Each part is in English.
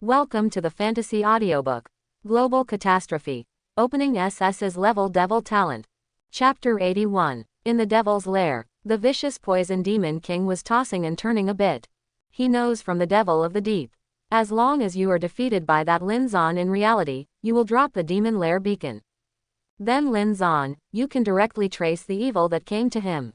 Welcome to the Fantasy Audiobook. Global Catastrophe. Opening SS's Level Devil Talent. Chapter 81. In the Devil's Lair, the vicious poison demon king was tossing and turning a bit. He knows from the devil of the deep. As long as you are defeated by that Lin Zan in reality, you will drop the demon lair beacon. Then Lin Zan, you can directly trace the evil that came to him.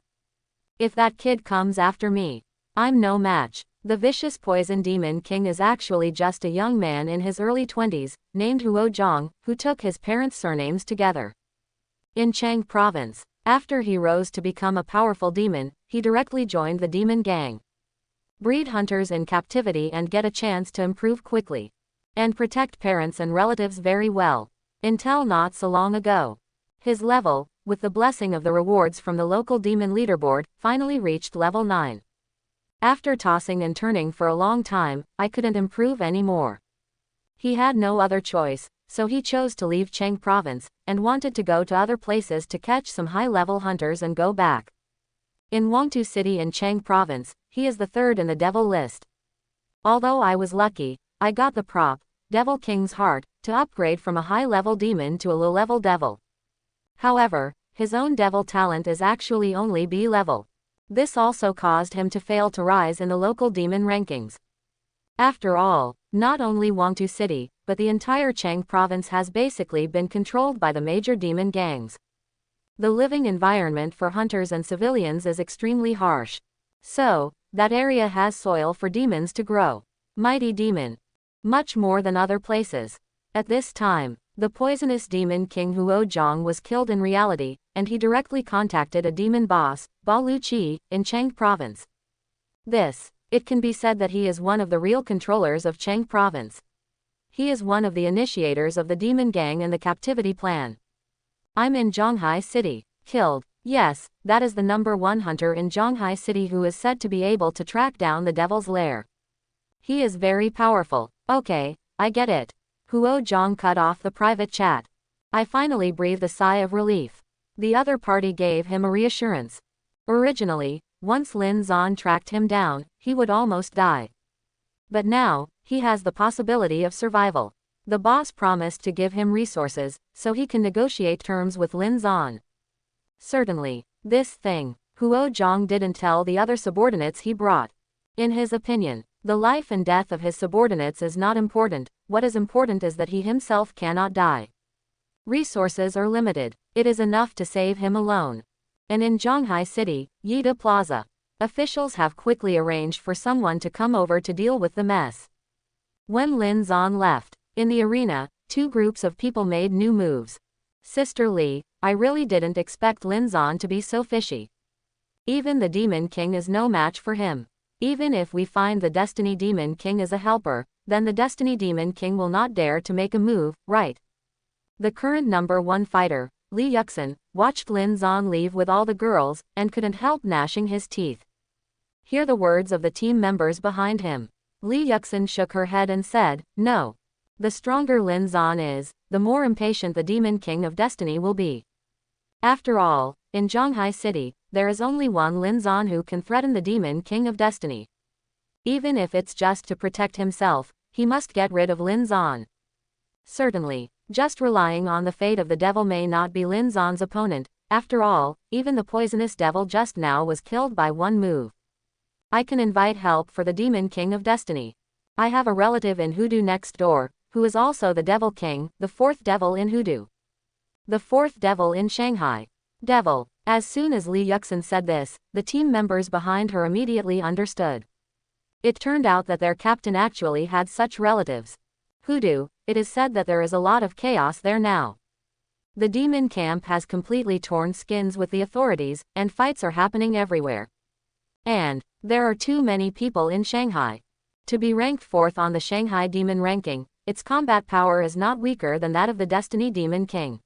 If that kid comes after me, I'm no match. The vicious poison demon king is actually just a young man in his early 20s, named Huo Zhang, who took his parents' surnames together. In Chang province, after he rose to become a powerful demon, he directly joined the demon gang. Breed hunters in captivity and get a chance to improve quickly. And protect parents and relatives very well. Until not so long ago. His level, with the blessing of the rewards from the local demon leaderboard, finally reached level 9. After tossing and turning for a long time, I couldn't improve any more. He had no other choice, so he chose to leave Chang province, and wanted to go to other places to catch some high-level hunters and go back. In Wangtu City in Chang province, he is the third in the devil list. Although I was lucky, I got the prop, Devil King's Heart, to upgrade from a high-level demon to a low-level devil. However, his own devil talent is actually only B level. This also caused him to fail to rise in the local demon rankings. After all, not only Wangtu City, but the entire Chang province has basically been controlled by the major demon gangs. The living environment for hunters and civilians is extremely harsh. So, that area has soil for demons to grow. Mighty demon. Much more than other places. At this time, the poisonous demon king Huo Zhang was killed in reality, and he directly contacted a demon boss, Ba Lu Qi, in Chang province. It can be said that he is one of the real controllers of Chang province. He is one of the initiators of the demon gang and the captivity plan. I'm in Shanghai City. Killed. Yes, that is the #1 hunter in Shanghai City who is said to be able to track down the devil's lair. He is very powerful. Okay, I get it. Huo Zhang cut off the private chat. I finally breathed a sigh of relief. The other party gave him a reassurance. Originally, once Lin Zan tracked him down, he would almost die. But now, he has the possibility of survival. The boss promised to give him resources, so he can negotiate terms with Lin Zan. Certainly, this thing, Huo Zhang didn't tell the other subordinates he brought. In his opinion, the life and death of his subordinates is not important, what is important is that he himself cannot die. Resources are limited, it is enough to save him alone. And in Shanghai City, Yida Plaza, officials have quickly arranged for someone to come over to deal with the mess. When Lin Zan left, in the arena, two groups of people made new moves. Sister Li, I really didn't expect Lin Zan to be so fishy. Even the Demon King is no match for him. Even if we find the Destiny Demon King as a helper, then the Destiny Demon King will not dare to make a move, right? The current #1 fighter, Li Yuxin, watched Lin Zan leave with all the girls, and couldn't help gnashing his teeth. Hear the words of the team members behind him. Li Yuxin shook her head and said, no. The stronger Lin Zan is, the more impatient the Demon King of Destiny will be. After all, in Shanghai City, there is only one Lin Zan who can threaten the Demon King of Destiny. Even if it's just to protect himself, he must get rid of Lin Zan. Certainly, just relying on the fate of the devil may not be Lin Zan's opponent. After all, even the poisonous devil just now was killed by one move. I can invite help for the Demon King of Destiny. I have a relative in Hoodoo next door, who is also the Devil King, the 4th devil in Hoodoo. The 4th devil in Shanghai. Devil. As soon as Li Yuxin said this, the team members behind her immediately understood. It turned out that their captain actually had such relatives. Hoodoo, it is said that there is a lot of chaos there now. The demon camp has completely torn skins with the authorities, and fights are happening everywhere. And there are too many people in Shanghai. To be ranked 4th on the Shanghai Demon ranking, its combat power is not weaker than that of the Destiny Demon King.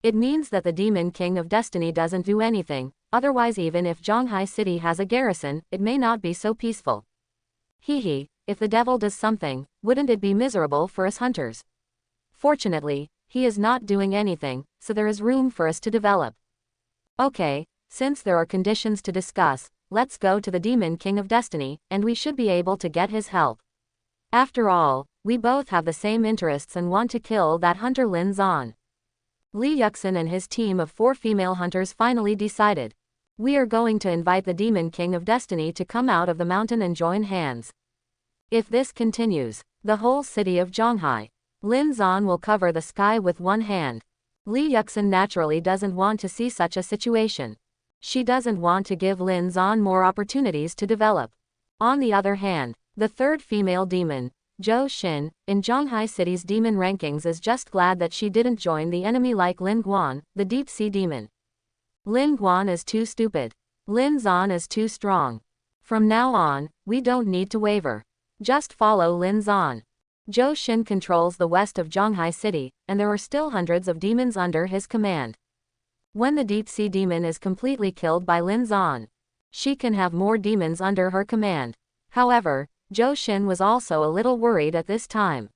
It means that the Demon King of Destiny doesn't do anything, otherwise even if Shanghai City has a garrison, it may not be so peaceful. If the devil does something, wouldn't it be miserable for us hunters? Fortunately, he is not doing anything, so there is room for us to develop. Okay, since there are conditions to discuss, let's go to the Demon King of Destiny, and we should be able to get his help. After all, We both have the same interests and want to kill that hunter Lin Zan. Li Yuxin and his team of 4 female hunters finally decided. We are going to invite the Demon King of Destiny to come out of the mountain and join hands. If this continues, the whole city of Shanghai, Lin Zan will cover the sky with one hand. Li Yuxin naturally doesn't want to see such a situation. She doesn't want to give Lin Zan more opportunities to develop. On the other hand, the third female demon, Zhou Xin, in Shanghai City's demon rankings is just glad that she didn't join the enemy like Lin Guan, the deep sea demon. Lin Guan is too stupid. Lin Zan is too strong. From now on, we don't need to waver. Just follow Lin Zan. Zhou Xin controls the west of Shanghai City, and there are still hundreds of demons under his command. When the deep sea demon is completely killed by Lin Zan, she can have more demons under her command. However, Zhou Xin was also a little worried at this time.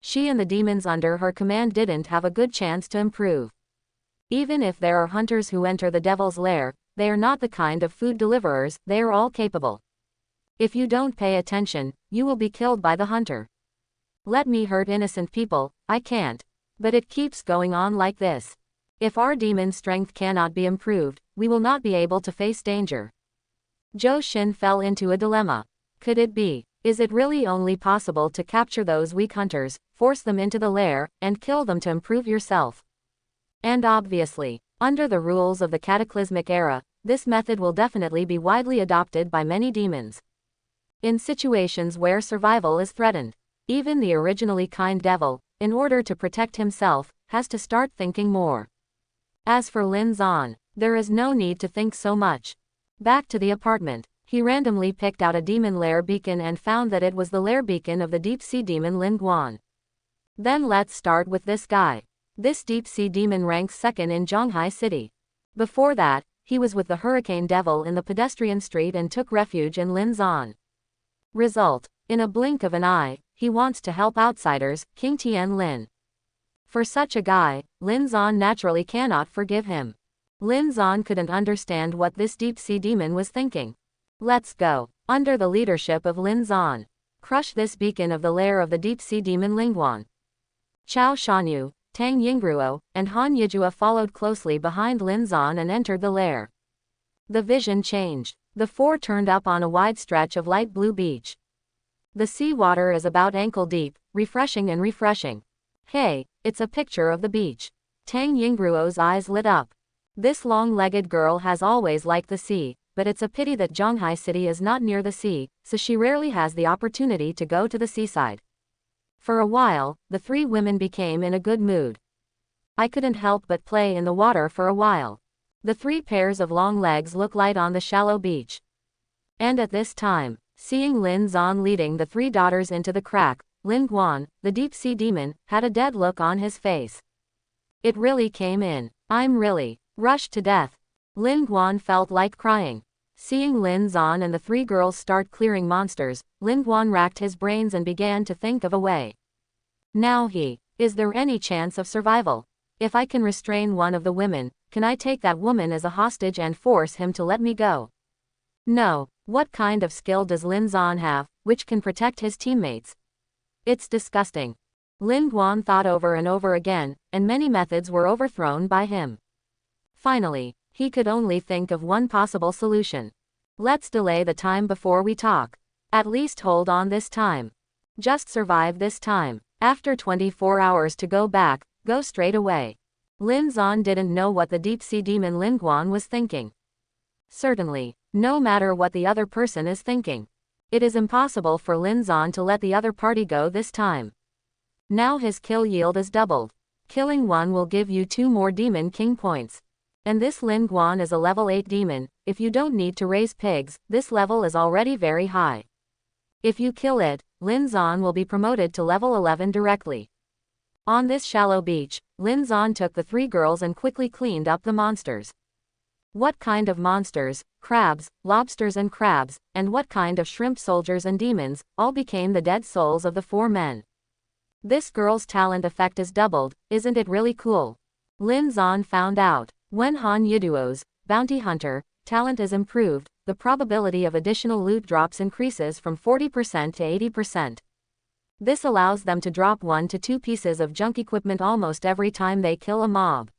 She and the demons under her command didn't have a good chance to improve. Even if there are hunters who enter the devil's lair, they are not the kind of food deliverers, they are all capable. If you don't pay attention, you will be killed by the hunter. Let me hurt innocent people, I can't. But it keeps going on like this. If our demon strength cannot be improved, we will not be able to face danger. Zhou Xin fell into a dilemma. Could it be? Is it really only possible to capture those weak hunters, force them into the lair, and kill them to improve yourself? And obviously, under the rules of the cataclysmic era, this method will definitely be widely adopted by many demons. In situations where survival is threatened, even the originally kind devil, in order to protect himself, has to start thinking more. As for Lin Zan, there is no need to think so much. Back to the apartment, he randomly picked out a demon lair beacon and found that it was the lair beacon of the deep sea demon Lin Guan. Then let's start with this guy. This deep sea demon ranks second in Shanghai City. Before that, he was with the hurricane devil in the pedestrian street and took refuge in Lin Zan. Result: in a blink of an eye, he wants to help outsiders, King Tian Lin. For such a guy, Lin Zan naturally cannot forgive him. Lin Zan couldn't understand what this deep sea demon was thinking. Let's go. Under the leadership of Lin Zan, crush this beacon of the lair of the deep sea demon Lin Guan. Chao Shanyu, Tang Yingruo, and Han Yijua followed closely behind Lin Zan and entered the lair. The vision changed. The 4 turned up on a wide stretch of light blue beach. The sea water is about ankle deep, refreshing and refreshing. Hey, it's a picture of the beach. Tang Yingruo's eyes lit up. This long-legged girl has always liked the sea, but it's a pity that Shanghai City is not near the sea, so she rarely has the opportunity to go to the seaside. For a while, the 3 women became in a good mood. I couldn't help but play in the water for a while. The 3 pairs of long legs look light on the shallow beach. And at this time, seeing Lin Zan leading the 3 daughters into the crack, Lin Guan, the deep sea demon, had a dead look on his face. It really came in. I'm really rushed to death. Lin Guan felt like crying. Seeing Lin Zan and the 3 girls start clearing monsters, Lin Guan racked his brains and began to think of a way. Now is there any chance of survival? If I can restrain one of the women, can I take that woman as a hostage and force him to let me go? No. What kind of skill does Lin Zan have, which can protect his teammates? It's disgusting. Lin Guan thought over and over again, and many methods were overthrown by him. Finally, he could only think of one possible solution. Let's delay the time before we talk. At least hold on this time. Just survive this time. After 24 hours to go back, go straight away. Lin Zan didn't know what the deep sea demon Lin Guan was thinking. Certainly, no matter what the other person is thinking, it is impossible for Lin Zan to let the other party go this time. Now his kill yield is doubled. Killing one will give you 2 more demon king points. And this Lin Guan is a level 8 demon. If you don't need to raise pigs, this level is already very high. If you kill it, Lin Zan will be promoted to level 11 directly. On this shallow beach, Lin Zan took the 3 girls and quickly cleaned up the monsters. What kind of monsters? Crabs, lobsters and crabs, and what kind of shrimp soldiers and demons, all became the dead souls of the 4 men. This girl's talent effect is doubled, isn't it really cool? Lin Zan found out. When Han Yiduo's bounty hunter talent is improved, the probability of additional loot drops increases from 40% to 80%. This allows them to drop 1 to 2 pieces of junk equipment almost every time they kill a mob.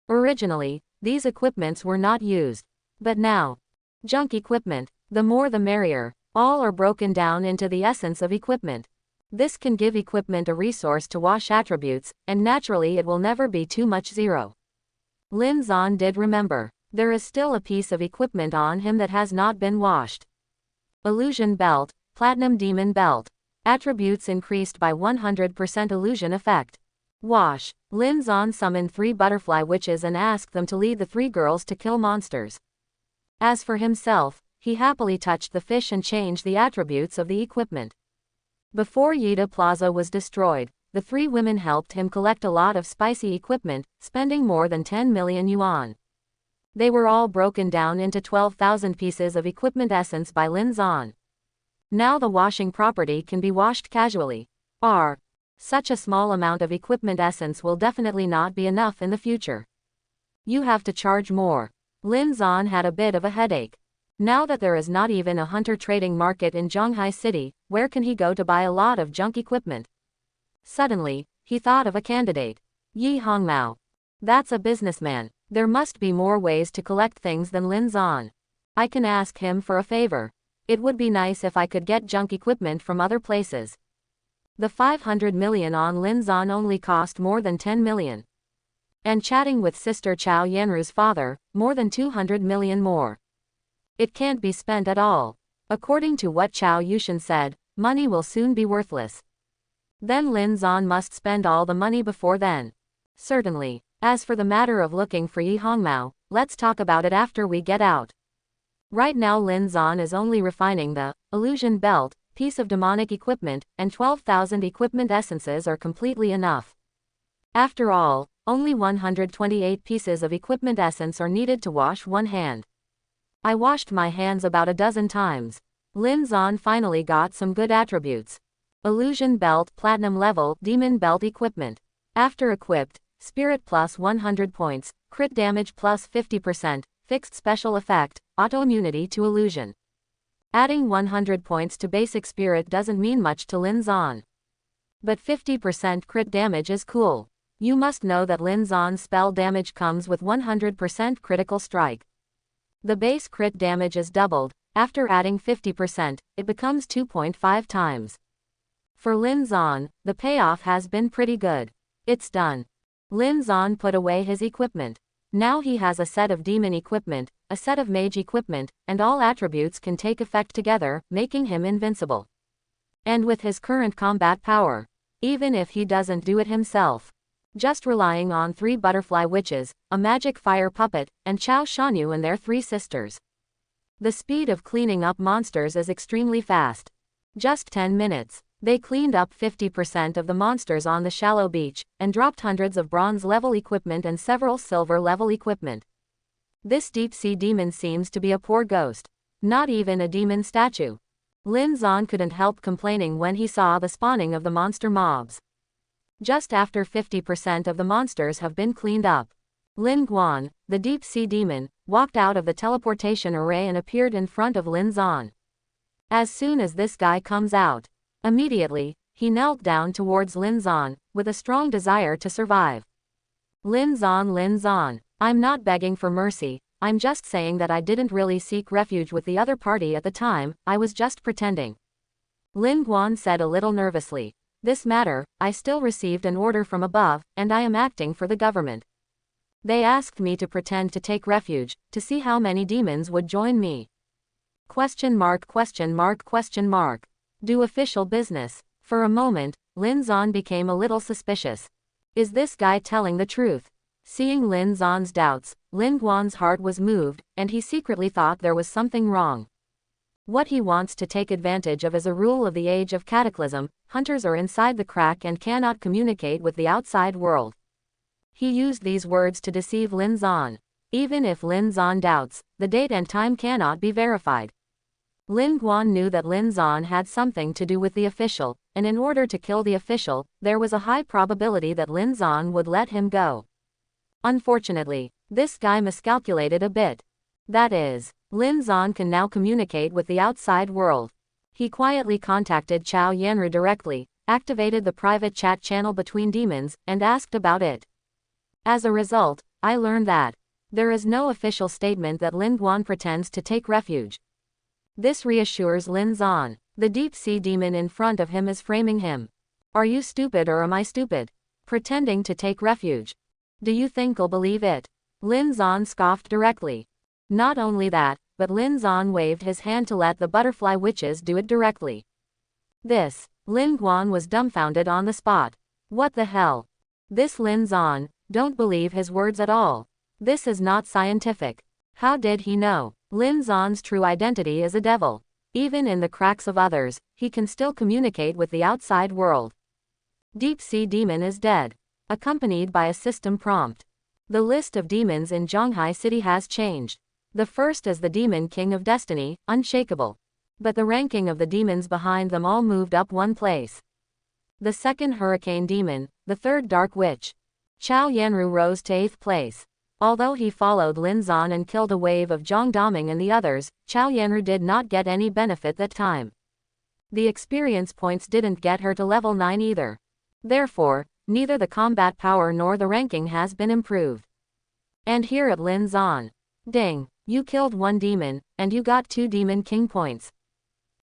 Originally, these equipments were not used. But now, junk equipment, the more the merrier, all are broken down into the essence of equipment. This can give equipment a resource to wash attributes, and naturally it will never be too much 0. Lin Zan did remember. There is still a piece of equipment on him that has not been washed. Illusion Belt, Platinum Demon Belt. Attributes increased by 100% illusion effect. Wash. Lin Zan summoned 3 butterfly witches and asked them to lead the 3 girls to kill monsters. As for himself, he happily touched the fish and changed the attributes of the equipment. Before Yida Plaza was destroyed, the 3 women helped him collect a lot of spicy equipment, spending more than 10 million yuan. They were all broken down into 12,000 pieces of equipment essence by Lin Zan. Now the washing property can be washed casually. Such a small amount of equipment essence will definitely not be enough in the future. You have to charge more. Lin Zan had a bit of a headache. Now that there is not even a hunter trading market in Shanghai City, where can he go to buy a lot of junk equipment? Suddenly, he thought of a candidate. Yi Hongmao. That's a businessman. There must be more ways to collect things than Lin Zan. I can ask him for a favor. It would be nice if I could get junk equipment from other places. The 500 million on Lin Zan only cost more than 10 million. And chatting with Sister Chao Yanru's father, more than 200 million more. It can't be spent at all. According to what Chao Yushan said, money will soon be worthless. Then Lin Zan must spend all the money before then. Certainly. As for the matter of looking for Yi Hongmao, let's talk about it after we get out. Right now Lin Zan is only refining the illusion belt, piece of demonic equipment, and 12,000 equipment essences are completely enough. After all, only 128 pieces of equipment essence are needed to wash one hand. I washed my hands about a dozen times. Lin Zan finally got some good attributes. Illusion belt, platinum level, demon belt equipment. After equipped, spirit plus 100 points, crit damage plus 50%, fixed special effect, autoimmunity to illusion. Adding 100 points to basic spirit doesn't mean much to Lin Zan. But 50% crit damage is cool. You must know that Lin Zan's spell damage comes with 100% critical strike. The base crit damage is doubled. After adding 50%, it becomes 2.5 times. For Lin Zan, the payoff has been pretty good. It's done. Lin Zan put away his equipment. Now he has a set of demon equipment, a set of mage equipment, and all attributes can take effect together, making him invincible. And with his current combat power, even if he doesn't do it himself, just relying on 3 butterfly witches, a magic fire puppet, and Chao Shanyu and their 3 sisters. The speed of cleaning up monsters is extremely fast. Just 10 minutes, they cleaned up 50% of the monsters on the shallow beach, and dropped hundreds of bronze-level equipment and several silver-level equipment. This deep-sea demon seems to be a poor ghost. Not even a demon statue. Lin Zan couldn't help complaining when he saw the spawning of the monster mobs. Just after 50% of the monsters have been cleaned up, Lin Guan, the deep-sea demon, walked out of the teleportation array and appeared in front of Lin Zan. As soon as this guy comes out, immediately, he knelt down towards Lin Zan, with a strong desire to survive. Lin Zan, I'm not begging for mercy, I'm just saying that I didn't really seek refuge with the other party at the time, I was just pretending. Lin Guan said a little nervously. This matter, I still received an order from above, and I am acting for the government. They asked me to pretend to take refuge, to see how many demons would join me. Question mark. Do official business. For a moment, Lin Zan became a little suspicious. Is this guy telling the truth? Seeing Lin Zan's doubts, Lin Guan's heart was moved, and he secretly thought there was something wrong. What he wants to take advantage of is a rule of the age of cataclysm. Hunters are inside the crack and cannot communicate with the outside world. He used these words to deceive Lin Zan. Even if Lin Zan doubts, the date and time cannot be verified. Lin Guan knew that Lin Zan had something to do with the official, and in order to kill the official, there was a high probability that Lin Zan would let him go. Unfortunately, this guy miscalculated a bit. That is, Lin Zan can now communicate with the outside world. He quietly contacted Chao Yanru directly, activated the private chat channel between demons, and asked about it. As a result, I learned that there is no official statement that Lin Guan pretends to take refuge. This reassures Lin Zan. The deep-sea demon in front of him is framing him. Are you stupid or am I stupid? Pretending to take refuge. Do you think I'll believe it? Lin Zan scoffed directly. Not only that, but Lin Zan waved his hand to let the butterfly witches do it directly. Lin Guan was dumbfounded on the spot. What the hell? This Lin Zan, don't believe his words at all. This is not scientific. How did he know? Lin Zan's true identity is a devil. Even in the cracks of others, he can still communicate with the outside world. Deep-sea demon is dead. Accompanied by a system prompt. The list of demons in Shanghai City has changed. The first is the Demon King of Destiny, unshakable. But the ranking of the demons behind them all moved up one place. The second Hurricane Demon, the third Dark Witch. Chao Yanru rose to 8th place. Although he followed Lin Zan and killed a wave of Zhang Daming and the others, Chao Yanru did not get any benefit that time. The experience points didn't get her to level 9 either. Therefore, neither the combat power nor the ranking has been improved. And here at Lin Zan. Ding, you killed one demon, and you got 2 Demon King points.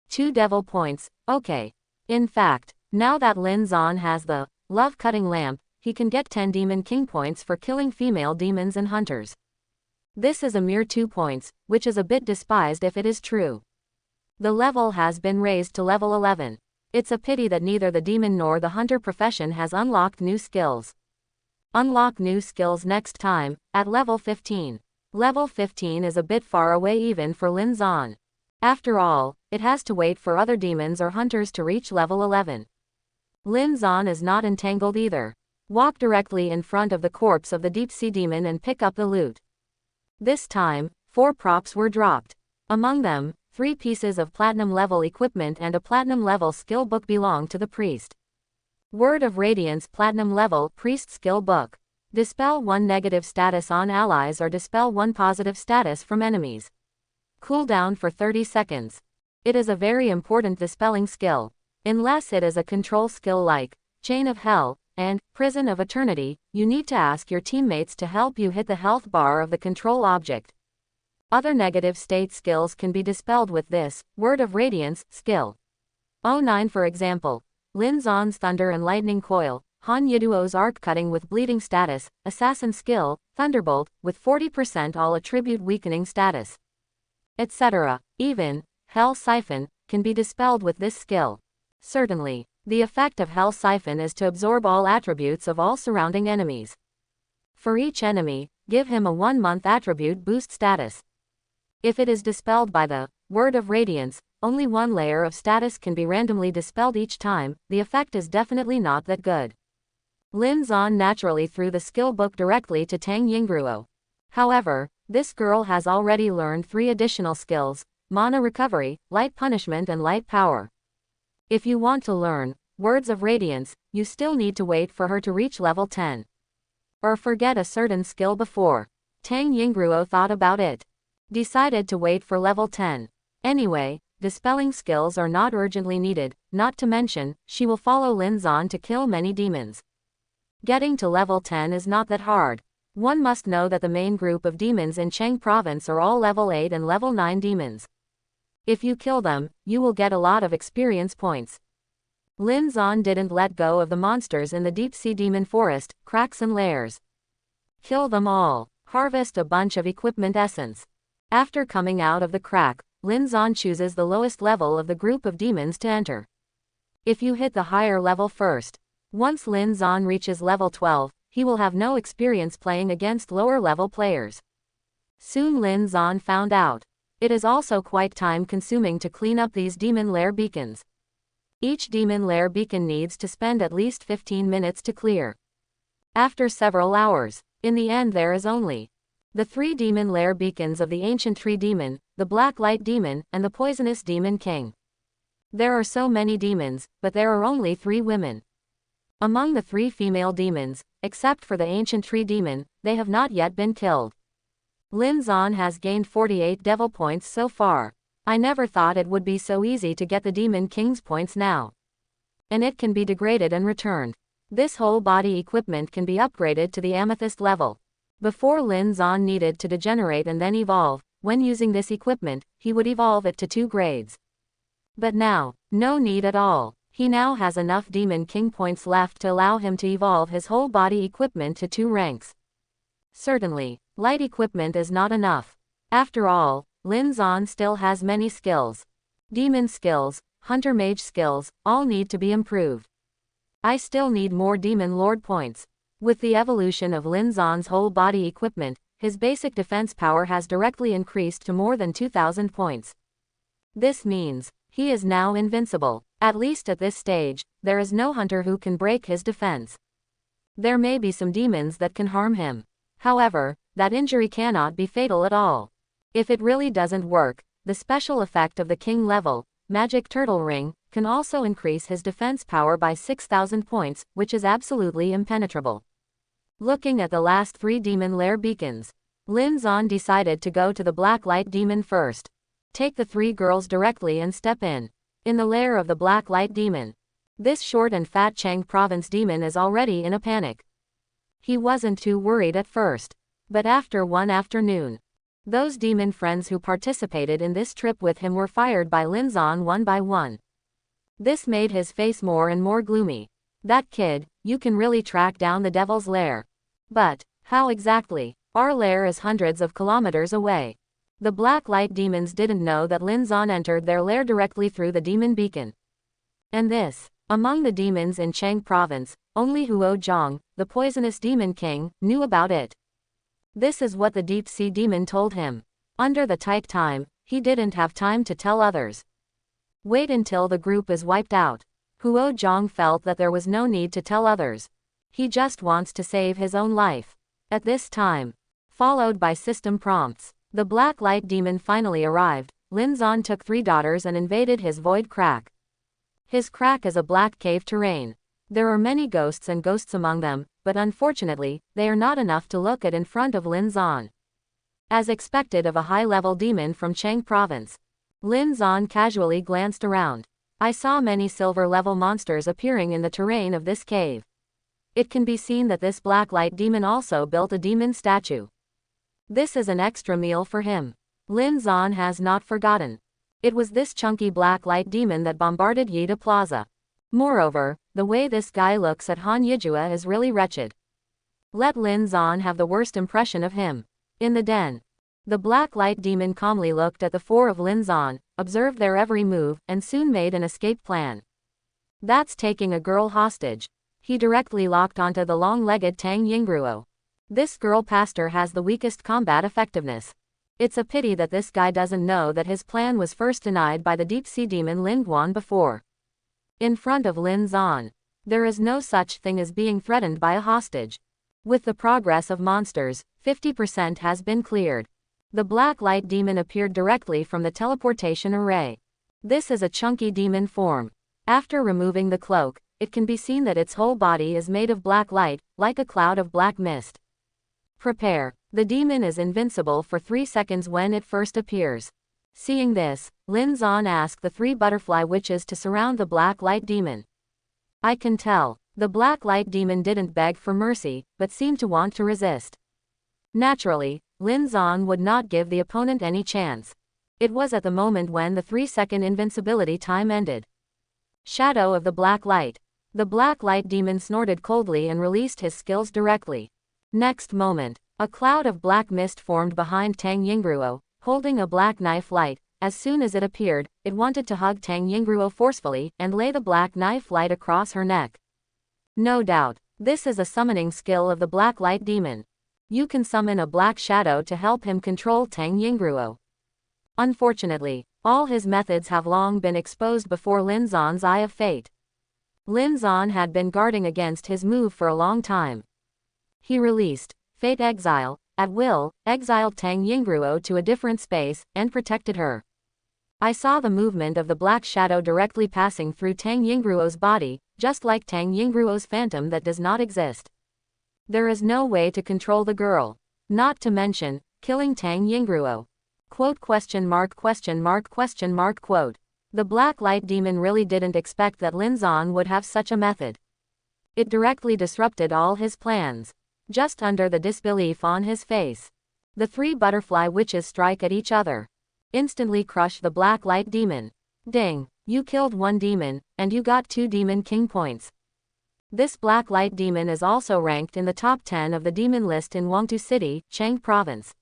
2 Devil points, okay. In fact, now that Lin Zan has the love-cutting lamp, he can get 10 Demon King points for killing female demons and hunters. This is a mere 2 points, which is a bit despised if it is true. The level has been raised to level 11. It's a pity that neither the demon nor the hunter profession has unlocked new skills. Unlock new skills next time, at level 15. Level 15 is a bit far away even for Lin Zan. After all, it has to wait for other demons or hunters to reach level 11. Lin Zan is not entangled either. Walk directly in front of the corpse of the deep-sea demon and pick up the loot. This time, 4 props were dropped. Among them, 3 pieces of platinum-level equipment and a platinum-level skill book belong to the priest. Word of Radiance platinum-level priest skill book. Dispel 1 negative status on allies or dispel 1 positive status from enemies. Cooldown for 30 seconds. It is a very important dispelling skill. Unless it is a control skill like Chain of Hell and Prison of Eternity, you need to ask your teammates to help you hit the health bar of the control object. Other negative state skills can be dispelled with this Word of Radiance skill. 09 for example, Lin Zan's Thunder and Lightning Coil, Han Yiduo's Arc Cutting with Bleeding status, Assassin skill, Thunderbolt, with 40% all attribute weakening status, etc. Even Hell Siphon can be dispelled with this skill. Certainly, the effect of Hell Siphon is to absorb all attributes of all surrounding enemies. For each enemy, give him a 1-month attribute boost status. If it is dispelled by the Word of Radiance, only 1 layer of status can be randomly dispelled each time. The effect is definitely not that good. Lin Zan naturally threw the skill book directly to Tang Yingruo. However, this girl has already learned 3 additional skills: Mana Recovery, Light Punishment and Light Power. If you want to learn Words of Radiance, you still need to wait for her to reach level 10. Or forget a certain skill before. Tang Yingruo thought about it. Decided to wait for level 10. Anyway, dispelling skills are not urgently needed, not to mention, she will follow Lin Zan to kill many demons. Getting to level 10 is not that hard. One must know that the main group of demons in Cheng province are all level 8 and level 9 demons. If you kill them, you will get a lot of experience points. Lin Zan didn't let go of the monsters in the deep-sea demon forest, cracks and lairs. Kill them all. Harvest a bunch of equipment essence. After coming out of the crack, Lin Zan chooses the lowest level of the group of demons to enter. If you hit the higher level first. Once Lin Zan reaches level 12, he will have no experience playing against lower level players. Soon Lin Zan found out. It is also quite time-consuming to clean up these demon lair beacons. Each demon lair beacon needs to spend at least 15 minutes to clear. After several hours, in the end there is only the 3 demon lair beacons of the Ancient Tree Demon, the Black Light Demon, and the Poisonous Demon King. There are so many demons, but there are only 3 women. Among the 3 female demons, except for the Ancient Tree Demon, they have not yet been killed. Lin Zan has gained 48 devil points so far. I never thought it would be so easy to get the Demon King's points now. and it can be degraded and returned. This whole body equipment can be upgraded to the amethyst level. Before Lin Zan needed to degenerate and then evolve, when using this equipment, he would evolve it to 2 grades. But now, no need at all. He now has enough Demon King points left to allow him to evolve his whole body equipment to 2 ranks. Certainly, light equipment is not enough. After all, Lin Zan still has many skills. Demon skills, Hunter Mage skills, all need to be improved. I still need more Demon Lord points. With the evolution of Lin Zan's whole body equipment, his basic defense power has directly increased to more than 2,000 points. This means, he is now invincible. At least at this stage, there is no hunter who can break his defense. There may be some demons that can harm him. However, that injury cannot be fatal at all. If it really doesn't work, the special effect of the king level, Magic Turtle Ring, can also increase his defense power by 6,000 points, which is absolutely impenetrable. Looking at the last 3 demon lair beacons, Lin Zan decided to go to the Black Light Demon first. Take the 3 girls directly and step in the lair of the Black Light Demon. This short and fat Chang Province demon is already in a panic. He wasn't too worried at first, but after one afternoon, those demon friends who participated in this trip with him were fired by Lin Zan one by one. This made his face more and more gloomy. That kid, you can really track down the devil's lair. But, how exactly? Our lair is hundreds of kilometers away. The Black Light demons didn't know that Lin Zan entered their lair directly through the demon beacon. And this, among the demons in Chang Province, only Huo Zhang, the poisonous demon king, knew about it. This is what the deep sea demon told him. Under the tight time, he didn't have time to tell others. Wait until the group is wiped out. Huo Zhang felt that there was no need to tell others. He just wants to save his own life. At this time, followed by system prompts, the Black Light demon finally arrived. Lin Zan took 3 daughters and invaded his void crack. His crack is a black cave terrain. There are many ghosts and ghosts among them, but unfortunately, they are not enough to look at in front of Lin Zan. As expected of a high-level demon from Chang Province, Lin Zan casually glanced around. I saw many silver-level monsters appearing in the terrain of this cave. It can be seen that this Black Light demon also built a demon statue. This is an extra meal for him. Lin Zan has not forgotten. It was this chunky Black Light demon that bombarded Yida Plaza. Moreover, the way this guy looks at Han Yijua is really wretched. Let Lin Zan have the worst impression of him. In the den, the Black Light demon calmly looked at the 4 of Lin Zan, observed their every move, and soon made an escape plan. That's taking a girl hostage. He directly locked onto the long-legged Tang Yingruo. This girl pastor has the weakest combat effectiveness. It's a pity that this guy doesn't know that his plan was first denied by the deep-sea demon Lin Guan before. In front of Lin Zan, there is no such thing as being threatened by a hostage. With the progress of monsters, 50% has been cleared. The Black Light demon appeared directly from the teleportation array. This is a chunky demon form. After removing the cloak, it can be seen that its whole body is made of black light, like a cloud of black mist. Prepare. The demon is invincible for 3 seconds when it first appears. Seeing this, Lin Zan asked the 3 butterfly witches to surround the Black Light demon. I can tell, the Black Light demon didn't beg for mercy, but seemed to want to resist. Naturally, Lin Zan would not give the opponent any chance. It was at the moment when the 3-second invincibility time ended. Shadow of the Black Light. The Black Light demon snorted coldly and released his skills directly. Next moment, a cloud of black mist formed behind Tang Yingruo, holding a black knife light. As soon as it appeared, it wanted to hug Tang Yingruo forcefully and lay the black knife light across her neck. No doubt, this is a summoning skill of the Black Light demon. You can summon a black shadow to help him control Tang Yingruo. Unfortunately, all his methods have long been exposed before Lin Zan's Eye of Fate. Lin Zan had been guarding against his move for a long time. He released Fate Exile, at will, exiled Tang Yingruo to a different space, and protected her. I saw the movement of the black shadow directly passing through Tang Yingruo's body, just like Tang Yingruo's phantom that does not exist. There is no way to control the girl. Not to mention, killing Tang Yingruo. Quote question mark question mark question mark quote. The black light demon really didn't expect that Lin Zan would have such a method. It directly disrupted all his plans. Just under the disbelief on his face, the three butterfly witches strike at each other. Instantly crush the black light demon. Ding, you killed one demon, and you got 2 demon king points. This black light demon is also ranked in the top 10 of the demon list in Wangtu City, Chang Province.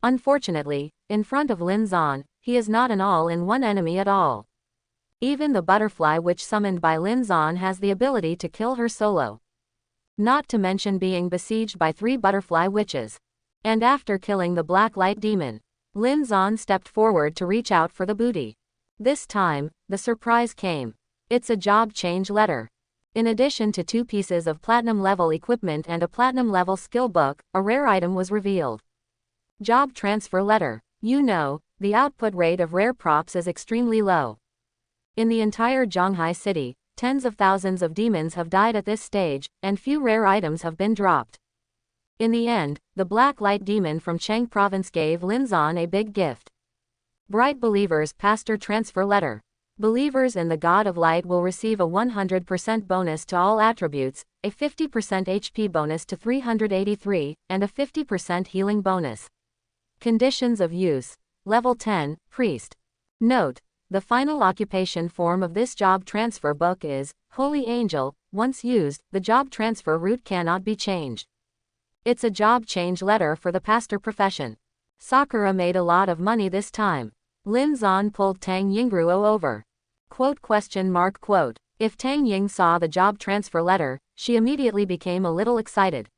Unfortunately, in front of Lin Zan, he is not an all-in-one enemy at all. Even the butterfly witch summoned by Lin Zan has the ability to kill her solo. Not to mention being besieged by 3 butterfly witches. And after killing the black light demon, Lin Zan stepped forward to reach out for the booty. This time, the surprise came. It's a job change letter. In addition to 2 pieces of platinum level equipment and a platinum level skill book, a rare item was revealed. Job transfer letter. You know, the output rate of rare props is extremely low. In the entire Shanghai city, tens of thousands of demons have died at this stage, and few rare items have been dropped. In the end, the black light demon from Chang Province gave Lin Zan a big gift. Bright Believers Pastor Transfer Letter. Believers in the God of Light will receive a 100% bonus to all attributes, a 50% HP bonus to 383, and a 50% healing bonus. Conditions of use. Level 10, Priest. Note: the final occupation form of this job transfer book is Holy Angel. Once used, the job transfer route cannot be changed. It's a job change letter for the pastor profession. Sakura made a lot of money this time. Lin Zan pulled Tang Yingruo over. Quote? If Tang Ying saw the job transfer letter, she immediately became a little excited.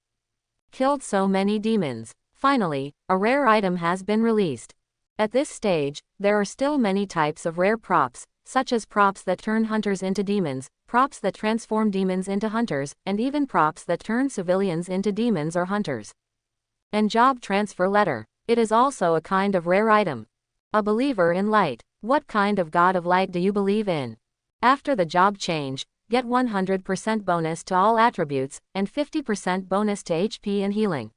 Killed so many demons. Finally, a rare item has been released. At this stage, there are still many types of rare props, such as props that turn hunters into demons, props that transform demons into hunters, and even props that turn civilians into demons or hunters. And job transfer letter. It is also a kind of rare item. A believer in light. What kind of God of Light do you believe in? After the job change, get 100% bonus to all attributes, and 50% bonus to HP and healing.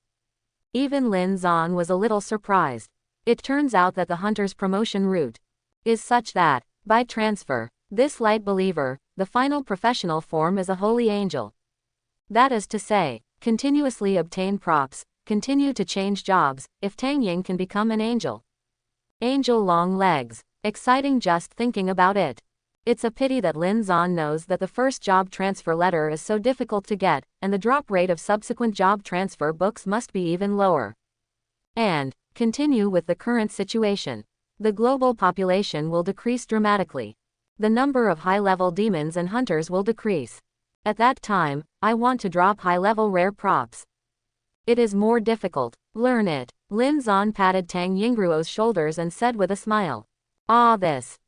Even Lin Zan was a little surprised. It turns out that the hunter's promotion route is such that, by transfer, this light believer, the final professional form is a holy angel. That is to say, continuously obtain props, continue to change jobs, if Tang Ying can become an angel. Angel long legs. Exciting just thinking about it. It's a pity that Lin Zan knows that the first job transfer letter is so difficult to get, and the drop rate of subsequent job transfer books must be even lower. And, continue with the current situation. The global population will decrease dramatically. The number of high-level demons and hunters will decrease. At that time, I want to drop high-level rare props. It is more difficult. Learn it. Lin Zan patted Tang Yingruo's shoulders and said with a smile. Ah,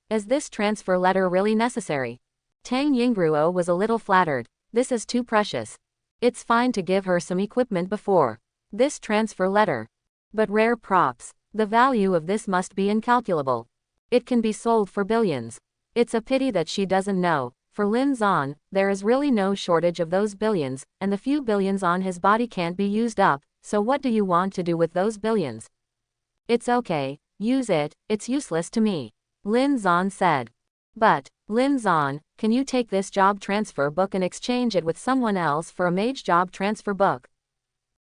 is this transfer letter really necessary? Tang Yingruo was a little flattered. This is too precious. It's fine to give her some equipment before this transfer letter. But rare props, the value of this must be incalculable. It can be sold for billions. It's a pity that she doesn't know. For Lin Zan, there is really no shortage of those billions, and the few billions on his body can't be used up, so what do you want to do with those billions? It's okay, use it, it's useless to me, Lin Zan said. But, Lin Zan, can you take this job transfer book and exchange it with someone else for a mage job transfer book?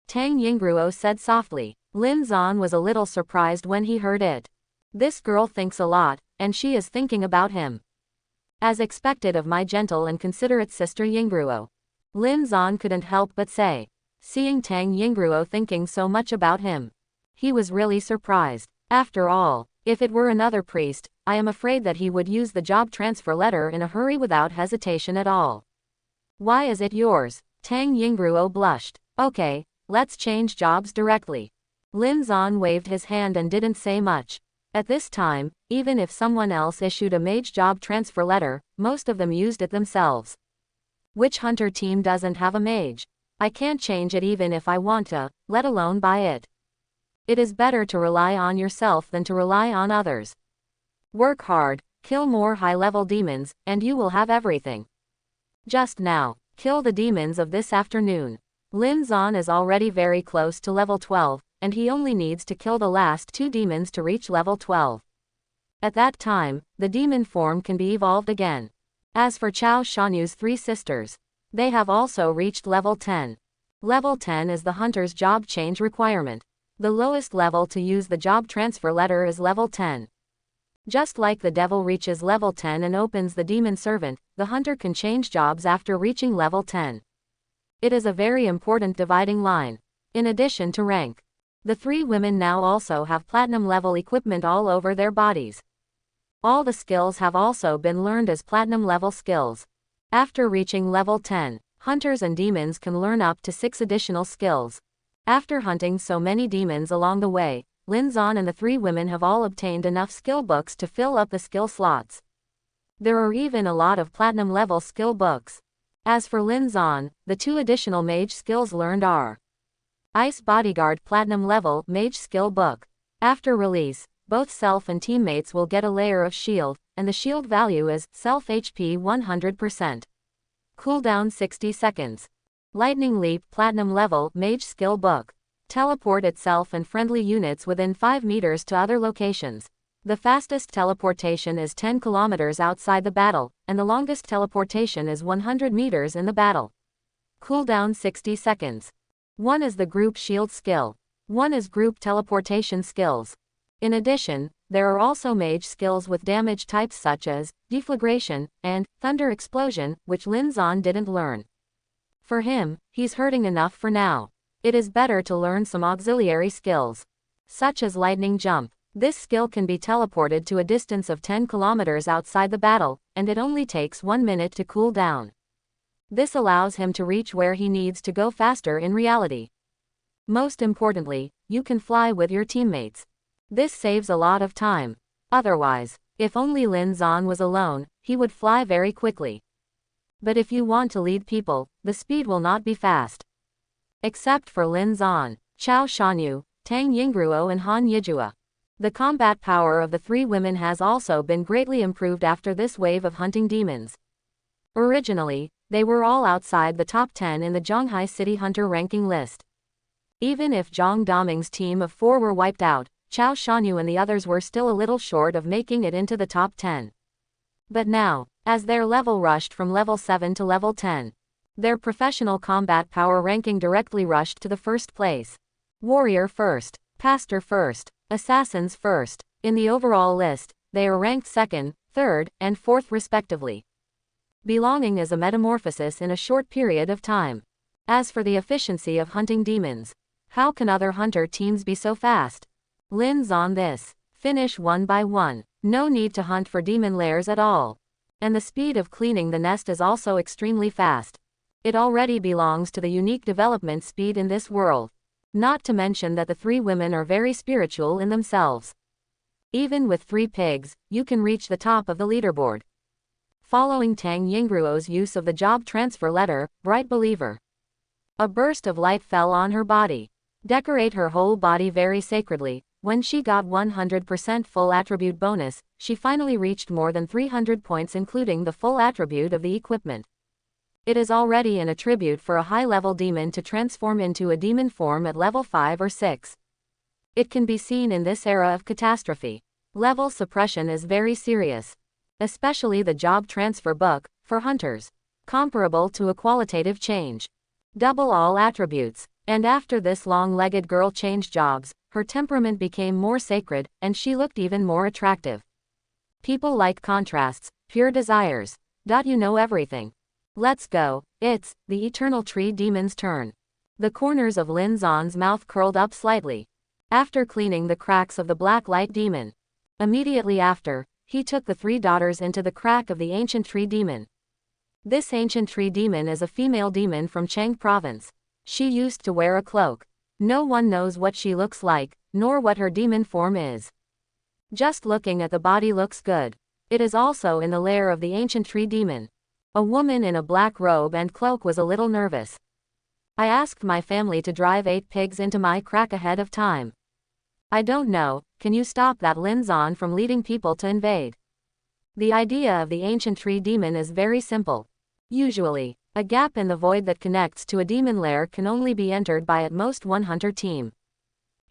Tang Yingruo said softly. Lin Zan was a little surprised when he heard it. This girl thinks a lot, and she is thinking about him. As expected of my gentle and considerate sister Yingruo. Lin Zan couldn't help but say. Seeing Tang Yingruo thinking so much about him, he was really surprised. After all, if it were another priest, I am afraid that he would use the job transfer letter in a hurry without hesitation at all. Why is it yours? Tang Yingruo blushed. Okay, let's change jobs directly. Lin Zan waved his hand and didn't say much. At this time, even if someone else issued a mage job transfer letter, most of them used it themselves. Which hunter team doesn't have a mage? I can't change it even if I want to, let alone buy it. It is better to rely on yourself than to rely on others. Work hard, kill more high-level demons, and you will have everything. Just now, kill the demons of this afternoon. Lin Zan is already very close to level 12, and he only needs to kill the last 2 demons to reach level 12. At that time, the demon form can be evolved again. As for Chao Shanyu's 3 sisters, they have also reached level 10. Level 10 is the hunter's job change requirement. The lowest level to use the job transfer letter is level 10. Just like the devil reaches level 10 and opens the demon servant, the hunter can change jobs after reaching level 10. It is a very important dividing line. In addition to rank, the 3 women now also have platinum level equipment all over their bodies. All the skills have also been learned as platinum level skills. After reaching level 10, hunters and demons can learn up to 6 additional skills. After hunting so many demons along the way, Lin Zan and the 3 women have all obtained enough skill books to fill up the skill slots. There are even a lot of platinum level skill books. As for Lin Zan, the 2 additional mage skills learned are Ice Bodyguard Platinum Level Mage Skill Book. After release, both self and teammates will get a layer of shield, and the shield value is self HP 100%. Cooldown 60 seconds. Lightning Leap Platinum Level Mage Skill Book. Teleport itself and friendly units within 5 meters to other locations. The fastest teleportation is 10 kilometers outside the battle, and the longest teleportation is 100 meters in the battle. Cooldown 60 seconds. 1 is the group shield skill. 1 is group teleportation skills. In addition, there are also mage skills with damage types such as deflagration and thunder explosion, which Lin Zan didn't learn. For him, he's hurting enough for now. It is better to learn some auxiliary skills, such as lightning jump. This skill can be teleported to a distance of 10 kilometers outside the battle, and it only takes 1 minute to cool down. This allows him to reach where he needs to go faster in reality. Most importantly, you can fly with your teammates. This saves a lot of time. Otherwise, if only Lin Zan was alone, he would fly very quickly. But if you want to lead people, the speed will not be fast. Except for Lin Zan, Chao Shanyu, Tang Yingruo and Han Yijua. The combat power of the 3 women has also been greatly improved after this wave of hunting demons. Originally, they were all outside the top 10 in the Shanghai City Hunter ranking list. Even if Zhang Daming's team of 4 were wiped out, Chao Shanyu and the others were still a little short of making it into the top 10. But now, as their level rushed from level 7 to level 10, their professional combat power ranking directly rushed to the first place. Warrior first, Pastor first, Assassins first. In the overall list, they are ranked 2nd, 3rd, and 4th respectively. Belonging is a metamorphosis in a short period of time. As for the efficiency of hunting demons, how can other hunter teams be so fast? Lin Zan this. Finish 1 by 1. No need to hunt for demon lairs at all. And the speed of cleaning the nest is also extremely fast. It already belongs to the unique development speed in this world. Not to mention that the 3 women are very spiritual in themselves. Even with 3 pigs, you can reach the top of the leaderboard. Following Tang Yingruo's use of the job transfer letter, Bright Believer. A burst of light fell on her body. Decorate her whole body very sacredly. When she got 100% full attribute bonus, she finally reached more than 300 points including the full attribute of the equipment. It is already an attribute for a high-level demon to transform into a demon form at level 5 or 6. It can be seen in this era of catastrophe. Level suppression is very serious. Especially the job transfer book, for hunters. Comparable to a qualitative change. Double all attributes. And after this long-legged girl changed jobs, her temperament became more sacred, and she looked even more attractive. People like contrasts, pure desires. You know everything. Let's go. It's the Eternal Tree Demon's turn. The corners of Lin Zan's mouth curled up slightly. After cleaning the cracks of the black light demon. Immediately after, he took the 3 daughters into the crack of the ancient tree demon. This ancient tree demon is a female demon from Chang province. She used to wear a cloak. No one knows what she looks like, nor what her demon form is. Just looking at the body looks good. It is also in the lair of the ancient tree demon. A woman in a black robe and cloak was a little nervous. I asked my family to drive 8 pigs into my crack ahead of time. I don't know, can you stop that Lin Zan from leading people to invade? The idea of the ancient tree demon is very simple. Usually, a gap in the void that connects to a demon lair can only be entered by at most 1 hunter team.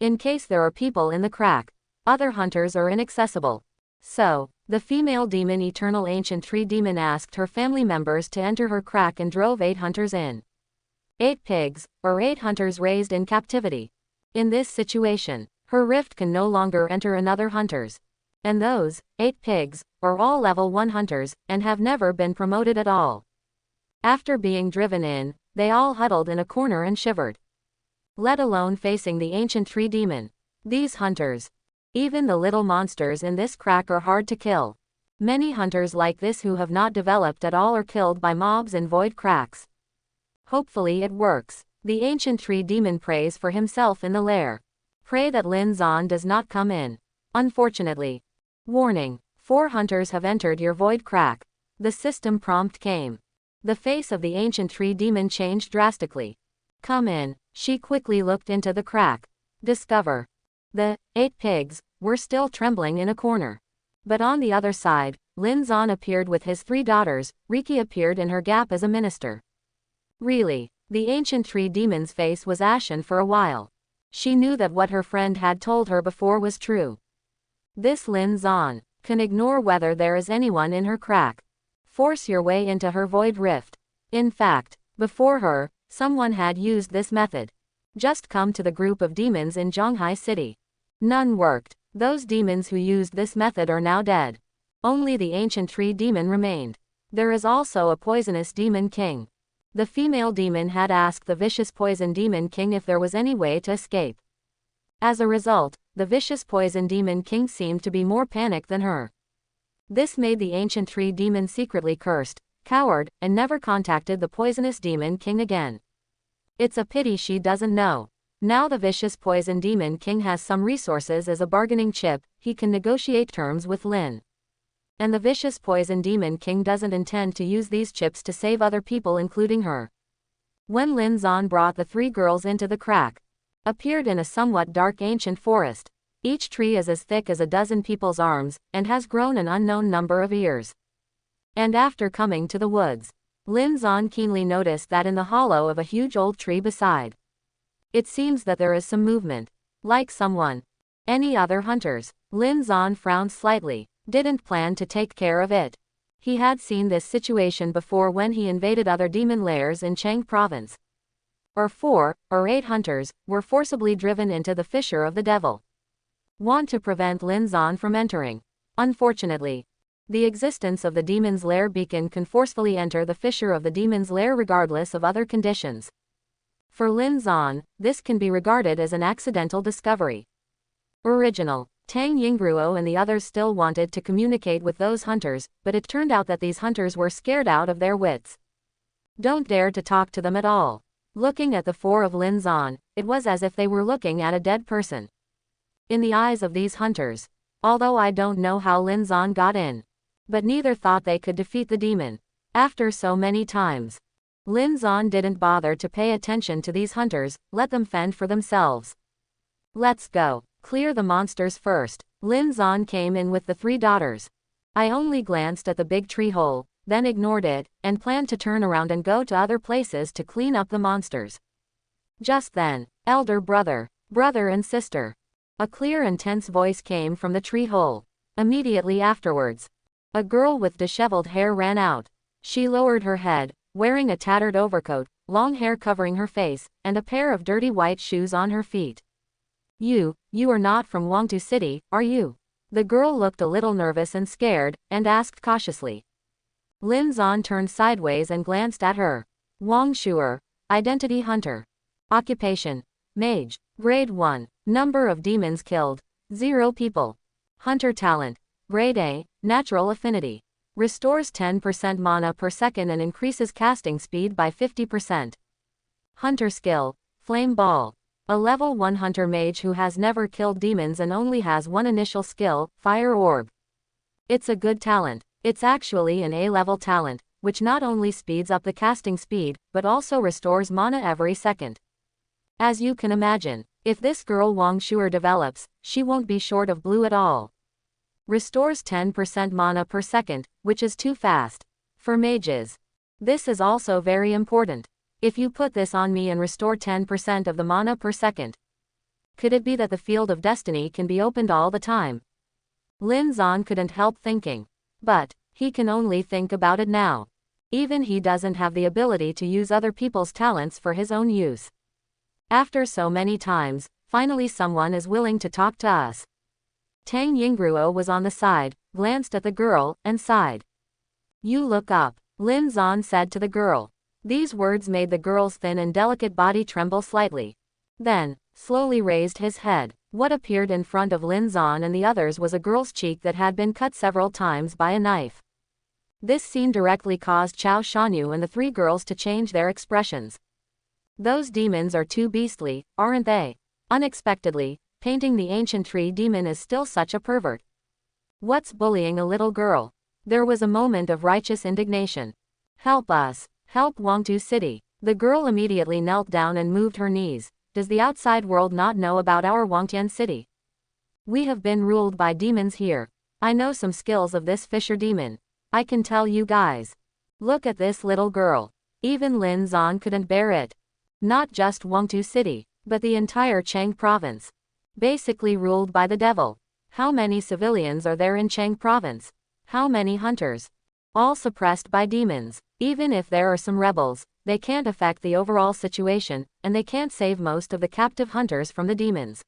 In case there are people in the crack, other hunters are inaccessible. So, the female demon Eternal Ancient Tree Demon asked her family members to enter her crack and drove 8 hunters in. 8 pigs, or 8 hunters raised in captivity. In this situation, her rift can no longer enter another hunters. And those 8 pigs are all level 1 hunters and have never been promoted at all. After being driven in, they all huddled in a corner and shivered. Let alone facing the ancient tree demon. These hunters, even the little monsters in this crack, are hard to kill. Many hunters like this who have not developed at all are killed by mobs in void cracks. Hopefully it works. The ancient tree demon prays for himself in the lair. Pray that Lin Zan does not come in. Unfortunately. Warning. 4 hunters have entered your void crack. The system prompt came. The face of the ancient tree demon changed drastically. Come in. She quickly looked into the crack. Discover. The 8 pigs were still trembling in a corner. But on the other side, Lin Zan appeared with his 3 daughters. Riki appeared in her gap as a minister. Really, the ancient tree demon's face was ashen for a while. She knew that what her friend had told her before was true. This Lin Zan can ignore whether there is anyone in her crack. Force your way into her void rift. In fact, before her, someone had used this method. Just come to the group of demons in Shanghai city. None worked. Those demons who used this method are now dead. Only the ancient tree demon remained. There is also a poisonous demon king. The female demon had asked the vicious poison demon king if there was any way to escape. As a result, the vicious poison demon king seemed to be more panicked than her. This made the ancient tree demon secretly cursed, coward, and never contacted the poisonous demon king again. It's a pity she doesn't know. Now the vicious poison demon king has some resources as a bargaining chip. He can negotiate terms with Lin. And the vicious poison demon king doesn't intend to use these chips to save other people, including her. When Lin Zan brought the 3 girls into the crack, appeared in a somewhat dark ancient forest. Each tree is as thick as a dozen people's arms, and has grown an unknown number of years. And after coming to the woods, Lin Zan keenly noticed that in the hollow of a huge old tree beside, it seems that there is some movement. Like someone. Any other hunters? Lin Zan frowned slightly. Didn't plan to take care of it. He had seen this situation before when he invaded other demon lairs in Chang province. 4 or 8 hunters were forcibly driven into the fissure of the devil. Want to prevent Lin Zan from entering. Unfortunately, the existence of the demon's lair beacon can forcefully enter the fissure of the demon's lair regardless of other conditions. For Lin Zan, this can be regarded as an accidental discovery. Original. Tang Yingruo and the others still wanted to communicate with those hunters, but it turned out that these hunters were scared out of their wits. Don't dare to talk to them at all. Looking at the 4 of Lin Zan, it was as if they were looking at a dead person. In the eyes of these hunters, although I don't know how Lin Zan got in, but neither thought they could defeat the demon. After so many times, Lin Zan didn't bother to pay attention to these hunters, let them fend for themselves. Let's go. Clear the monsters first. Lin Zan came in with the 3 daughters. I only glanced at the big tree hole, then ignored it, and planned to turn around and go to other places to clean up the monsters. Just then, elder brother and sister. A clear and tense voice came from the tree hole. Immediately afterwards, a girl with disheveled hair ran out. She lowered her head, wearing a tattered overcoat, long hair covering her face, and a pair of dirty white shoes on her feet. You are not from Wangtu City, are you? The girl looked a little nervous and scared, and asked cautiously. Lin Zan turned sideways and glanced at her. Wang Shuer. Identity hunter. Occupation. Mage. Grade 1. Number of demons killed. 0 people. Hunter talent. Grade A. Natural affinity. Restores 10% mana per second and increases casting speed by 50%. Hunter skill. Flame ball. A level 1 hunter mage who has never killed demons and only has one initial skill, fire orb. It's a good talent. It's actually an A-level talent, which not only speeds up the casting speed, but also restores mana every second. As you can imagine, if this girl Wang Shuer develops, she won't be short of blue at all. Restores 10% mana per second, which is too fast. For mages, this is also very important. If you put this on me and restore 10% of the mana per second, could it be that the field of destiny can be opened all the time? Lin Zan couldn't help thinking. But he can only think about it now. Even he doesn't have the ability to use other people's talents for his own use. After so many times, finally someone is willing to talk to us. Tang Yingruo was on the side, glanced at the girl, and sighed. You look up, Lin Zan said to the girl. These words made the girl's thin and delicate body tremble slightly. Then, slowly raised his head. What appeared in front of Lin Zan and the others was a girl's cheek that had been cut several times by a knife. This scene directly caused Chao Shanyu and the three girls to change their expressions. Those demons are too beastly, aren't they? Unexpectedly, painting the ancient tree demon is still such a pervert. What's bullying a little girl? There was a moment of righteous indignation. Help us. Help Wangtu City. The girl immediately knelt down and moved her knees. Does the outside world not know about our Wangtian City? We have been ruled by demons here. I know some skills of this fisher demon. I can tell you guys. Look at this little girl. Even Lin Zan couldn't bear it. Not just Wangtu City, but the entire Chang province. Basically ruled by the devil. How many civilians are there in Chang province? How many hunters? All suppressed by demons. Even if there are some rebels, they can't affect the overall situation, and they can't save most of the captive hunters from the demons.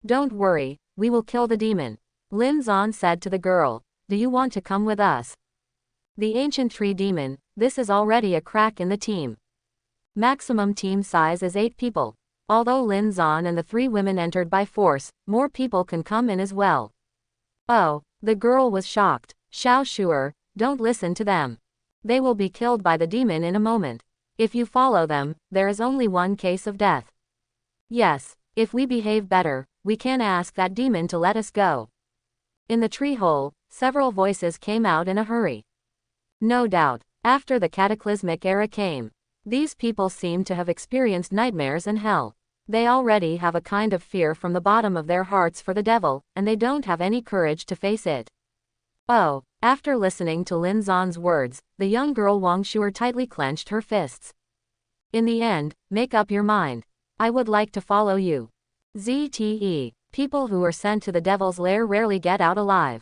Don't worry, we will kill the demon. Lin Zan said to the girl. Do you want to come with us? The ancient tree demon, this is already a crack in the team. Maximum team size is 8 people. Although Lin Zan and the 3 women entered by force, more people can come in as well. Oh, the girl was shocked. Xiao Shuer, don't listen to them. They will be killed by the demon in a moment. If you follow them, there is only one case of death. Yes, if we behave better, we can ask that demon to let us go. In the tree hole, several voices came out in a hurry. No doubt, after the cataclysmic era came, these people seem to have experienced nightmares and hell. They already have a kind of fear from the bottom of their hearts for the devil, and they don't have any courage to face it. Oh, after listening to Lin Zan's words, the young girl Wang Shuer tightly clenched her fists. In the end, make up your mind. I would like to follow you. ZTE, people who are sent to the devil's lair rarely get out alive.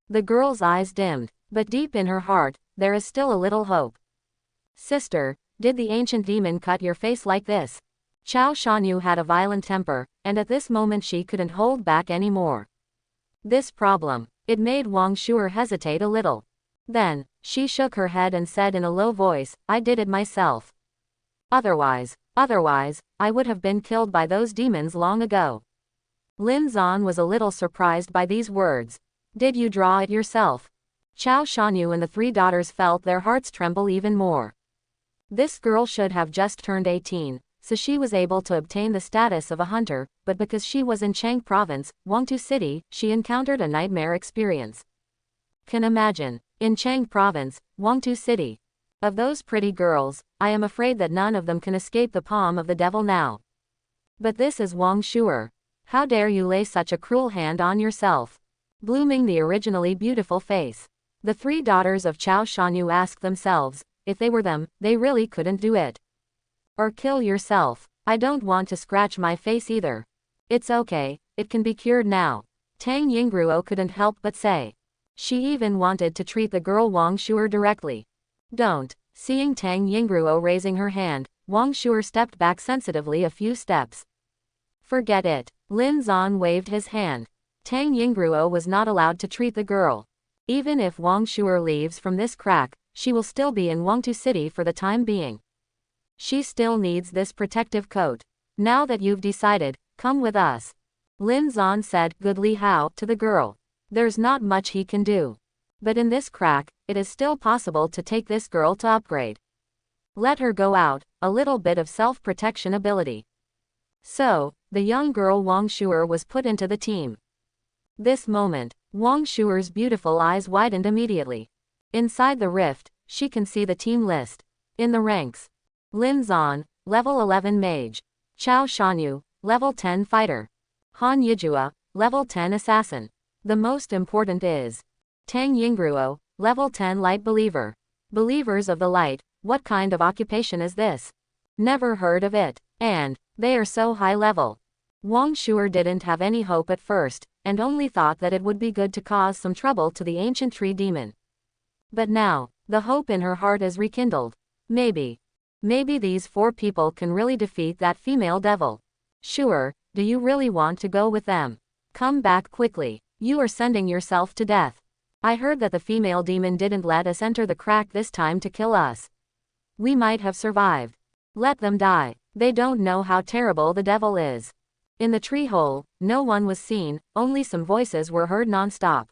The girl's eyes dimmed, but deep in her heart, there is still a little hope. Sister, did the ancient demon cut your face like this? Chao Shanyu had a violent temper, and at this moment she couldn't hold back anymore. This problem, it made Wang Shuer hesitate a little. Then, she shook her head and said in a low voice, I did it myself. Otherwise, I would have been killed by those demons long ago. Lin Zan was a little surprised by these words. Did you draw it yourself? Chao Shanyu and the 3 daughters felt their hearts tremble even more. This girl should have just turned 18, so she was able to obtain the status of a hunter, but because she was in Chang province, Wangtu City, she encountered a nightmare experience. Can imagine, in Chang province, Wangtu City. Of those pretty girls, I am afraid that none of them can escape the palm of the devil now. But this is Wang Shuer. How dare you lay such a cruel hand on yourself? Blooming the originally beautiful face. The 3 daughters of Chao Shanyu asked themselves, if they were them, they really couldn't do it. Or kill yourself. I don't want to scratch my face either. It's okay, it can be cured now. Tang Yingruo couldn't help but say. She even wanted to treat the girl Wang Shuer directly. Don't. Seeing Tang Yingruo raising her hand, Wang Shuer stepped back sensitively a few steps. Forget it. Lin Zan waved his hand. Tang Yingruo was not allowed to treat the girl. Even if Wang Shuer leaves from this crack, she will still be in Wangtu City for the time being. She still needs this protective coat. Now that you've decided, come with us. Lin Zan said, Good Li Hao, to the girl. There's not much he can do. But in this crack, it is still possible to take this girl to upgrade. Let her go out, a little bit of self-protection ability. So, the young girl Wang Shuer was put into the team. This moment, Wang Shuer's beautiful eyes widened immediately. Inside the rift, she can see the team list. In the ranks, Lin Zan, level 11 mage. Chao Shanyu, level 10 fighter. Han Yijua, level 10 assassin. The most important is Tang Yingruo, level 10 light believer. Believers of the light, what kind of occupation is this? Never heard of it. And they are so high level. Wang Shuer didn't have any hope at first, and only thought that it would be good to cause some trouble to the ancient tree demon. But now, the hope in her heart is rekindled. Maybe these 4 people can really defeat that female devil. Sure, do you really want to go with them? Come back quickly. You are sending yourself to death. I heard that the female demon didn't let us enter the crack this time to kill us. We might have survived. Let them die. They don't know how terrible the devil is. In the tree hole, no one was seen, only some voices were heard non-stop.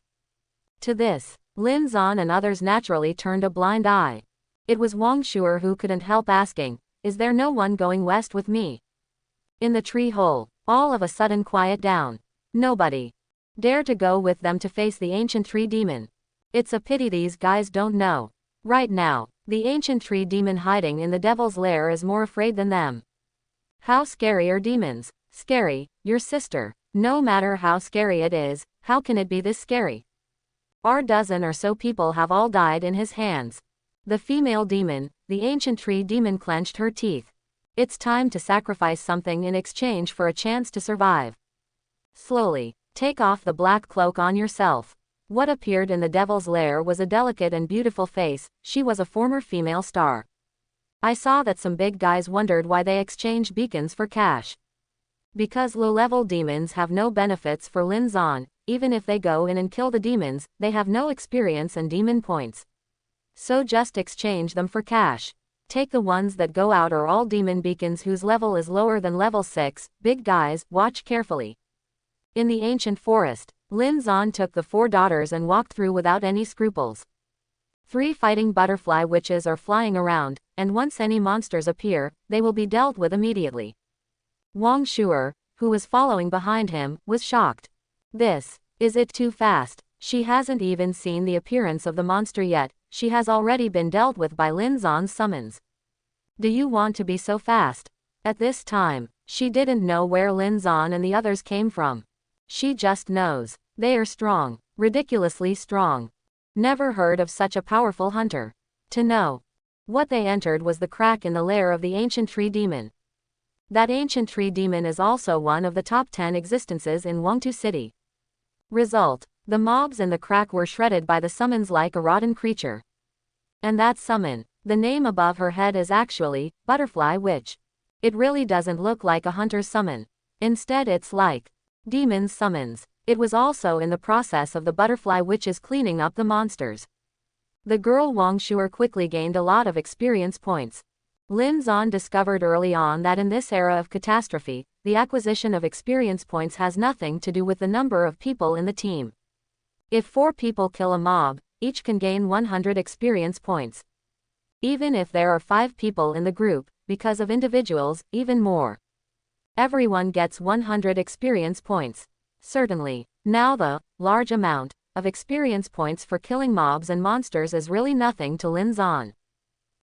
To this, Lin Zan and others naturally turned a blind eye. It was Wang Shuer who couldn't help asking, "Is there no one going west with me?" In the tree hole, all of a sudden quiet down. Nobody dare to go with them to face the ancient tree demon. It's a pity these guys don't know. Right now, the ancient tree demon hiding in the devil's lair is more afraid than them. How scary are demons? Scary, your sister. No matter how scary it is, how can it be this scary? Our dozen or so people have all died in his hands. The female demon, the ancient tree demon, clenched her teeth. It's time to sacrifice something in exchange for a chance to survive. Slowly, take off the black cloak on yourself. What appeared in the devil's lair was a delicate and beautiful face. She was a former female star. I saw that some big guys wondered why they exchanged beacons for cash. Because low-level demons have no benefits for Lin Zan, even if they go in and kill the demons, they have no experience and demon points. So just exchange them for cash. Take the ones that go out are all demon beacons whose level is lower than level 6, big guys, watch carefully. In the ancient forest, Lin Zan took the 4 daughters and walked through without any scruples. 3 fighting butterfly witches are flying around, and once any monsters appear, they will be dealt with immediately. Wang Shuer, who was following behind him, was shocked. Is it too fast? She hasn't even seen the appearance of the monster yet, she has already been dealt with by Lin Zan's summons. Do you want to be so fast? At this time, she didn't know where Lin Zan and the others came from. She just knows. They are strong, ridiculously strong. Never heard of such a powerful hunter. To know what they entered was the crack in the lair of the ancient tree demon. That ancient tree demon is also one of the top 10 existences in Wangtu City. Result: the mobs in the crack were shredded by the summons like a rotten creature. And that summon, the name above her head is actually Butterfly Witch. It really doesn't look like a hunter's summon. Instead it's like demon's summons. It was also in the process of the Butterfly Witches cleaning up the monsters. The girl Wang Shuer quickly gained a lot of experience points. Lin Zan discovered early on that in this era of catastrophe, the acquisition of experience points has nothing to do with the number of people in the team. If 4 people kill a mob, each can gain 100 experience points. Even if there are 5 people in the group, because of individuals, even more. Everyone gets 100 experience points. Certainly, now the large amount of experience points for killing mobs and monsters is really nothing to Lin Zan.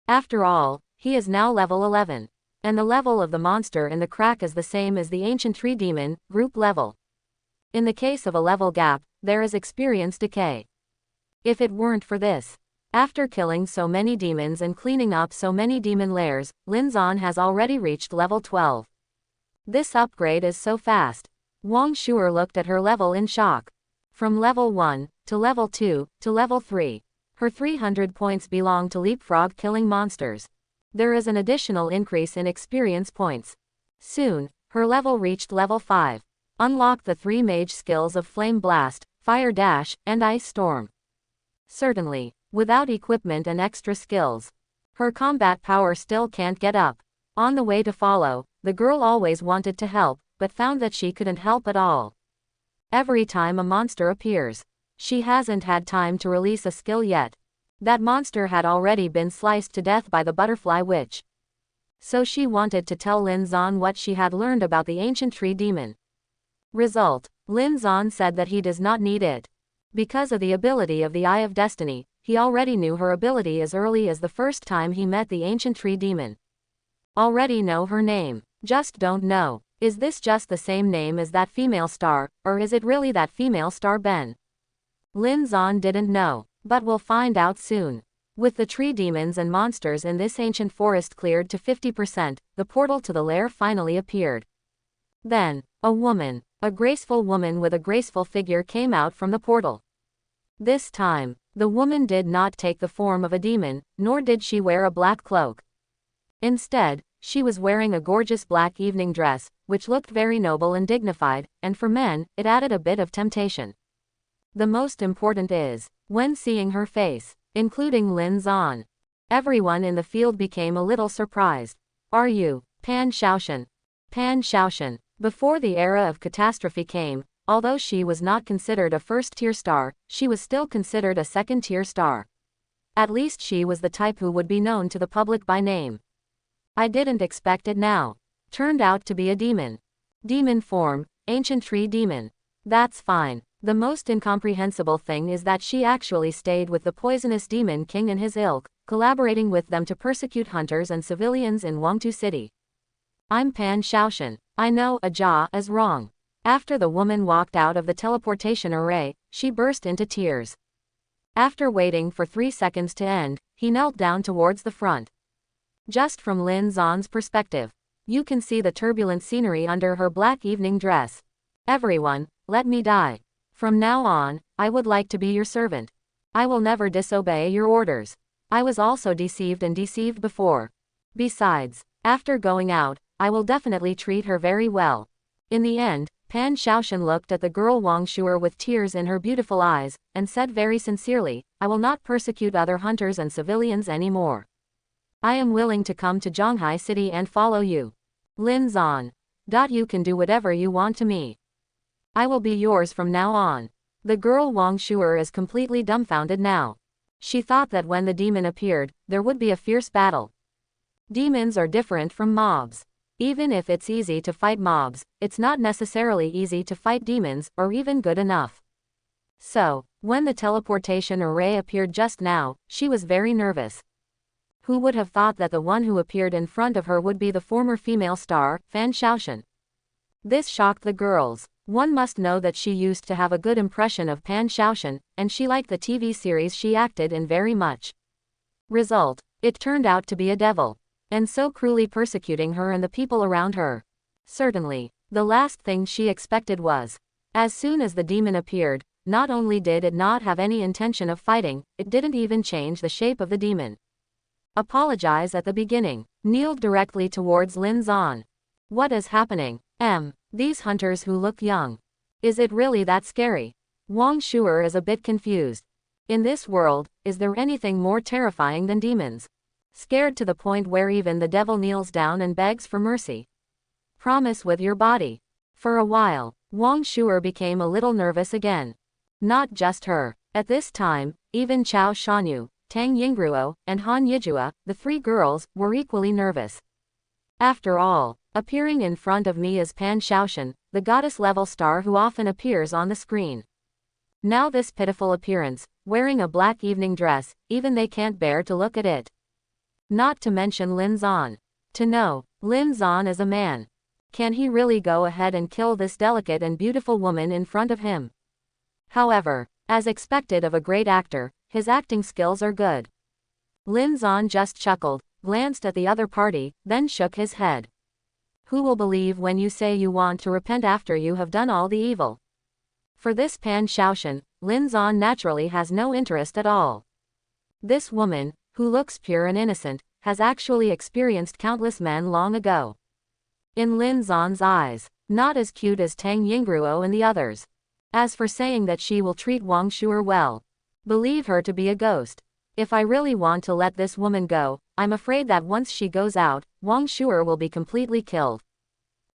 After all, he is now level 11. And the level of the monster in the crack is the same as the ancient tree demon, group level. In the case of a level gap, there is experience decay. If it weren't for this, after killing so many demons and cleaning up so many demon lairs, Lin Zan has already reached level 12. This upgrade is so fast. Wang Shuer looked at her level in shock. From level 1, to level 2, to level 3. Her 300 points belong to leapfrog killing monsters. There is an additional increase in experience points. Soon, her level reached level 5. Unlock the 3 mage skills of Flame Blast, Fire Dash, and Ice Storm. Certainly, without equipment and extra skills, her combat power still can't get up. On the way to follow, the girl always wanted to help, but found that she couldn't help at all. Every time a monster appears, she hasn't had time to release a skill yet. That monster had already been sliced to death by the Butterfly Witch. So she wanted to tell Lin Zan what she had learned about the ancient tree demon. Result: Lin Zan said that he does not need it. Because of the ability of the Eye of Destiny, he already knew her ability as early as the first time he met the ancient tree demon. Already know her name. Just don't know. Is this just the same name as that female star, or is it really that female star Ben? Lin Zan didn't know, but we'll find out soon. With the tree demons and monsters in this ancient forest cleared to 50%, the portal to the lair finally appeared. Then, a woman A graceful woman with a graceful figure came out from the portal. This time, the woman did not take the form of a demon, nor did she wear a black cloak. Instead, she was wearing a gorgeous black evening dress, which looked very noble and dignified, and for men, it added a bit of temptation. The most important is, when seeing her face, including Lin Zan, everyone in the field became a little surprised. Are you Pan Shaoshan? Pan Shaoshan. Before the era of Catastrophe came, although she was not considered a first-tier star, she was still considered a second-tier star. At least she was the type who would be known to the public by name. I didn't expect it now. Turned out to be a demon. Demon form, ancient tree demon. That's fine. The most incomprehensible thing is that she actually stayed with the poisonous demon king and his ilk, collaborating with them to persecute hunters and civilians in Wangtu City. I'm Pan Shaoshan. I know Ajah is wrong. After the woman walked out of the teleportation array, she burst into tears. After waiting for 3 seconds to end, he knelt down towards the front. Just from Lin Zan's perspective, you can see the turbulent scenery under her black evening dress. Everyone, let me die. From now on, I would like to be your servant. I will never disobey your orders. I was also deceived before. Besides, after going out, I will definitely treat her very well. In the end, Pan Shaoshan looked at the girl Wang Shuer with tears in her beautiful eyes, and said very sincerely, I will not persecute other hunters and civilians anymore. I am willing to come to Shanghai City and follow you. Lin Zan. You can do whatever you want to me. I will be yours from now on. The girl Wang Shuer is completely dumbfounded now. She thought that when the demon appeared, there would be a fierce battle. Demons are different from mobs. Even if it's easy to fight mobs, it's not necessarily easy to fight demons, or even good enough. So, when the teleportation array appeared just now, she was very nervous. Who would have thought that the one who appeared in front of her would be the former female star, Pan Shaoshan? This shocked the girls. One must know that she used to have a good impression of Pan Shaoshan, and she liked the TV series she acted in very much. Result, it turned out to be a devil. And so cruelly persecuting her and the people around her. Certainly, the last thing she expected was. As soon as the demon appeared, not only did it not have any intention of fighting, it didn't even change the shape of the demon. Apologize at the beginning. Kneeled directly towards Lin Zan. What is happening? These hunters who look young. Is it really that scary? Wang Shuer is a bit confused. In this world, is there anything more terrifying than demons? Scared to the point where even the devil kneels down and begs for mercy. Promise with your body. For a while, Wang Shuer became a little nervous again. Not just her. At this time, even Chao Shanyu, Tang Yingruo, and Han Yijua, the 3 girls, were equally nervous. After all, appearing in front of me is Pan Shaoshan, the goddess-level star who often appears on the screen. Now this pitiful appearance, wearing a black evening dress, even they can't bear to look at it. Not to mention Lin Zan. To know, Lin Zan is a man. Can he really go ahead and kill this delicate and beautiful woman in front of him? However, as expected of a great actor, his acting skills are good. Lin Zan just chuckled, glanced at the other party, then shook his head. Who will believe when you say you want to repent after you have done all the evil? For this Pan Shaoshan, Lin Zan naturally has no interest at all. This woman, who looks pure and innocent, has actually experienced countless men long ago. In Lin Zan's eyes, not as cute as Tang Yingruo and the others. As for saying that she will treat Wang Shuer well, believe her to be a ghost. If I really want to let this woman go, I'm afraid that once she goes out, Wang Shuer will be completely killed.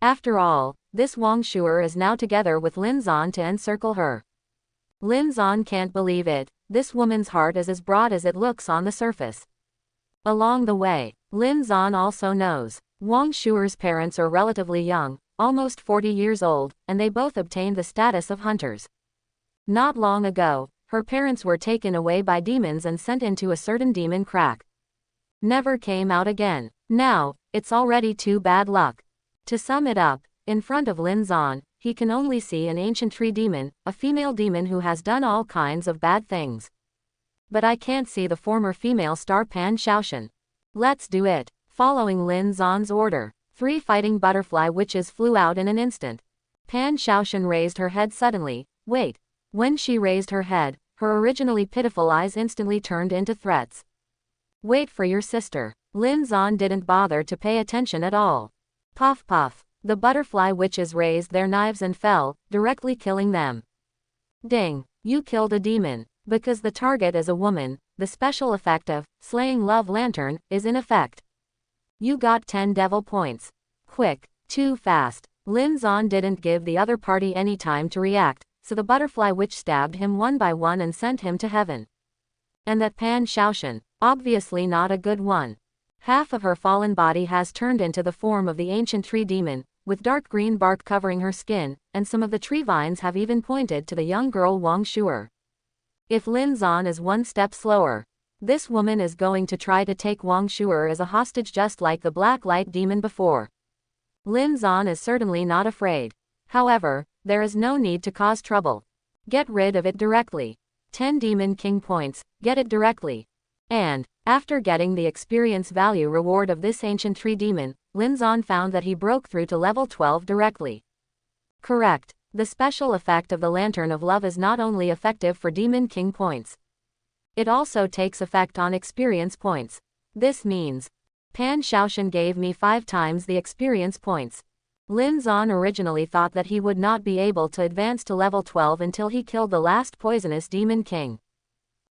After all, this Wang Shuer is now together with Lin Zan to encircle her. Lin Zan can't believe it. This woman's heart is as broad as it looks on the surface. Along the way, Lin Zan also knows. Wang Shuer's parents are relatively young, almost 40 years old, and they both obtained the status of hunters. Not long ago, her parents were taken away by demons and sent into a certain demon crack. Never came out again. Now, it's already too bad luck. To sum it up, in front of Lin Zan, he can only see an ancient tree demon, a female demon who has done all kinds of bad things. But I can't see the former female star Pan Shaoshan. Let's do it. Following Lin Zan's order, 3 fighting butterfly witches flew out in an instant. Pan Shaoshan raised her head suddenly. Wait. When she raised her head, her originally pitiful eyes instantly turned into threats. Wait for your sister. Lin Zan didn't bother to pay attention at all. Puff puff. The butterfly witches raised their knives and fell, directly killing them. Ding. You killed a demon. Because the target is a woman, the special effect of slaying love lantern is in effect. You got 10 devil points. Quick. Too fast. Lin Zan didn't give the other party any time to react, so the butterfly witch stabbed him one by one and sent him to heaven. And that Pan Shaoshan, obviously not a good one. Half of her fallen body has turned into the form of the ancient tree demon, with dark green bark covering her skin, and some of the tree vines have even pointed to the young girl Wang Shuer. If Lin Zan is one step slower, this woman is going to try to take Wang Shuer as a hostage just like the black light demon before. Lin Zan is certainly not afraid. However, there is no need to cause trouble. Get rid of it directly. 10 Demon King points, get it directly. And, after getting the experience value reward of this ancient tree demon, Lin Zan found that he broke through to level 12 directly. Correct. The special effect of the Lantern of Love is not only effective for Demon King points. It also takes effect on experience points. This means, Pan Shaoshan gave me 5 times the experience points. Lin Zan originally thought that he would not be able to advance to level 12 until he killed the last poisonous Demon King.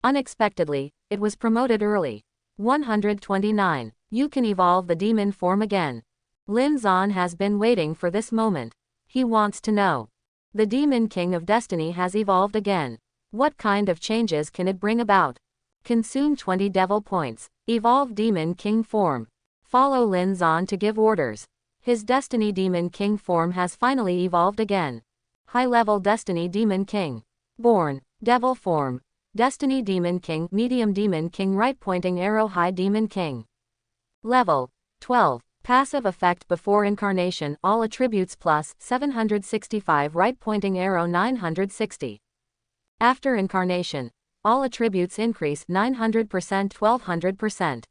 Unexpectedly, it was promoted early. 129. You can evolve the demon form again. Lin Zan has been waiting for this moment. He wants to know. The Demon King of Destiny has evolved again. What kind of changes can it bring about? Consume 20 devil points. Evolve Demon King form. Follow Lin Zan to give orders. His Destiny Demon King form has finally evolved again. High-level Destiny Demon King. Born. Devil form. Destiny Demon King, Medium Demon King, Right Pointing Arrow, High Demon King. Level 12. Passive effect before incarnation, all attributes plus 765, Right Pointing Arrow 960. After incarnation, all attributes increase 900%, 1200%.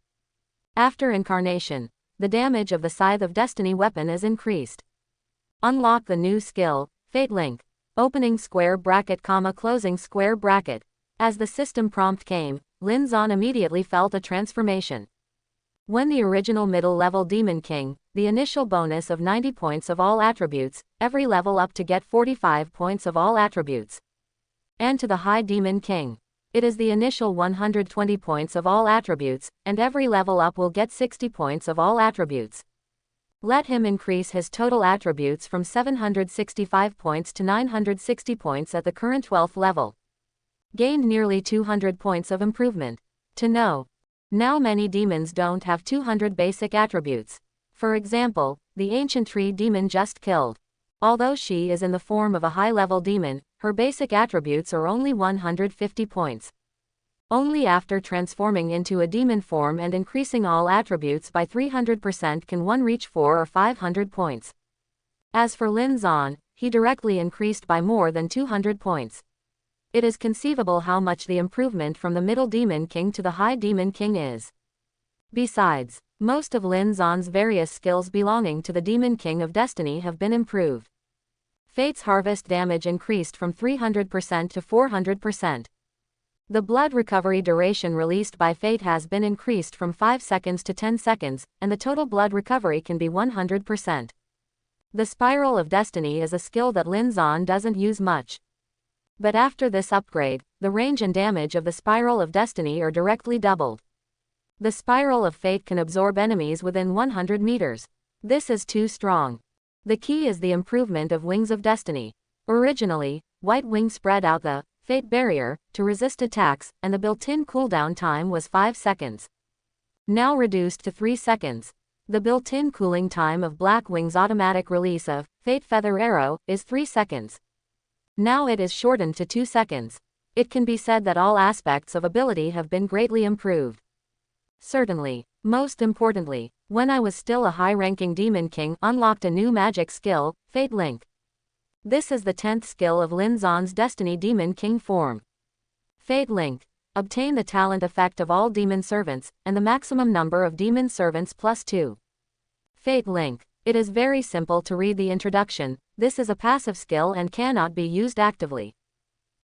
After incarnation, the damage of the Scythe of Destiny weapon is increased. Unlock the new skill, Fate Link. Opening square bracket, closing square bracket. As the system prompt came, Lin Zan immediately felt a transformation. When the original middle-level Demon King, the initial bonus of 90 points of all attributes, every level up to get 45 points of all attributes. And to the High Demon King, it is the initial 120 points of all attributes, and every level up will get 60 points of all attributes. Let him increase his total attributes from 765 points to 960 points at the current 12th level. Gained nearly 200 points of improvement. To know. Now many demons don't have 200 basic attributes. For example, the ancient tree demon just killed. Although she is in the form of a high-level demon, her basic attributes are only 150 points. Only after transforming into a demon form and increasing all attributes by 300% can one reach 400 or 500 points. As for Lin Zan, he directly increased by more than 200 points. It is conceivable how much the improvement from the middle Demon King to the High Demon King is. Besides, most of Lin Zan's various skills belonging to the Demon King of Destiny have been improved. Fate's harvest damage increased from 300% to 400%. The blood recovery duration released by Fate has been increased from 5 seconds to 10 seconds, and the total blood recovery can be 100%. The Spiral of Destiny is a skill that Lin Zan doesn't use much. But after this upgrade, the range and damage of the Spiral of Destiny are directly doubled. The Spiral of Fate can absorb enemies within 100 meters. This is too strong. The key is the improvement of Wings of Destiny. Originally, White Wing spread out the Fate barrier to resist attacks, and the built-in cooldown time was 5 seconds. Now reduced to 3 seconds. The built-in cooling time of Black Wing's automatic release of Fate Feather Arrow is 3 seconds. Now it is shortened to 2 seconds. It can be said that all aspects of ability have been greatly improved. Certainly, most importantly, when I was still a high-ranking Demon King, unlocked a new magic skill, Fate Link. This is the 10th skill of Lin Zan's Destiny Demon King form. Fate Link. Obtain the talent effect of all demon servants, and the maximum number of demon servants plus 2. Fate Link. It is very simple to read the introduction. This is a passive skill and cannot be used actively.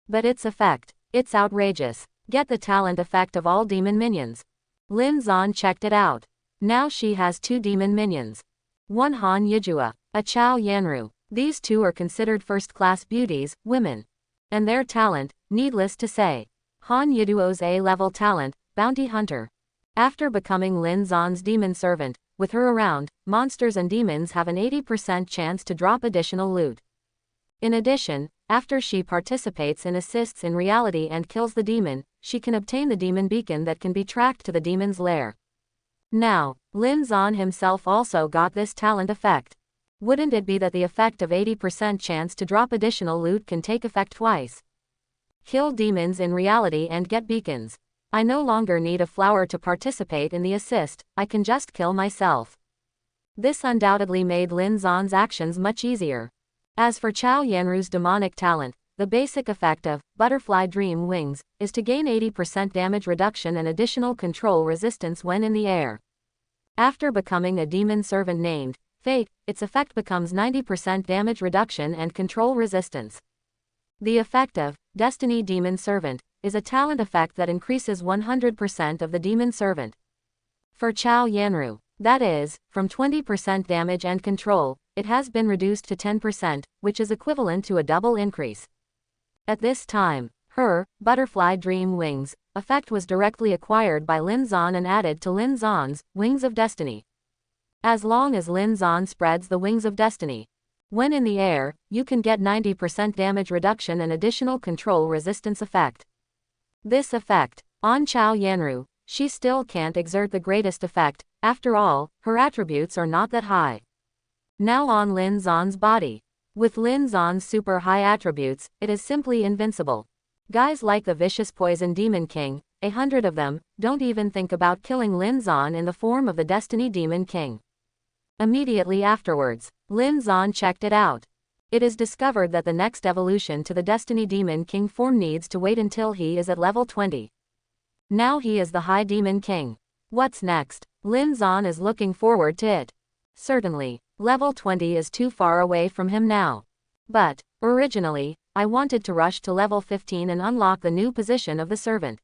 But its effect, it's outrageous. Get the talent effect of all demon minions. Lin Zan checked it out. Now she has 2 demon minions. One Han Yijua, a Chao Yanru. These 2 are considered first-class beauties, women. And their talent, needless to say. Han Yiduo's A-level talent, Bounty Hunter. After becoming Lin Zan's demon servant, with her around, monsters and demons have an 80% chance to drop additional loot. In addition, after she participates in assists in reality and kills the demon, she can obtain the demon beacon that can be tracked to the demon's lair. Now, Lin Zan himself also got this talent effect. Wouldn't it be that the effect of 80% chance to drop additional loot can take effect twice? Kill demons in reality and get beacons. I no longer need a flower to participate in the assist, I can just kill myself. This undoubtedly made Lin Zan's actions much easier. As for Chao Yanru's demonic talent, the basic effect of Butterfly Dream Wings is to gain 80% damage reduction and additional control resistance when in the air. After becoming a demon servant named Fate, its effect becomes 90% damage reduction and control resistance. The effect of Destiny Demon Servant is a talent effect that increases 100% of the demon servant. For Chao Yanru, that is, from 20% damage and control, it has been reduced to 10%, which is equivalent to a double increase. At this time, her Butterfly Dream Wings effect was directly acquired by Lin Zan and added to Lin Zan's Wings of Destiny. As long as Lin Zan spreads the Wings of Destiny, when in the air, you can get 90% damage reduction and additional control resistance effect. This effect, on Chao Yanru, she still can't exert the greatest effect, after all, her attributes are not that high. Now on Lin Zan's body. With Lin Zan's super high attributes, it is simply invincible. Guys like the Vicious Poison Demon King, 100 of them, don't even think about killing Lin Zan in the form of the Destiny Demon King. Immediately afterwards, Lin Zan checked it out. It is discovered that the next evolution to the Destiny Demon King form needs to wait until he is at level 20. Now he is the High Demon King. What's next? Lin Zan is looking forward to it. Certainly, level 20 is too far away from him now. But, originally, I wanted to rush to level 15 and unlock the new position of the servant.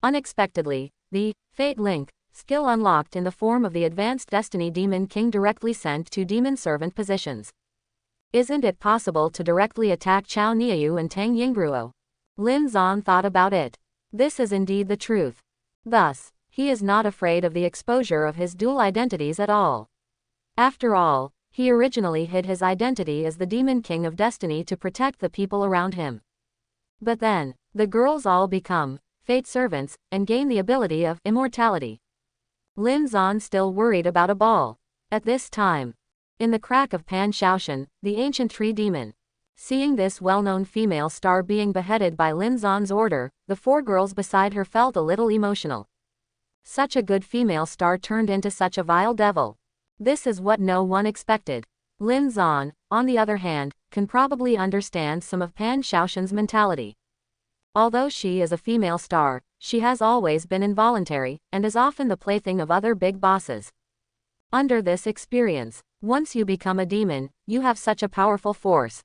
Unexpectedly, the Fate Link skill unlocked in the form of the Advanced Destiny Demon King directly sent to demon servant positions. Isn't it possible to directly attack Chao Niayu and Tang Yingruo? Lin Zan thought about it. This is indeed the truth. Thus, he is not afraid of the exposure of his dual identities at all. After all, he originally hid his identity as the Demon King of Destiny to protect the people around him. But then, the girls all become Fate servants and gain the ability of immortality. Lin Zan still worried about a ball. At this time, in the crack of Pan Shaoshan, the ancient tree demon. Seeing this well-known female star being beheaded by Lin Zan's order, the 4 girls beside her felt a little emotional. Such a good female star turned into such a vile devil. This is what no one expected. Lin Zan, on the other hand, can probably understand some of Pan Shaoshan's mentality. Although she is a female star, she has always been involuntary, and is often the plaything of other big bosses. Under this experience, once you become a demon, you have such a powerful force.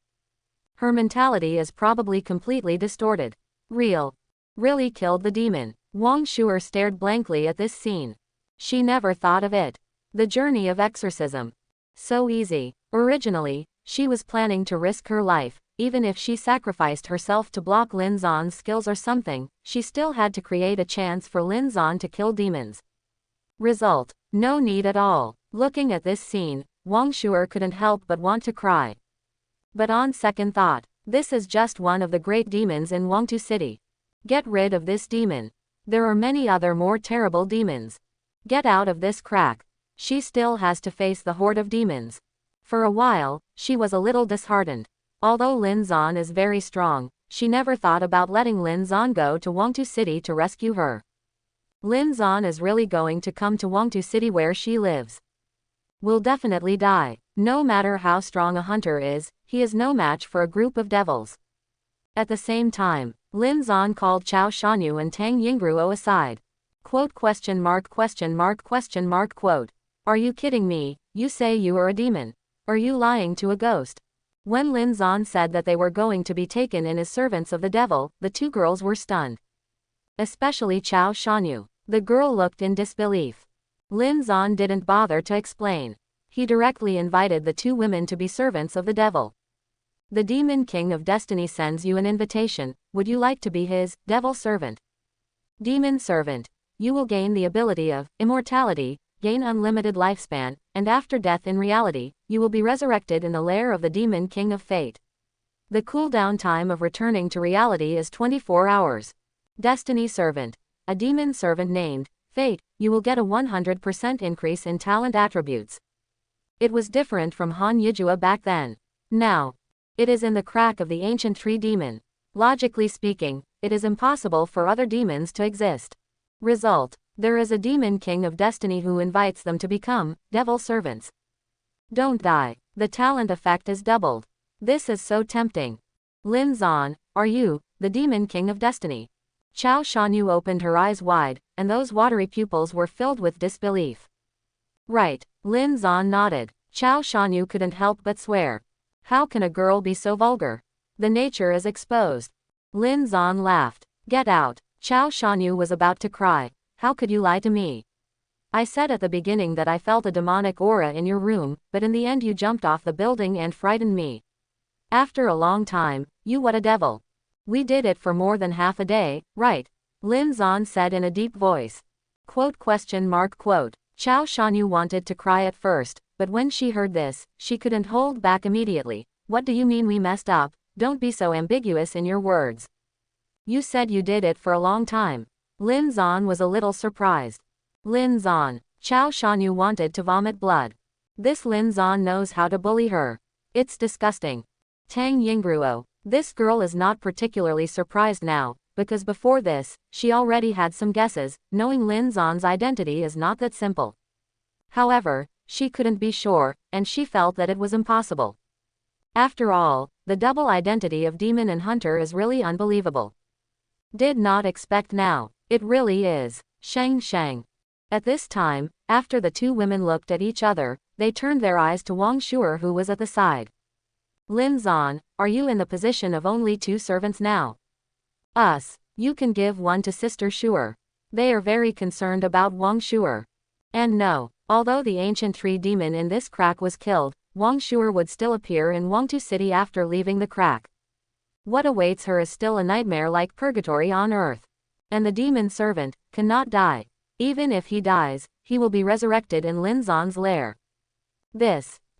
Her mentality is probably completely distorted. Really killed the demon. Wang Shuer stared blankly at this scene. She never thought of it. The journey of exorcism. So easy. Originally, she was planning to risk her life. Even if she sacrificed herself to block Lin Zan's skills or something, she still had to create a chance for Lin Zan to kill demons. Result: no need at all. Looking at this scene, Wang Shuer couldn't help but want to cry. But on second thought, this is just one of the great demons in Wangtu City. Get rid of this demon. There are many other more terrible demons. Get out of this crack. She still has to face the horde of demons. For a while, she was a little disheartened. Although Lin Zan is very strong, she never thought about letting Lin Zan go to Wangtu City to rescue her. Lin Zan is really going to come to Wangtu City where she lives. Will definitely die. No matter how strong a hunter is, he is no match for a group of devils. At the same time, Lin Zan called Chao Shanyu and Tang Yingruo aside. Quote? Quote. Are you kidding me? You say you are a demon. Are you lying to a ghost? When Lin Zan said that they were going to be taken in as servants of the devil, the two girls were stunned. Especially Chao Shanyu. The girl looked in disbelief. Lin Zan didn't bother to explain. He directly invited the two women to be servants of the devil. The demon king of destiny sends you an invitation. Would you like to be his devil servant? Demon servant. You will gain the ability of immortality, gain unlimited lifespan, and after death in reality, you will be resurrected in the lair of the demon king of fate. The cooldown time of returning to reality is 24 hours. Destiny servant. A demon servant named Fate. You will get a 100% increase in talent attributes. It was different from Han Yijua back then. Now, it is in the crack of the ancient tree demon. Logically speaking, it is impossible for other demons to exist. Result. There is a demon king of destiny who invites them to become devil servants. Don't die. The talent effect is doubled. This is so tempting. Lin Zan, are you the demon king of destiny? Chao Shanyu opened her eyes wide, and those watery pupils were filled with disbelief. Right. Lin Zan nodded. Chao Shanyu couldn't help but swear. How can a girl be so vulgar? The nature is exposed. Lin Zan laughed. Get out. Chao Shanyu was about to cry. How could you lie to me? I said at the beginning that I felt a demonic aura in your room, but in the end you jumped off the building and frightened me. After a long time, you what a devil. We did it for more than half a day, right? Lin Zan said in a deep voice. Quote. Chao Shanyu wanted to cry at first, but when she heard this, she couldn't hold back immediately. What do you mean we messed up? Don't be so ambiguous in your words. You said you did it for a long time. Lin Zan was a little surprised. Lin Zan. Chao Shanyu wanted to vomit blood. This Lin Zan knows how to bully her. It's disgusting. Tang Yingruo. This girl is not particularly surprised now, because before this, she already had some guesses. Knowing Lin Zan's identity is not that simple. However, she couldn't be sure, and she felt that it was impossible. After all, the double identity of demon and hunter is really unbelievable. Did not expect now. It really is. Shang. At this time, after the two women looked at each other, they turned their eyes to Wang Shuer who was at the side. Lin Zan, are you in the position of only two servants now? Us. You can give one to Sister Shuer. They are very concerned about Wang Shuer. And no, although the ancient tree demon in this crack was killed, Wang Shuer would still appear in Wangtu City after leaving the crack. What awaits her is still a nightmare like purgatory on earth. And the demon servant cannot die. Even if he dies, he will be resurrected in Lin Zan's lair.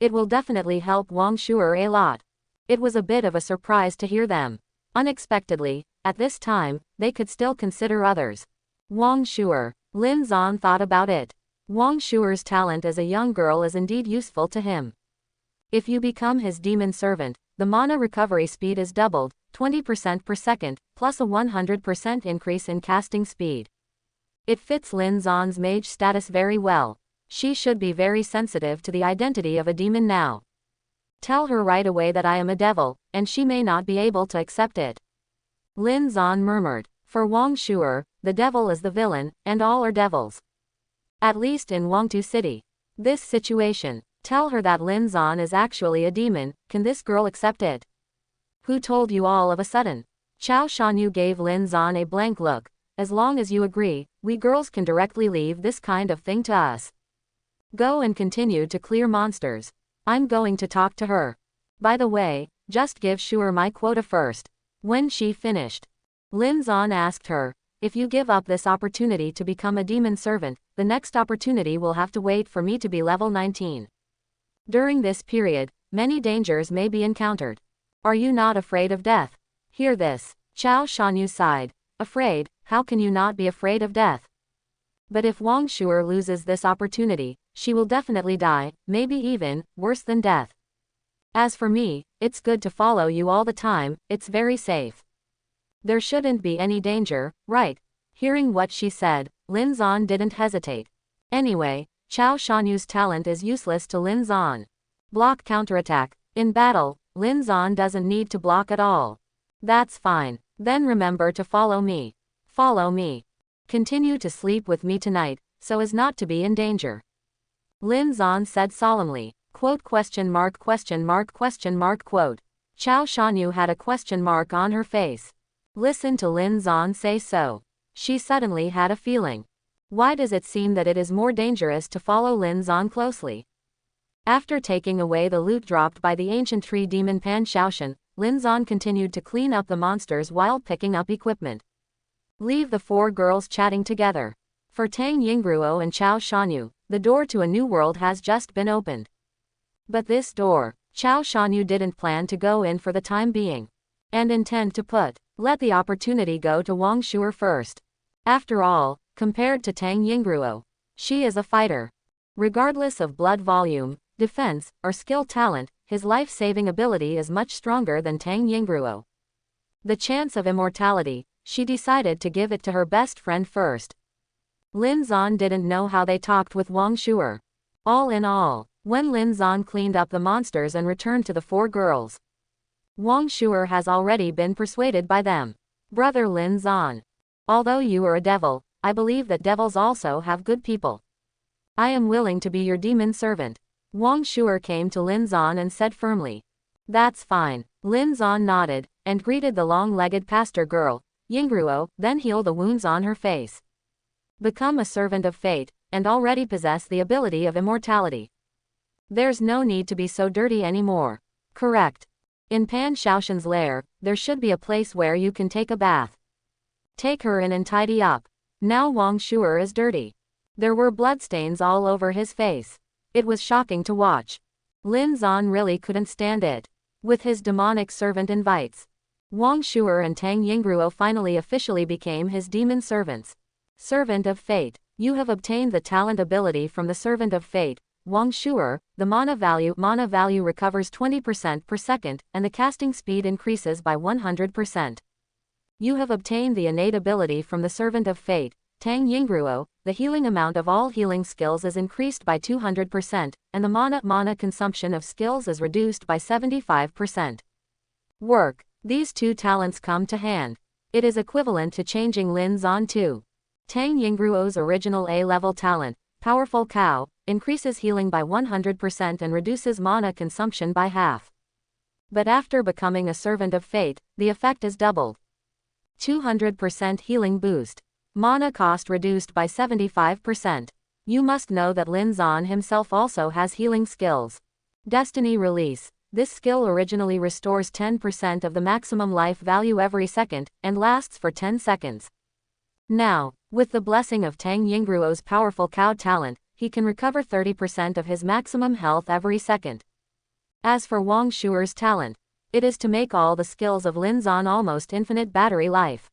It will definitely help Wang Shuer a lot. It was a bit of a surprise to hear them. Unexpectedly, at this time, they could still consider others. Wang Shuer. Lin Zan thought about it. Wang Shuer's talent as a young girl is indeed useful to him. If you become his demon servant, the mana recovery speed is doubled, 20% per second, plus a 100% increase in casting speed. It fits Lin Zan's mage status very well. She should be very sensitive to the identity of a demon now. Tell her right away that I am a devil, and she may not be able to accept it. Lin Zan murmured. For Wang Shuer, the devil is the villain, and all are devils. At least in Wangtu City. This situation. Tell her that Lin Zan is actually a demon. Can this girl accept it? Who told you all of a sudden? Chao Shanyu gave Lin Zan a blank look. As long as you agree, we girls can directly leave this kind of thing to us. Go and continue to clear monsters. I'm going to talk to her. By the way, just give Shuer my quota first. When she finished, Lin Zan asked her, if you give up this opportunity to become a demon servant, the next opportunity will have to wait for me to be level 19. During this period, many dangers may be encountered. Are you not afraid of death? Hear this. Chao Shanyu sighed. Afraid? How can you not be afraid of death? But if Wang Shuer loses this opportunity, she will definitely die, maybe even, worse than death. As for me, it's good to follow you all the time, it's very safe. There shouldn't be any danger, right? Hearing what she said, Lin Zan didn't hesitate. Anyway, Chao Shanyu's talent is useless to Lin Zan. Block counterattack. In battle, Lin Zan doesn't need to block at all. That's fine. Then remember to follow me. Follow me. Continue to sleep with me tonight, so as not to be in danger. Lin Zan said solemnly. Quote question mark question mark question mark quote. Chao Shanyu had a question mark on her face. Listen to Lin Zan say so. She suddenly had a feeling. Why does it seem that it is more dangerous to follow Lin Zan closely? After taking away the loot dropped by the ancient tree demon Pan Shaoshan, Lin Zan continued to clean up the monsters while picking up equipment. Leave the four girls chatting together. For Tang Yingruo and Chao Shanyu, the door to a new world has just been opened. But this door, Chao Shanyu didn't plan to go in for the time being. And intend to let the opportunity go to Wang Shuer first. After all, compared to Tang Yingruo, she is a fighter. Regardless of blood volume, defense, or skill talent, his life-saving ability is much stronger than Tang Yingruo. The chance of immortality, she decided to give it to her best friend first. Lin Zan didn't know how they talked with Wang Shuer. All in all, when Lin Zan cleaned up the monsters and returned to the four girls, Wang Shuer has already been persuaded by them. Brother Lin Zan, although you are a devil, I believe that devils also have good people. I am willing to be your demon servant. Wang Shuer came to Lin Zan and said firmly. That's fine. Lin Zan nodded, and greeted the long-legged pastor girl, Yingruo, then heal the wounds on her face. Become a servant of fate, and already possess the ability of immortality. There's no need to be so dirty anymore. Correct. In Pan Shaoshan's lair, there should be a place where you can take a bath. Take her in and tidy up. Now Wang Shuer is dirty. There were bloodstains all over his face. It was shocking to watch. Lin Zan really couldn't stand it. With his demonic servant invites, Wang Shuer and Tang Yingruo finally officially became his demon servants. Servant of Fate. You have obtained the talent ability from the Servant of Fate, Wang Shuer. The mana value recovers 20% per second, and the casting speed increases by 100%. You have obtained the innate ability from the Servant of Fate, Tang Yingruo. The healing amount of all healing skills is increased by 200%, and the mana consumption of skills is reduced by 75%. Work. These two talents come to hand. It is equivalent to changing Lin Zan to Tang Yingruo's original A-level talent, Powerful Cow, increases healing by 100% and reduces mana consumption by half. But after becoming a Servant of Fate, the effect is doubled. 200% healing boost. Mana cost reduced by 75%. You must know that Lin Zan himself also has healing skills. Destiny Release. This skill originally restores 10% of the maximum life value every second, and lasts for 10 seconds. Now, with the blessing of Tang Yingruo's Powerful Cow talent, he can recover 30% of his maximum health every second. As for Wang Shuer's talent, it is to make all the skills of Lin Zan almost infinite battery life.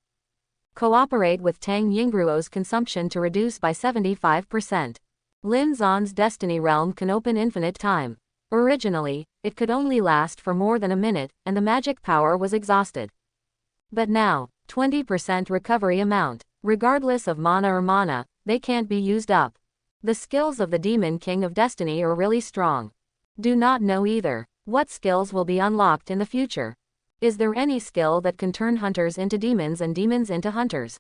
Cooperate with Tang Yingruo's consumption to reduce by 75%. Lin Zan's Destiny Realm can open infinite time. Originally, it could only last for more than a minute, and the magic power was exhausted. But now, 20% recovery amount. Regardless of mana, they can't be used up. The skills of the Demon King of Destiny are really strong. Do not know either. What skills will be unlocked in the future? Is there any skill that can turn hunters into demons and demons into hunters?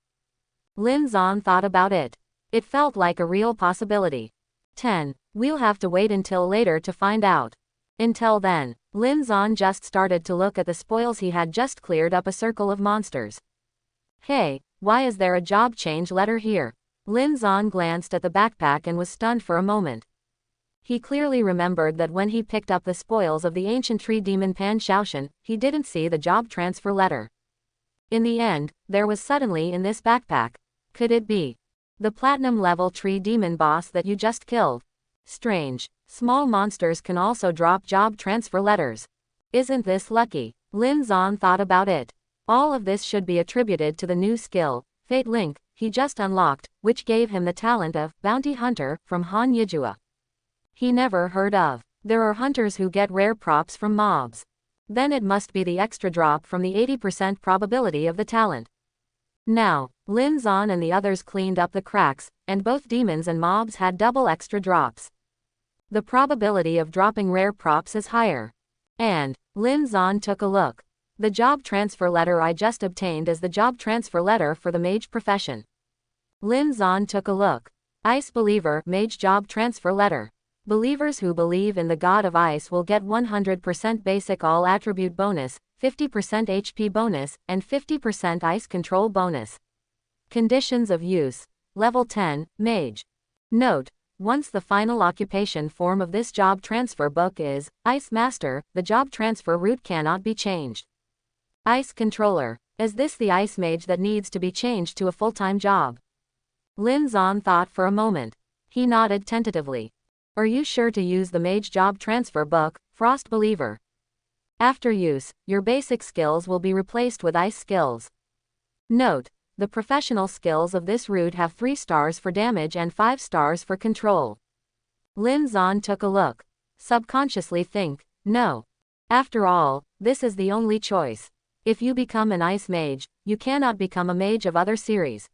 Lin Zan thought about it. It felt like a real possibility. 10. We'll have to wait until later to find out. Until then, Lin Zan just started to look at the spoils he had just cleared up a circle of monsters. Hey, why is there a job change letter here? Lin Zan glanced at the backpack and was stunned for a moment. He clearly remembered that when he picked up the spoils of the ancient tree demon Pan Shaoshan, he didn't see the job transfer letter. In the end, there was suddenly in this backpack. Could it be the platinum level tree demon boss that you just killed? Strange. Small monsters can also drop job transfer letters. Isn't this lucky? Lin Zan thought about it. All of this should be attributed to the new skill, Fate Link, he just unlocked, which gave him the talent of Bounty Hunter from Han Yijua. He never heard of. There are hunters who get rare props from mobs. Then it must be the extra drop from the 80% probability of the talent. Now, Lin Zan and the others cleaned up the cracks, and both demons and mobs had double extra drops. The probability of dropping rare props is higher. And Lin Zan took a look. The job transfer letter I just obtained is the job transfer letter for the mage profession. Lin Zan took a look. Ice Believer Mage Job Transfer Letter. Believers who believe in the god of ice will get 100% basic all attribute bonus, 50% HP bonus, and 50% ice control bonus. Conditions of use. Level 10, Mage. Note: once the final occupation form of this job transfer book is Ice Master, the job transfer route cannot be changed. Ice Controller. Is this the Ice Mage that needs to be changed to a full-time job? Lin Zan thought for a moment. He nodded tentatively. Are you sure to use the Mage job transfer book, Frost Believer? After use, your basic skills will be replaced with ice skills. Note: the professional skills of this route have 3 stars for damage and 5 stars for control. Lin Zan took a look. Subconsciously think, no. After all, this is the only choice. If you become an ice mage, you cannot become a mage of other series.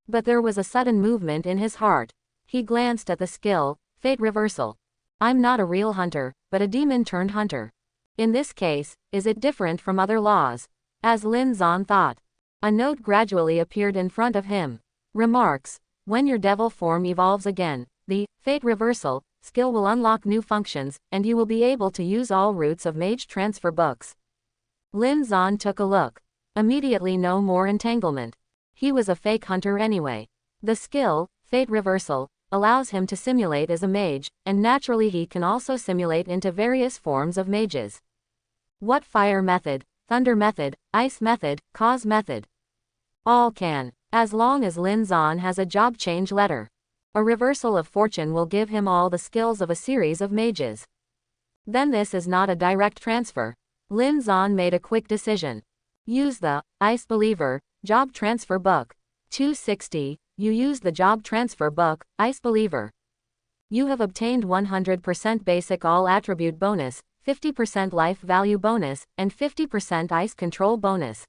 But there was a sudden movement in his heart. He glanced at the skill, Fate Reversal. I'm not a real hunter, but a demon-turned hunter. In this case, is it different from other laws? As Lin Zan thought. A note gradually appeared in front of him. Remarks: when your devil form evolves again, the Fate Reversal skill will unlock new functions, and you will be able to use all routes of mage transfer books. Lin Zan took a look. Immediately no more entanglement. He was a fake hunter anyway. The skill, Fate Reversal, allows him to simulate as a mage, and naturally he can also simulate into various forms of mages. What fire method, thunder method, ice method, cause method? All can, as long as Lin Zan has a job change letter. A reversal of fortune will give him all the skills of a series of mages. Then this is not a direct transfer. Lin Zan made a quick decision. Use the Ice Believer job transfer book. 260. You use the job transfer book, Ice Believer. You have obtained 100% basic all attribute bonus, 50% life value bonus, and 50% ice control bonus.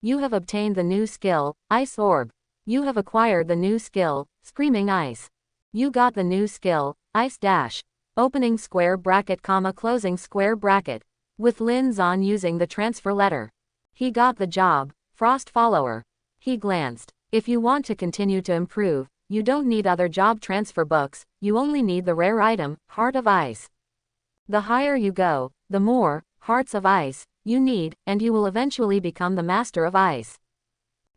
You have obtained the new skill, Ice Orb. You have acquired the new skill, Screaming Ice. You got the new skill, Ice Dash. Opening square bracket, closing square bracket. With Lin Zan using the transfer letter. He got the job, Frost Follower. He glanced. If you want to continue to improve, you don't need other job transfer books, you only need the rare item, Heart of Ice. The higher you go, the more Hearts of Ice you need, and you will eventually become the Master of Ice.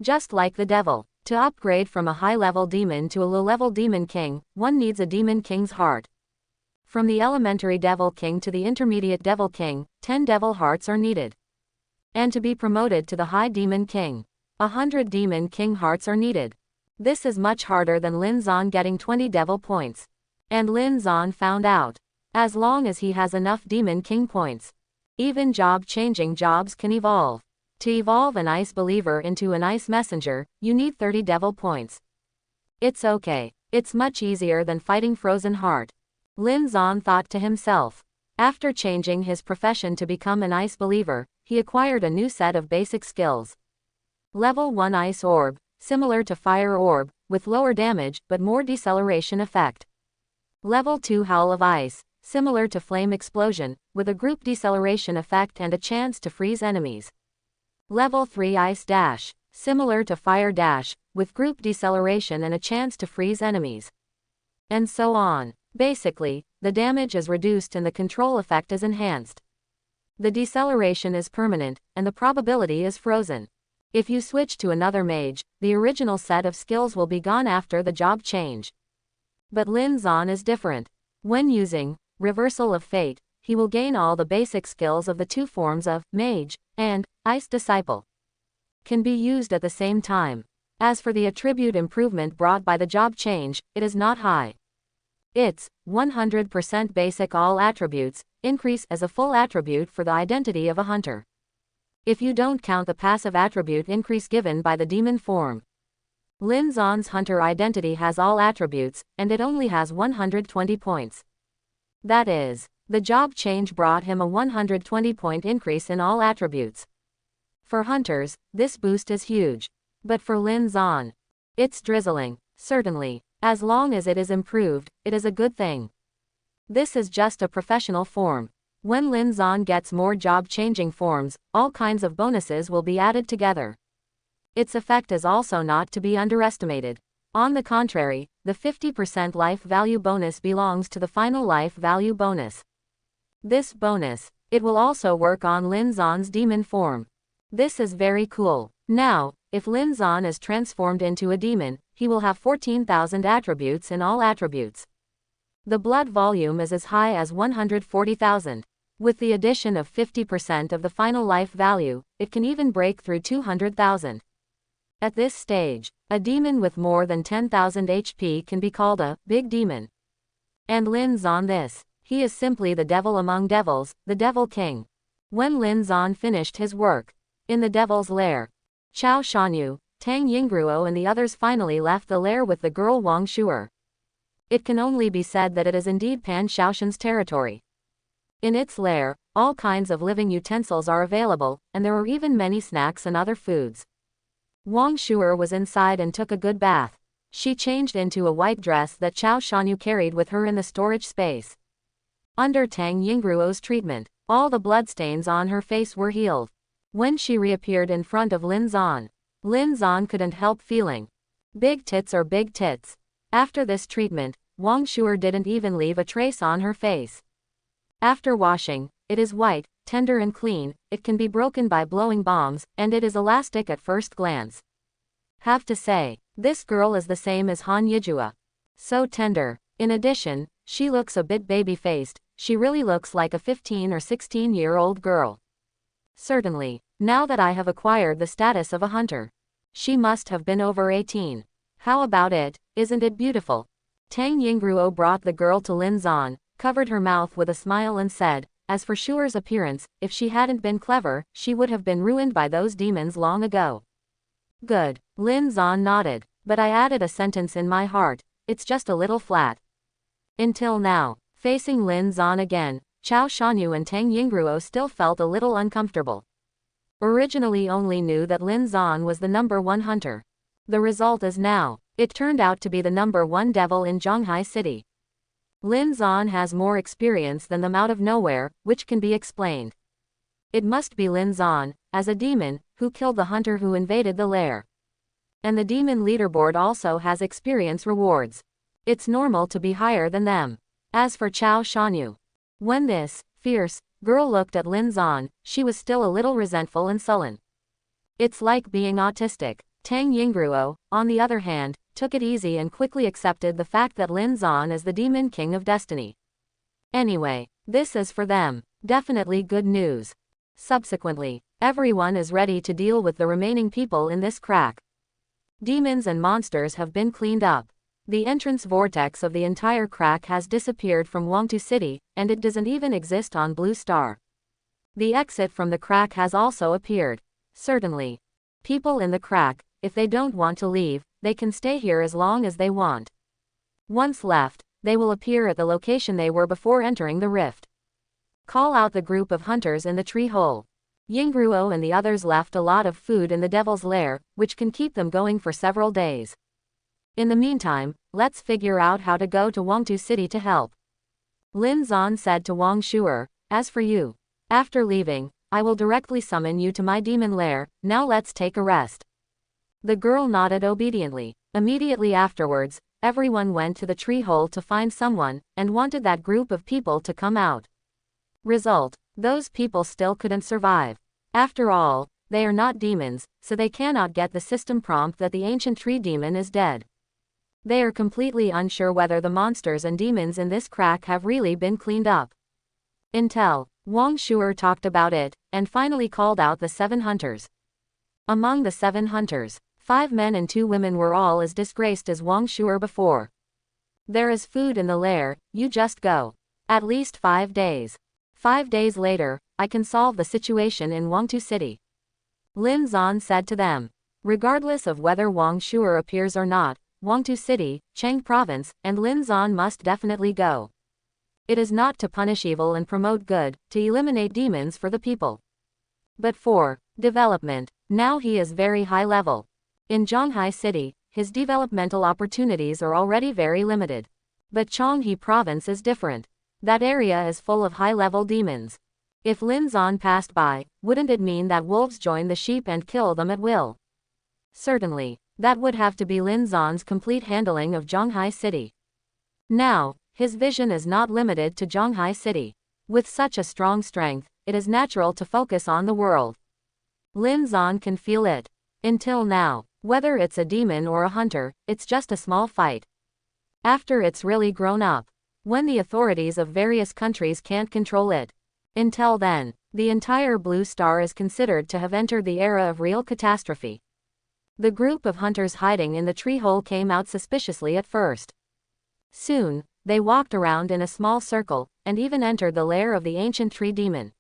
Just like the devil, to upgrade from a high-level demon to a low-level demon king, one needs a demon king's heart. From the elementary devil king to the intermediate devil king, 10 devil hearts are needed. And to be promoted to the high demon king, 100 demon king hearts are needed. This is much harder than Lin Zan getting 20 devil points. And Lin Zan found out. As long as he has enough demon king points, even job-changing jobs can evolve. To evolve an ice believer into an ice messenger, you need 30 devil points. It's okay. It's much easier than fighting Frozen Heart. Lin Zan thought to himself. After changing his profession to become an ice believer, he acquired a new set of basic skills. Level 1 Ice Orb, similar to Fire Orb, with lower damage but more deceleration effect. Level 2 Howl of Ice, similar to Flame Explosion, with a group deceleration effect and a chance to freeze enemies. Level 3 Ice Dash, similar to Fire Dash, with group deceleration and a chance to freeze enemies. And so on. Basically, the damage is reduced and the control effect is enhanced. The deceleration is permanent, and the probability is frozen. If you switch to another mage, the original set of skills will be gone after the job change. But Lin Zan is different. When using Reversal of Fate, he will gain all the basic skills of the 2 forms of Mage and Ice Disciple. Can be used at the same time. As for the attribute improvement brought by the job change, it is not high. It's 100% basic all attributes, increase as a full attribute for the identity of a hunter. If you don't count the passive attribute increase given by the demon form. Lin Zan's hunter identity has all attributes, and it only has 120 points. That is, the job change brought him a 120-point increase in all attributes. For hunters, this boost is huge. But for Lin Zan, it's drizzling, certainly. As long as it is improved, it is a good thing. This is just a professional form. When Lin Zan gets more job-changing forms, all kinds of bonuses will be added together. Its effect is also not to be underestimated. On the contrary, the 50% life value bonus belongs to the final life value bonus. This bonus, it will also work on Lin Zan's demon form. This is very cool. Now, if Lin Zan is transformed into a demon, he will have 14,000 attributes in all attributes. The blood volume is as high as 140,000. With the addition of 50% of the final life value, it can even break through 200,000. At this stage, a demon with more than 10,000 HP can be called a big demon. And Lin Zan he is simply the devil among devils, the devil king. When Lin Zan finished his work in the devil's lair, Chao Shanyu, Tang Yingruo and the others finally left the lair with the girl Wang Shuer. It can only be said that it is indeed Pan Shaoshan's territory. In its lair, all kinds of living utensils are available, and there are even many snacks and other foods. Wang Shuer was inside and took a good bath. She changed into a white dress that Chao Shanyu carried with her in the storage space. Under Tang Yingruo's treatment, all the bloodstains on her face were healed. When she reappeared in front of Lin Zan couldn't help feeling. Big tits are big tits. After this treatment, Wang Shuer didn't even leave a trace on her face. After washing, it is white, tender and clean, it can be broken by blowing bombs, and it is elastic at first glance. Have to say, this girl is the same as Han Yijua. So tender. In addition, she looks a bit baby-faced, she really looks like a 15 or 16-year-old girl. Certainly, now that I have acquired the status of a hunter. She must have been over 18. How about it, isn't it beautiful? Tang Yingruo brought the girl to Lin Zan, covered her mouth with a smile and said, as for Shuer's appearance, if she hadn't been clever, she would have been ruined by those demons long ago. Good. Lin Zan nodded. But I added a sentence in my heart, it's just a little flat. Until now, facing Lin Zan again, Chao Shanyu and Tang Yingruo still felt a little uncomfortable. Originally only knew that Lin Zan was the #1 hunter. The result is now, it turned out to be the #1 devil in Shanghai city. Lin Zan has more experience than them out of nowhere, which can be explained. It must be Lin Zan, as a demon, who killed the hunter who invaded the lair. And the demon leaderboard also has experience rewards. It's normal to be higher than them. As for Chao Shanyu, when this fierce girl looked at Lin Zan, she was still a little resentful and sullen. It's like being autistic. Tang Yingruo, on the other hand, took it easy and quickly accepted the fact that Lin Zan is the demon king of destiny. Anyway, this is for them definitely good news. Subsequently, everyone is ready to deal with the remaining people in this crack. Demons and monsters have been cleaned up. The entrance vortex of the entire crack has disappeared from Wangtu City, and it doesn't even exist on Blue Star. The exit from the crack has also appeared. Certainly, people in the crack, if they don't want to leave, they can stay here as long as they want. Once left, they will appear at the location they were before entering the rift. Call out the group of hunters in the tree hole. Yingruo and the others left a lot of food in the devil's lair, which can keep them going for several days. In the meantime, let's figure out how to go to Wangtu City to help. Lin Zan said to Wang Shuer, as for you, after leaving, I will directly summon you to my demon lair, now let's take a rest. The girl nodded obediently. Immediately afterwards, everyone went to the tree hole to find someone, and wanted that group of people to come out. Result, those people still couldn't survive. After all, they are not demons, so they cannot get the system prompt that the ancient tree demon is dead. They are completely unsure whether the monsters and demons in this crack have really been cleaned up. Until Wang Shuer talked about it, and finally called out the 7 hunters. Among the 7 hunters, 5 men and 2 women were all as disgraced as Wang Shuer before. There is food in the lair, you just go. At least 5 days. 5 days later, I can solve the situation in Wangtu City. Lin Zan said to them. Regardless of whether Wang Shuer appears or not, Wangtu City, Cheng Province, and Lin Zan must definitely go. It is not to punish evil and promote good, to eliminate demons for the people. But for development, now he is very high level. In Shanghai City, his developmental opportunities are already very limited. But Chonghe Province is different. That area is full of high-level demons. If Lin Zan passed by, wouldn't it mean that wolves join the sheep and kill them at will? Certainly. That would have to be Lin Zan's complete handling of Shanghai City. Now, his vision is not limited to Shanghai City. With such a strong strength, it is natural to focus on the world. Lin Zan can feel it. Until now, whether it's a demon or a hunter, it's just a small fight. After it's really grown up, when the authorities of various countries can't control it. Until then, the entire Blue Star is considered to have entered the era of real catastrophe. The group of hunters hiding in the tree hole came out suspiciously at first. Soon, they walked around in a small circle, and even entered the lair of the ancient tree demon.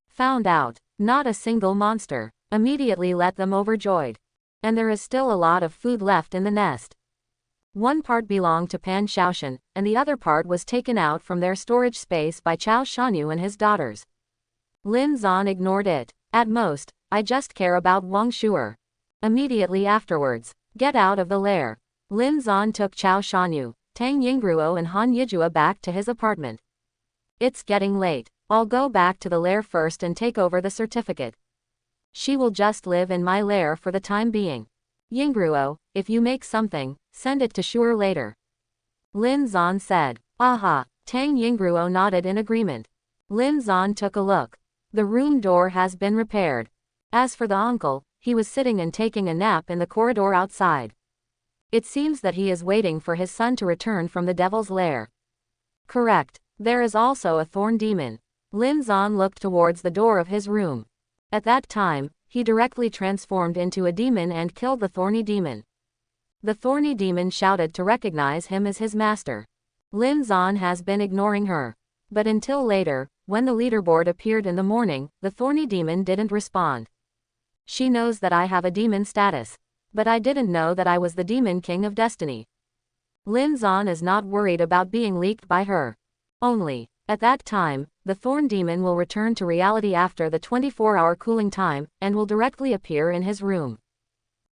Found out, not a single monster, immediately let them overjoyed. And there is still a lot of food left in the nest. One part belonged to Pan Xiaoshan, and the other part was taken out from their storage space by Chao Shanyu and his daughters. Lin Zan ignored it. At most, I just care about Wang Shuer. Immediately afterwards, get out of the lair. Lin Zan took Chao Shanyu, Tang Yingruo and Han Yijua back to his apartment. It's getting late. I'll go back to the lair first and take over the certificate. She will just live in my lair for the time being. Yingruo, if you make something, send it to Shuer later. Lin Zan said. Aha. Tang Yingruo nodded in agreement. Lin Zan took a look. The room door has been repaired. As for the uncle, he was sitting and taking a nap in the corridor outside. It seems that he is waiting for his son to return from the devil's lair. Correct. There is also a thorn demon. Lin Zan looked towards the door of his room. At that time, he directly transformed into a demon and killed the thorny demon. The thorny demon shouted to recognize him as his master. Lin Zan has been ignoring her. But until later, when the leaderboard appeared in the morning, the thorny demon didn't respond. She knows that I have a demon status. But I didn't know that I was the demon king of destiny. Lin Zan is not worried about being leaked by her. Only, at that time, the thorn demon will return to reality after the 24-hour cooling time, and will directly appear in his room.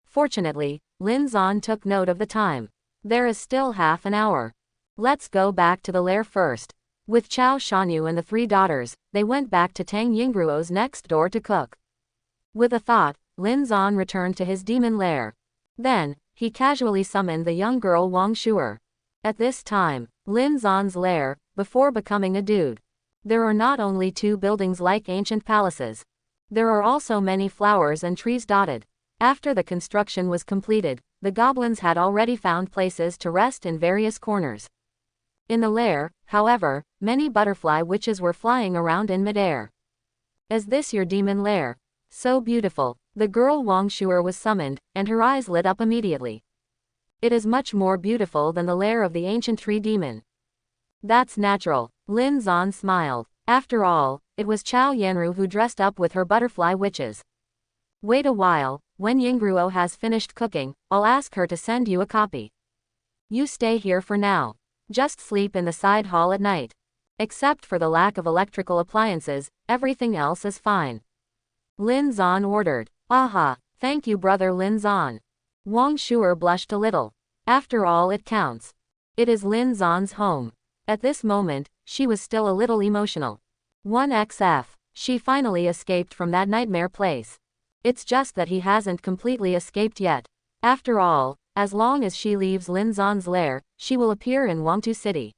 Fortunately, Lin Zan took note of the time. There is still half an hour. Let's go back to the lair first. With Chao Shanyu and the three daughters, they went back to Tang Yingruo's next door to cook. With a thought, Lin Zan returned to his demon lair. Then, he casually summoned the young girl Wang Shuer. At this time, Lin Zan's lair, before becoming a dude. There are not only 2 buildings like ancient palaces. There are also many flowers and trees dotted. After the construction was completed, the goblins had already found places to rest in various corners. In the lair, however, many butterfly witches were flying around in midair. Is this your demon lair? So beautiful. The girl Wang Shuer was summoned, and her eyes lit up immediately. It is much more beautiful than the lair of the ancient tree demon. That's natural. Lin Zan smiled. After all, it was Chao Yanru who dressed up with her butterfly witches. Wait a while, when Yingruo has finished cooking, I'll ask her to send you a copy. You stay here for now. Just sleep in the side hall at night. Except for the lack of electrical appliances, everything else is fine. Lin Zan ordered. Aha, thank you brother Lin Zan. Wang Shuer blushed a little. After all it counts. It is Lin Zan's home. At this moment, she was still a little emotional. 1xf. She finally escaped from that nightmare place. It's just that he hasn't completely escaped yet. After all, as long as she leaves Lin Zan's lair, she will appear in Wangtu City.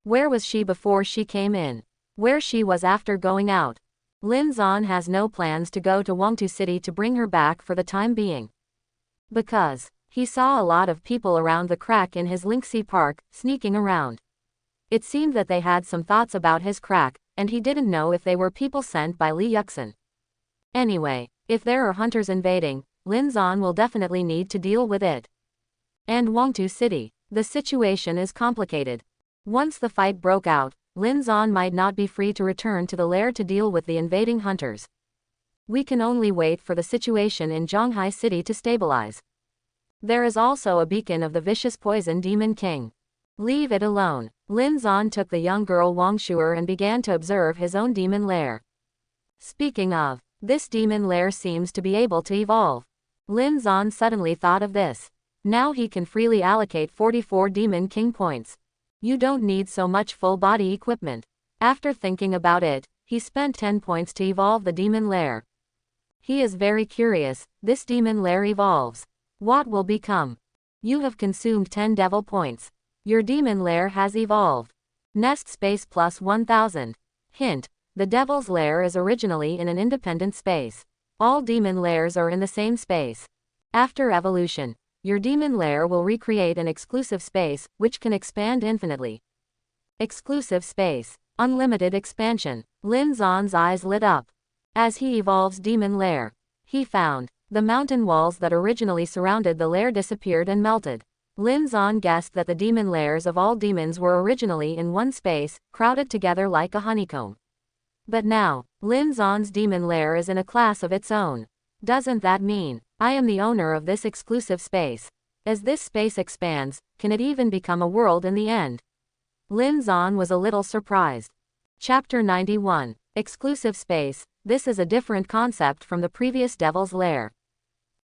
Where was she before she came in? Where she was after going out? Lin Zan has no plans to go to Wangtu City to bring her back for the time being. Because he saw a lot of people around the crack in his Linksea Park, sneaking around. It seemed that they had some thoughts about his crack, and he didn't know if they were people sent by Li Yuxin. Anyway, if there are hunters invading, Lin Zan will definitely need to deal with it. And Wangtu City, the situation is complicated. Once the fight broke out, Lin Zan might not be free to return to the lair to deal with the invading hunters. We can only wait for the situation in Shanghai City to stabilize. There is also a beacon of the vicious poison demon king. Leave it alone. Lin Zan took the young girl Wang Shuer and began to observe his own demon lair. Speaking of, this demon lair seems to be able to evolve. Lin Zan suddenly thought of this. Now he can freely allocate 44 demon king points. You don't need so much full body equipment. After thinking about it, he spent 10 points to evolve the demon lair. He is very curious. This demon lair evolves. What will become? You have consumed 10 devil points. Your demon lair has evolved. Nest space plus 1000. Hint: the devil's lair is originally in an independent space. All demon lairs are in the same space. After evolution, your demon lair will recreate an exclusive space, which can expand infinitely. Exclusive space. Unlimited expansion. Lin Zon's eyes lit up. As he evolves demon lair, he found the mountain walls that originally surrounded the lair disappeared and melted. Lin Zon guessed that the demon lairs of all demons were originally in one space, crowded together like a honeycomb. But now, Lin Zon's demon lair is in a class of its own. Doesn't that mean I am the owner of this exclusive space? As this space expands, can it even become a world in the end? Lin Zon was a little surprised. Chapter 91. Exclusive space. This is a different concept from the previous devil's lair.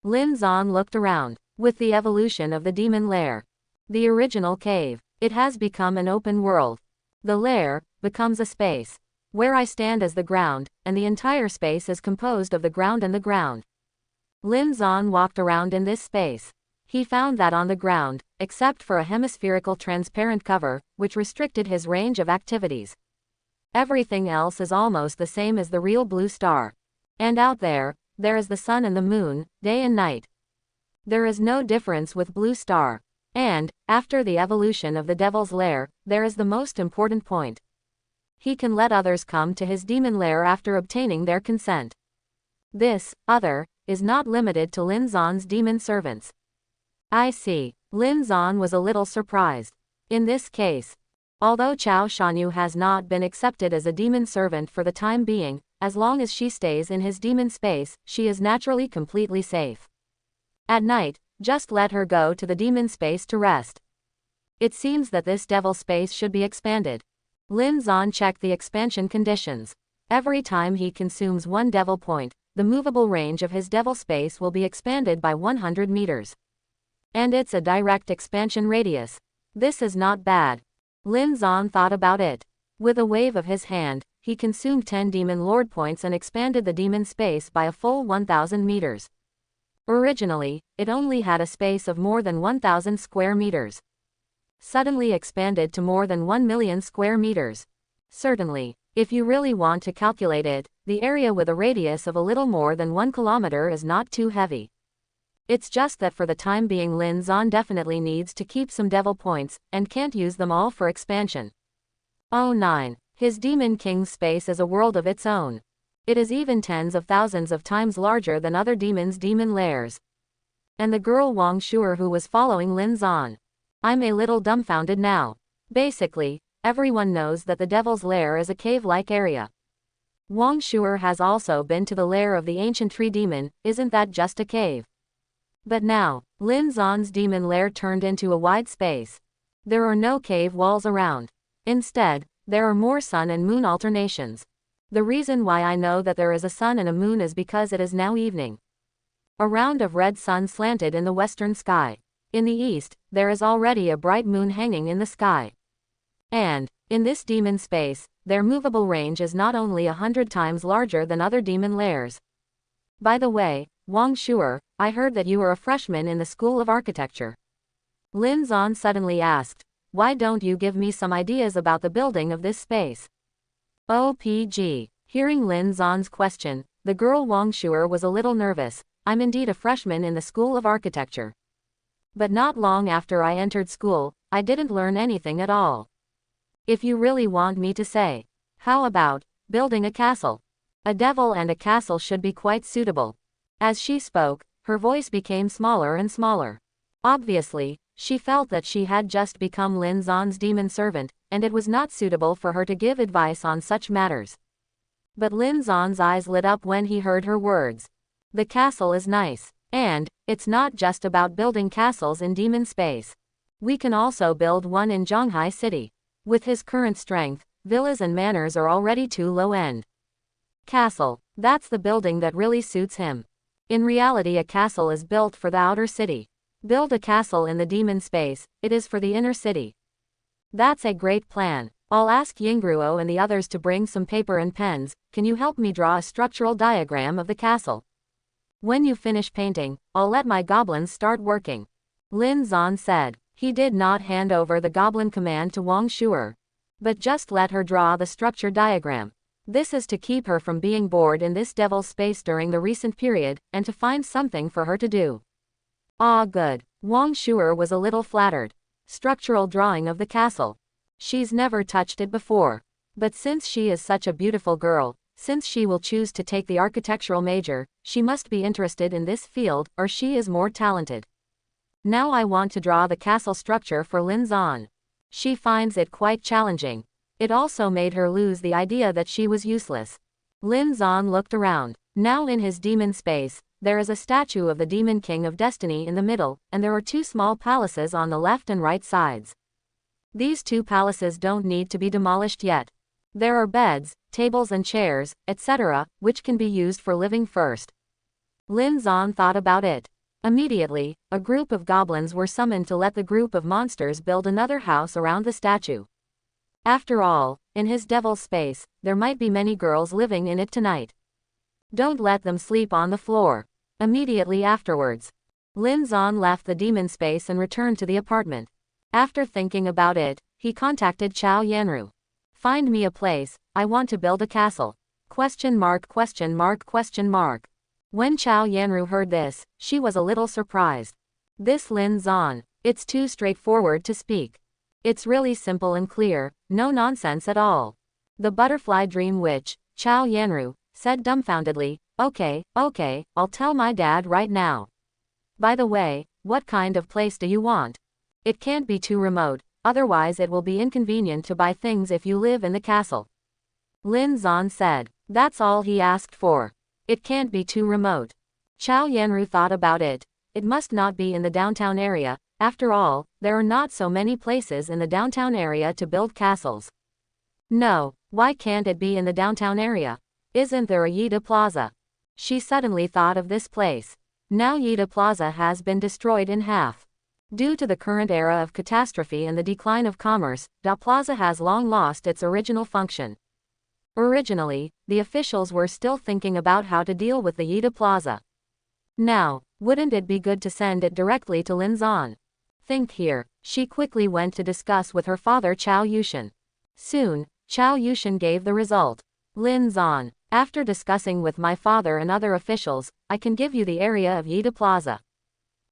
Lin Zon looked around. With the evolution of the demon lair, the original cave, it has become an open world. The lair becomes a space where I stand as the ground, and the entire space is composed of the ground and the ground. Lin Zon walked around in this space. He found that on the ground, except for a hemispherical transparent cover, which restricted his range of activities, everything else is almost the same as the real blue star. And out there is the sun and the moon, day and night. There is no difference with blue star. And, after the evolution of the devil's lair, there is the most important point. He can let others come to his demon lair after obtaining their consent. This, other, is not limited to Lin Zon's demon servants. I see. Lin Zon was a little surprised. In this case, although Chao Shanyu has not been accepted as a demon servant for the time being, as long as she stays in his demon space, she is naturally completely safe. At night, just let her go to the demon space to rest. It seems that this devil space should be expanded. Lin Zon checked the expansion conditions. Every time he consumes one devil point, the movable range of his devil space will be expanded by 100 meters. And it's a direct expansion radius. This is not bad. Lin Zon thought about it. With a wave of his hand, he consumed 10 demon lord points and expanded the demon space by a full 1000 meters. Originally, it only had a space of more than 1000 square meters. Suddenly expanded to more than 1 million square meters. Certainly, if you really want to calculate it, the area with a radius of a little more than 1 kilometer is not too heavy. It's just that for the time being Lin Zon definitely needs to keep some devil points, and can't use them all for expansion. Oh 9. His Demon King's space is a world of its own. It is even tens of thousands of times larger than other demons' demon lairs. And the girl Wang Shuer who was following Lin Zon. I'm a little dumbfounded now. Basically, everyone knows that the devil's lair is a cave-like area. Wang Shuer has also been to the lair of the ancient tree demon, isn't that just a cave? But now, Lin Zon's demon lair turned into a wide space. There are no cave walls around. Instead, there are more sun and moon alternations. The reason why I know that there is a sun and a moon is because it is now evening. A round of red sun slanted in the western sky. In the east, there is already a bright moon hanging in the sky. And, in this demon space, their movable range is not only 100 times larger than other demon lairs. By the way, Wang Shuer, I heard that you are a freshman in the School of Architecture. Lin Zon suddenly asked, why don't you give me some ideas about the building of this space? OPG. Hearing Lin Zon's question, the girl Wang Shuer was a little nervous. I'm indeed a freshman in the School of Architecture. But not long after I entered school, I didn't learn anything at all. If you really want me to say, how about building a castle? A devil and a castle should be quite suitable. As she spoke, her voice became smaller and smaller. Obviously, she felt that she had just become Lin Zon's demon servant, and it was not suitable for her to give advice on such matters. But Lin Zon's eyes lit up when he heard her words. The castle is nice. And, it's not just about building castles in demon space. We can also build one in Shanghai City. With his current strength, villas and manors are already too low-end. Castle, that's the building that really suits him. In reality a castle is built for the outer city. Build a castle in the demon space, it is for the inner city. That's a great plan. I'll ask Yingruo and the others to bring some paper and pens. Can you help me draw a structural diagram of the castle? When you finish painting, I'll let my goblins start working. Lin Zan said. He did not hand over the goblin command to Wang Shuer, but just let her draw the structure diagram. This is to keep her from being bored in this devil's space during the recent period, and to find something for her to do. Ah, good. Wang Shuer was a little flattered. Structural drawing of the castle. She's never touched it before. But since she is such a beautiful girl, since she will choose to take the architectural major, she must be interested in this field, or she is more talented. Now I want to draw the castle structure for Lin Zan. She finds it quite challenging. It also made her lose the idea that she was useless. Lin Zan looked around. Now in his demon space, there is a statue of the Demon King of Destiny in the middle, and there are 2 small palaces on the left and right sides. These 2 palaces don't need to be demolished yet. There are beds, tables and chairs, etc., which can be used for living first. Lin Zan thought about it. Immediately, a group of goblins were summoned to let the group of monsters build another house around the statue. After all, in his devil's space, there might be many girls living in it tonight. Don't let them sleep on the floor. Immediately afterwards, Lin Zan left the demon space and returned to the apartment. After thinking about it, he contacted Chao Yanru. Find me a place, I want to build a castle. ? When Chao Yanru heard this, she was a little surprised. This Lin Zan, it's too straightforward to speak. It's really simple and clear, no nonsense at all. The butterfly dream witch, Chao Yanru, said dumbfoundedly, okay, I'll tell my dad right now. By the way, what kind of place do you want? It can't be too remote, otherwise it will be inconvenient to buy things if you live in the castle. Lin Zan said. That's all he asked for. It can't be too remote. Chao Yanru thought about it. It must not be in the downtown area. After all, there are not so many places in the downtown area to build castles. No, why can't it be in the downtown area? Isn't there a Yida Plaza? She suddenly thought of this place. Now Yida Plaza has been destroyed in half. Due to the current era of catastrophe and the decline of commerce, Da Plaza has long lost its original function. Originally, the officials were still thinking about how to deal with the Yida Plaza. Now, wouldn't it be good to send it directly to Lin Zan? Think here. She quickly went to discuss with her father Chao Yushin. Soon, Chao Yushin gave the result. Lin Zan, after discussing with my father and other officials, I can give you the area of Yida Plaza.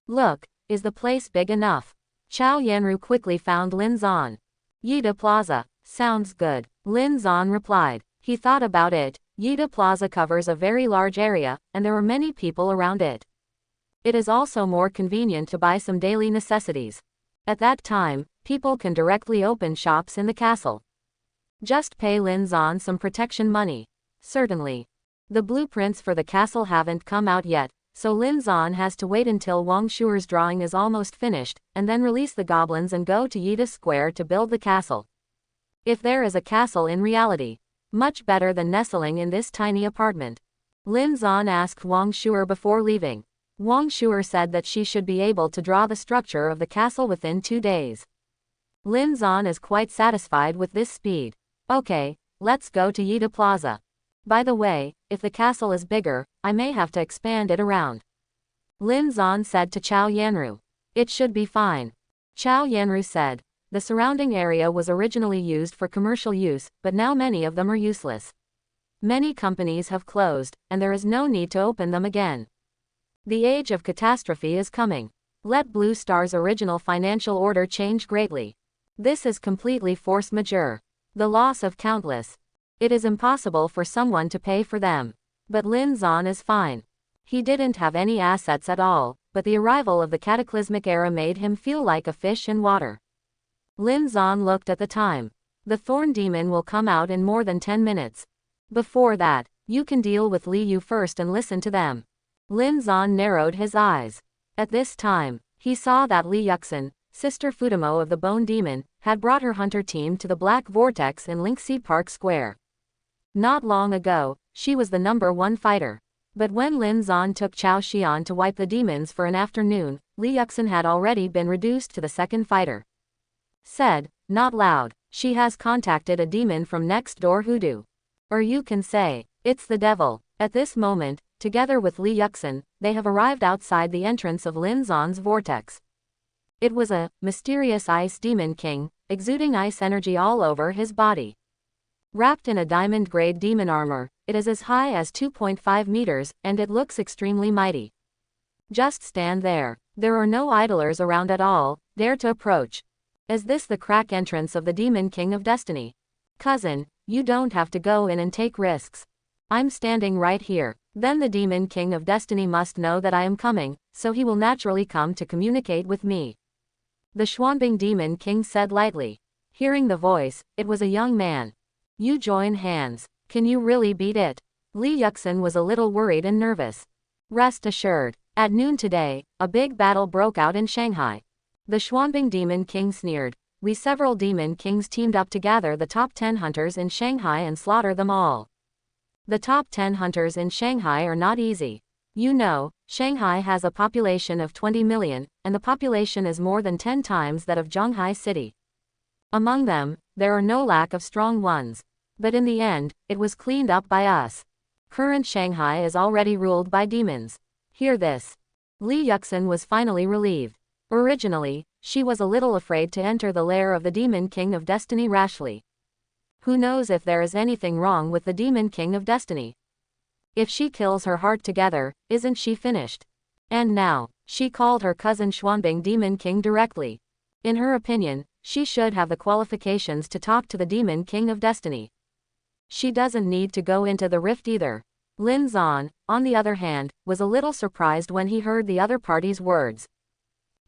Look, is the place big enough? Chao Yanru quickly found Lin Zan. Yida Plaza, sounds good, Lin Zan replied. He thought about it. Yida Plaza covers a very large area, and there are many people around it. It is also more convenient to buy some daily necessities. At that time, people can directly open shops in the castle. Just pay Lin Zan some protection money. Certainly. The blueprints for the castle haven't come out yet, so Lin Zan has to wait until Wang Shuer's drawing is almost finished, and then release the goblins and go to Yida Square to build the castle. If there is a castle in reality, much better than nestling in this tiny apartment. Lin Zan asked Wang Shuer before leaving. Wang Shuer said that she should be able to draw the structure of the castle within 2 days. Lin Zan is quite satisfied with this speed. Okay, let's go to Yida Plaza. By the way, if the castle is bigger, I may have to expand it around. Lin Zan said to Chao Yanru. It should be fine. Chao Yanru said. The surrounding area was originally used for commercial use, but now many of them are useless. Many companies have closed, and there is no need to open them again. The age of catastrophe is coming. Let Blue Star's original financial order change greatly. This is completely force majeure. The loss of countless. It is impossible for someone to pay for them. But Lin Zan is fine. He didn't have any assets at all, but the arrival of the cataclysmic era made him feel like a fish in water. Lin Zan looked at the time. The Thorn Demon will come out in more than 10 minutes. Before that, you can deal with Li Yu first and listen to them. Lin Zan narrowed his eyes. At this time, he saw that Li Yuxin, Sister Futamo of the Bone Demon, had brought her hunter team to the Black Vortex in Linksea Park Square. Not long ago, she was the #1 fighter. But when Lin Zan took Chao Xian to wipe the demons for an afternoon, Li Yuxin had already been reduced to the 2nd fighter. Said, not loud, she has contacted a demon from next door hoodoo. Or you can say, it's the devil. At this moment, together with Li Yuxin, they have arrived outside the entrance of Lin Zan's vortex. It was a mysterious ice demon king, exuding ice energy all over his body. Wrapped in a diamond-grade demon armor, it is as high as 2.5 meters, and it looks extremely mighty. Just stand there. There are no idlers around at all, dare to approach. Is this the crack entrance of the Demon King of Destiny? Cousin, you don't have to go in and take risks. I'm standing right here. Then the Demon King of Destiny must know that I am coming, so he will naturally come to communicate with me. The Xuanbing Demon King said lightly. Hearing the voice, it was a young man. You join hands. Can you really beat it? Li Yuxin was a little worried and nervous. Rest assured, at noon today, a big battle broke out in Shanghai. The Xuanbing Demon King sneered. We several demon kings teamed up to gather the top 10 hunters in Shanghai and slaughter them all. The top 10 hunters in Shanghai are not easy. You know, Shanghai has a population of 20 million, and the population is more than 10 times that of Shanghai City. Among them, there are no lack of strong ones. But in the end, it was cleaned up by us. Current Shanghai is already ruled by demons. Hear this. Li Yuxin was finally relieved. Originally, she was a little afraid to enter the lair of the Demon King of Destiny rashly. Who knows if there is anything wrong with the Demon King of Destiny? If she kills her heart together, isn't she finished? And now, she called her cousin Xuanbing Demon King directly. In her opinion, she should have the qualifications to talk to the Demon King of Destiny. She doesn't need to go into the rift either. Lin Zan, on the other hand, was a little surprised when he heard the other party's words.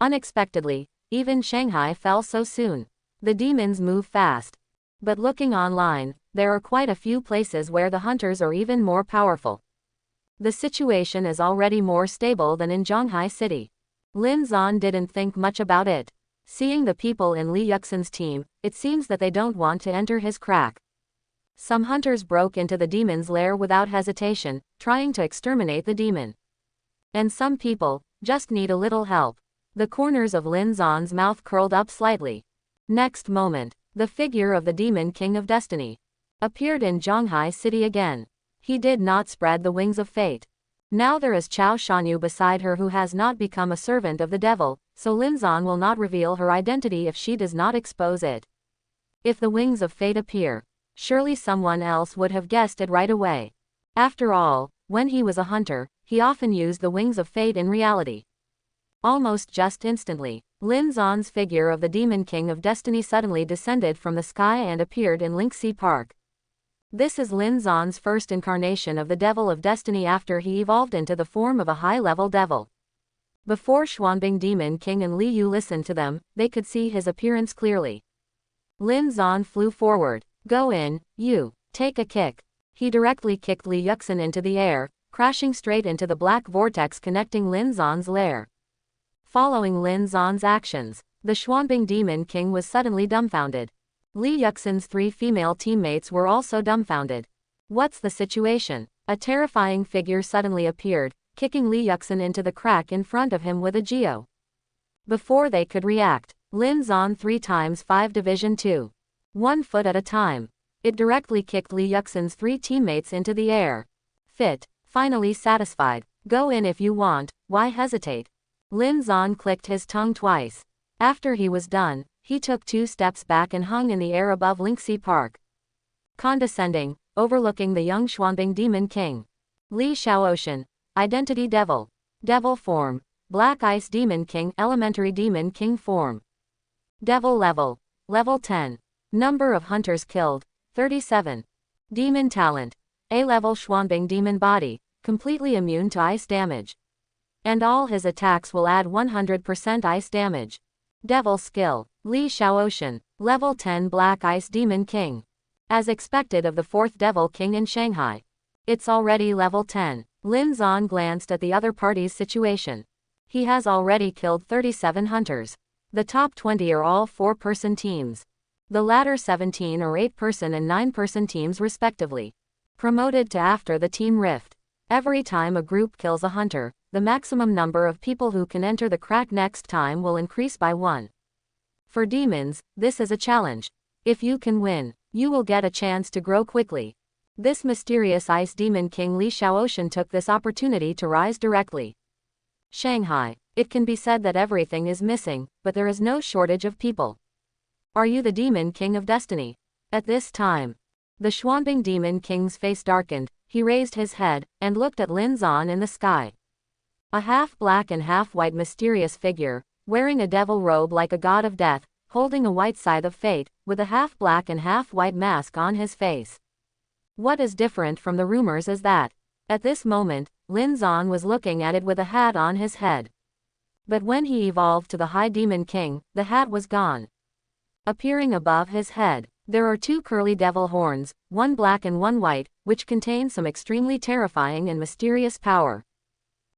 Unexpectedly, even Shanghai fell so soon. The demons move fast. But looking online, there are quite a few places where the hunters are even more powerful. The situation is already more stable than in Shanghai City. Lin Zan didn't think much about it. Seeing the people in Li Yuxin's team, it seems that they don't want to enter his crack. Some hunters broke into the demon's lair without hesitation, trying to exterminate the demon. And some people just need a little help. The corners of Lin Zan's mouth curled up slightly. Next moment, the figure of the Demon King of Destiny appeared in Shanghai City again. He did not spread the wings of fate. Now there is Chao Shanyu beside her who has not become a servant of the devil, so Lin Zan will not reveal her identity if she does not expose it. If the wings of fate appear, surely someone else would have guessed it right away. After all, when he was a hunter, he often used the wings of fate in reality. Almost just instantly, Lin Zan's figure of the Demon King of Destiny suddenly descended from the sky and appeared in Lingxi Park. This is Lin Zan's first incarnation of the Devil of Destiny after he evolved into the form of a high-level devil. Before Xuanbing Demon King and Li Yu listened to them, they could see his appearance clearly. Lin Zan flew forward. Go in, you. Take a kick. He directly kicked Li Yuxin into the air, crashing straight into the black vortex connecting Lin Zan's lair. Following Lin Zan's actions, the Xuanbing Demon King was suddenly dumbfounded. Li Yuxin's 3 female teammates were also dumbfounded. What's the situation? A terrifying figure suddenly appeared, kicking Li Yuxin into the crack in front of him with a geo. Before they could react, Lin Zan 3 times 5 Division 2. 1 foot at a time. It directly kicked Li Yuxin's 3 teammates into the air. Fit. Finally satisfied. Go in if you want, why hesitate? Lin Zan clicked his tongue twice. After he was done, he took 2 steps back and hung in the air above Lingxi Park. Condescending, overlooking the young Xuanbing Demon King. Li Shaoxian. Identity Devil. Devil form. Black Ice Demon King. Elementary Demon King form. Devil level. Level 10. Number of hunters killed, 37. Demon talent. A-level Xuanbing demon body, completely immune to ice damage. And all his attacks will add 100% ice damage. Devil skill. Li Shaoxian. Level 10 Black Ice Demon King. As expected of the 4th Devil King in Shanghai. It's already level 10. Lin Zan glanced at the other party's situation. He has already killed 37 hunters. The top 20 are all 4-person teams. The latter 17 are 8-person and 9-person teams respectively. Promoted to after the team rift. Every time a group kills a hunter, the maximum number of people who can enter the crack next time will increase by 1. For demons, this is a challenge. If you can win, you will get a chance to grow quickly. This mysterious ice demon king Li Shaoxin took this opportunity to rise directly. Shanghai. It can be said that everything is missing, but there is no shortage of people. Are you the demon king of destiny? At this time, the Xuanbing demon king's face darkened, he raised his head, and looked at Lin Zan in the sky. A half-black and half-white mysterious figure, wearing a devil robe like a god of death, holding a white scythe of fate, with a half-black and half-white mask on his face. What is different from the rumors is that, at this moment, Lin Zan was looking at it with a hat on his head. But when he evolved to the High Demon King, the hat was gone. Appearing above his head, there are two curly devil horns, one black and one white, which contain some extremely terrifying and mysterious power.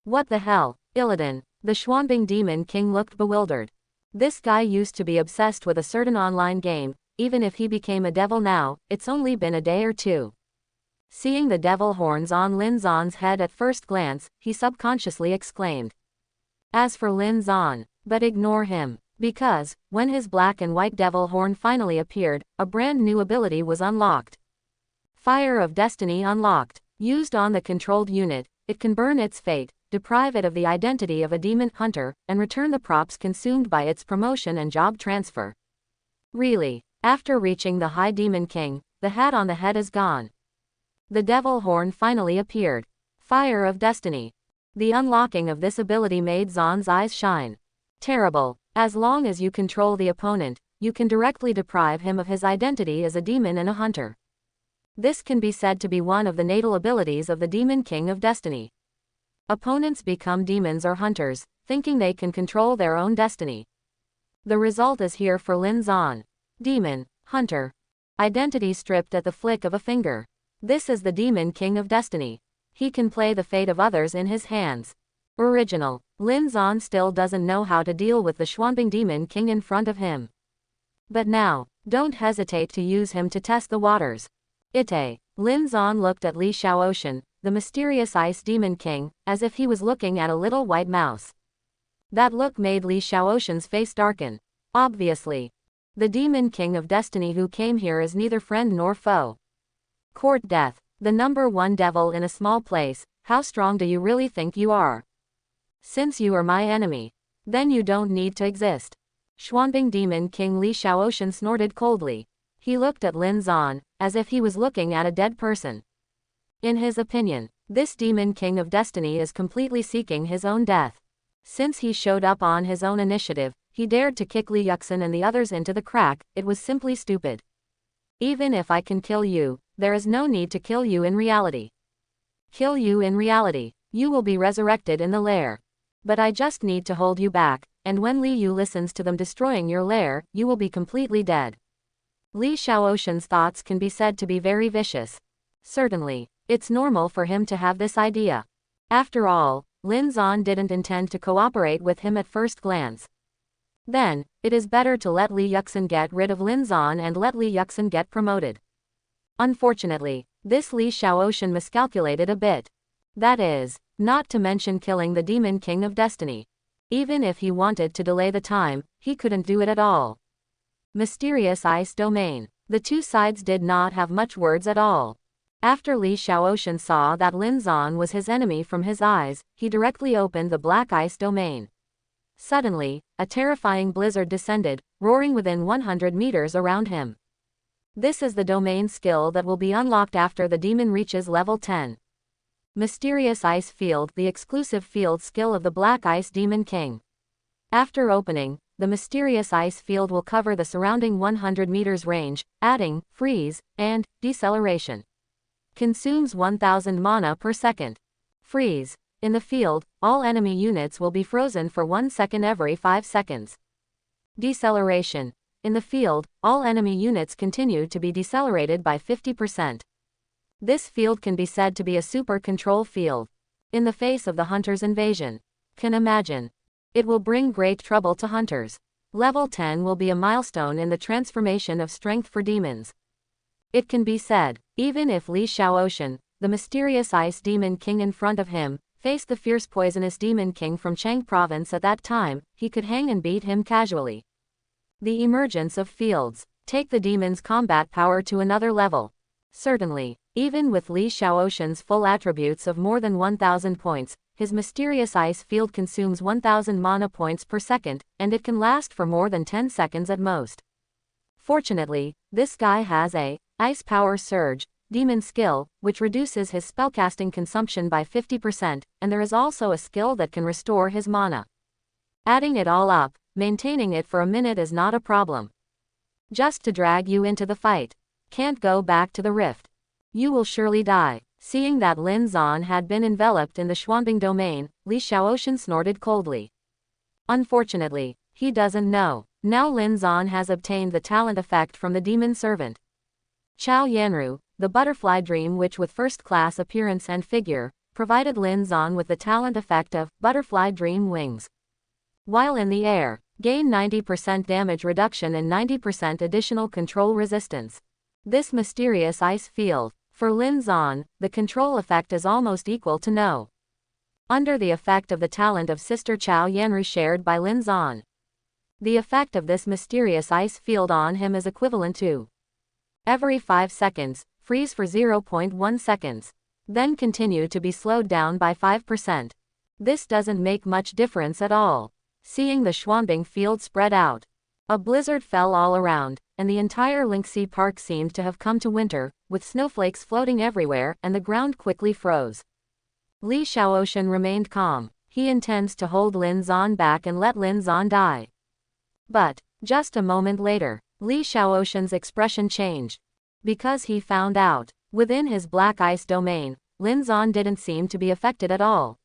What the hell, Illidan? The Xuanbing Demon King looked bewildered. This guy used to be obsessed with a certain online game, even if he became a devil now, it's only been a day or two. Seeing the devil horns on Lin Zan's head at first glance, he subconsciously exclaimed. As for Lin Zan, but ignore him, because, when his black and white devil horn finally appeared, a brand new ability was unlocked. Fire of Destiny unlocked. Used on the controlled unit, it can burn its fate, deprive it of the identity of a demon hunter, and return the props consumed by its promotion and job transfer. Really, after reaching the High Demon King, the hat on the head is gone. The devil horn finally appeared. Fire of Destiny. The unlocking of this ability made Zan's eyes shine. Terrible. As long as you control the opponent, you can directly deprive him of his identity as a demon and a hunter. This can be said to be one of the natal abilities of the Demon King of Destiny. Opponents become demons or hunters, thinking they can control their own destiny. The result is here for Lin Zan. Demon, hunter. Identity stripped at the flick of a finger. This is the Demon King of Destiny. He can play the fate of others in his hands. Original. Lin Zan still doesn't know how to deal with the Xuanbing Demon King in front of him. But now, don't hesitate to use him to test the waters. Ite. Lin Zan looked at Li Shaoxin, the mysterious Ice Demon King, as if he was looking at a little white mouse. That look made Li Shaoxin's face darken. Obviously, the Demon King of Destiny who came here is neither friend nor foe. Court Death. The number one devil in a small place, how strong do you really think you are? Since you are my enemy, then you don't need to exist. Xuanbing Demon King Li Shaoxin snorted coldly. He looked at Lin Zan, as if he was looking at a dead person. In his opinion, this Demon King of Destiny is completely seeking his own death. Since he showed up on his own initiative, he dared to kick Li Yuxin and the others into the crack, it was simply stupid. Even if I can kill you, there is no need to kill you in reality. Kill you in reality, you will be resurrected in the lair. But I just need to hold you back, and when Li Yu listens to them destroying your lair, you will be completely dead. Li Shaoxin's thoughts can be said to be very vicious. Certainly, it's normal for him to have this idea. After all, Lin Zan didn't intend to cooperate with him at first glance. Then, it is better to let Li Yuxin get rid of Lin Zan and let Li Yuxin get promoted. Unfortunately, this Li Shaoxin miscalculated a bit. That is, not to mention killing the Demon King of Destiny. Even if he wanted to delay the time, he couldn't do it at all. Mysterious Ice Domain. The two sides did not have much words at all. After Li Shaoxin saw that Lin Zan was his enemy from his eyes, he directly opened the Black Ice Domain. Suddenly, a terrifying blizzard descended, roaring within 100 meters around him. This is the domain skill that will be unlocked after the demon reaches level 10. Mysterious Ice Field, the exclusive field skill of the Black Ice Demon King. After opening, the mysterious ice field will cover the surrounding 100 meters range, adding freeze and deceleration. Consumes 1000 mana per second. Freeze. In the field, all enemy units will be frozen for 1 second every 5 seconds. Deceleration. In the field, all enemy units continue to be decelerated by 50%. This field can be said to be a super control field. In the face of the hunter's invasion. Can imagine. It will bring great trouble to hunters. Level 10 will be a milestone in the transformation of strength for demons. It can be said, even if Li Shaoxin, the mysterious Ice Demon King in front of him, faced the fierce poisonous Demon King from Chang Province at that time, he could hang and beat him casually. The emergence of fields. Take the demon's combat power to another level. Certainly, Even with Li Xiaoshen's full attributes of more than 1000 points, his mysterious ice field consumes 1000 mana points per second, and it can last for more than 10 seconds at most. Fortunately, this guy has a Ice Power Surge demon skill, which reduces his spellcasting consumption by 50%, and there is also a skill that can restore his mana. Adding it all up, maintaining it for a minute is not a problem. Just to drag you into the fight. Can't go back to the rift. You will surely die. Seeing that Lin Zan had been enveloped in the Xuanbing domain, Li Xiaoshen snorted coldly. Unfortunately, he doesn't know. Now Lin Zan has obtained the talent effect from the demon servant. Chao Yanru, the butterfly dream witch with first-class appearance and figure, provided Lin Zan with the talent effect of butterfly dream wings. While in the air, gain 90% damage reduction and 90% additional control resistance. This mysterious ice field. For Lin Zan, the control effect is almost equal to no. Under the effect of the talent of Sister Chao Yanru shared by Lin Zan. The effect of this mysterious ice field on him is equivalent to every 5 seconds, freeze for 0.1 seconds. Then continue to be slowed down by 5%. This doesn't make much difference at all. Seeing the Xuanbing field spread out. A blizzard fell all around, and the entire Linksea Park seemed to have come to winter, with snowflakes floating everywhere and the ground quickly froze. Li Xiaoshen remained calm. He intends to hold Lin Zan back and let Lin Zan die. But, just a moment later, Li Xiaoshen's expression changed. Because he found out, within his black ice domain, Lin Zan didn't seem to be affected at all.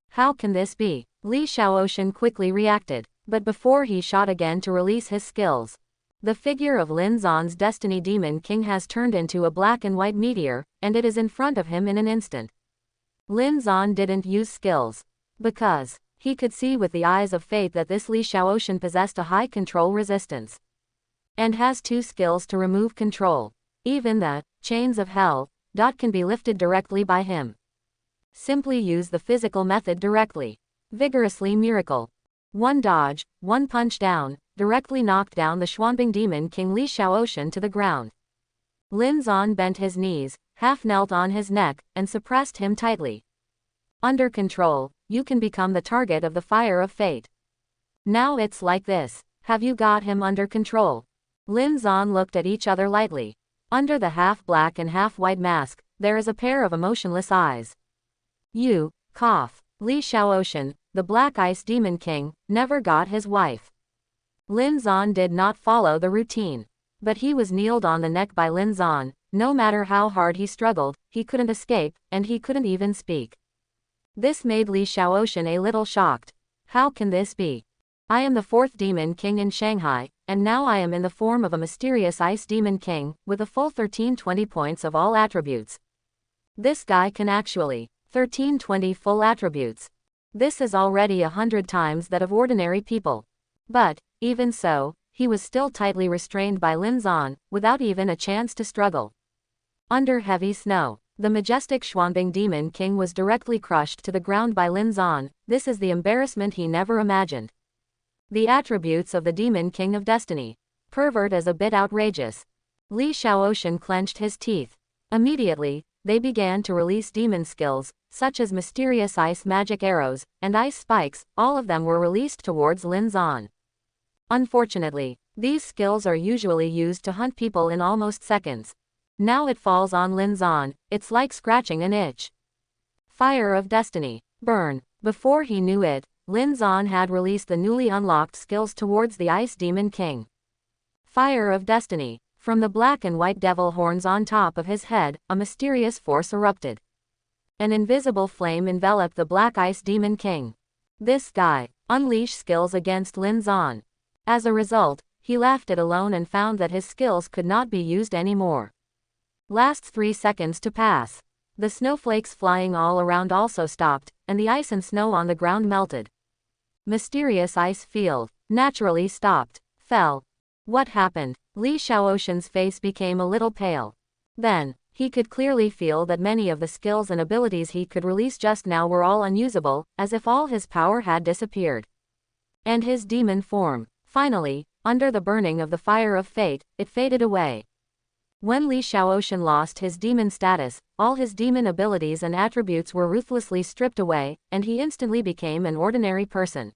How can this be? Li Xiaoshen quickly reacted, but before he shot again to release his skills. The figure of Lin Zan's Destiny Demon King has turned into a black and white meteor, and it is in front of him in an instant. Lin Zan didn't use skills. Because he could see with the eyes of fate that this Li Xiaoshen possessed a high control resistance. And has 2 skills to remove control. Even the chains of hell can be lifted directly by him. Simply use the physical method directly. Vigorously miracle. 1 dodge, 1 punch down, directly knocked down the Xuanbing Demon King Li Xiaoshen to the ground. Lin Zan bent his knees, half knelt on his neck, and suppressed him tightly. Under control, you can become the target of the fire of fate. Now it's like this. Have you got him under control? Lin Zan looked at each other lightly. Under the half-black and half-white mask, there is a pair of emotionless eyes. You, cough. Li Xiaoshen, the Black Ice Demon King, never got his wife. Lin Zan did not follow the routine. But he was kneeled on the neck by Lin Zan. No matter how hard he struggled, he couldn't escape, and he couldn't even speak. This made Li Xiaoshen a little shocked. How can this be? I am the 4th Demon King in Shanghai, and now I am in the form of a mysterious Ice Demon King, with a full 1320 points of all attributes. This guy can actually 1320 full attributes. This is already 100 times that of ordinary people. But, even so, he was still tightly restrained by Lin Zan, without even a chance to struggle. Under heavy snow, the majestic Xuanbing Demon King was directly crushed to the ground by Lin Zan. This is the embarrassment he never imagined. The attributes of the Demon King of Destiny. Pervert is a bit outrageous. Li Xiaoshen clenched his teeth. Immediately, they began to release demon skills, such as mysterious ice magic arrows, and ice spikes. All of them were released towards Lin Zan. Unfortunately, these skills are usually used to hunt people in almost seconds. Now it falls on Lin Zan. It's like scratching an itch. Fire of Destiny. Burn. Before he knew it, Lin Zan had released the newly unlocked skills towards the Ice Demon King. Fire of Destiny. From the black and white devil horns on top of his head, a mysterious force erupted. An invisible flame enveloped the Black Ice Demon King. This guy unleashed skills against Lin Zan. As a result, he left it alone and found that his skills could not be used anymore. Lasts 3 seconds to pass. The snowflakes flying all around also stopped, and the ice and snow on the ground melted. Mysterious ice field naturally stopped. Fell. What happened? Li Xiaoshen's face became a little pale. Then, he could clearly feel that many of the skills and abilities he could release just now were all unusable, as if all his power had disappeared. And his demon form. Finally, under the burning of the fire of fate, it faded away. When Li Shaoxun lost his demon status, all his demon abilities and attributes were ruthlessly stripped away, and he instantly became an ordinary person.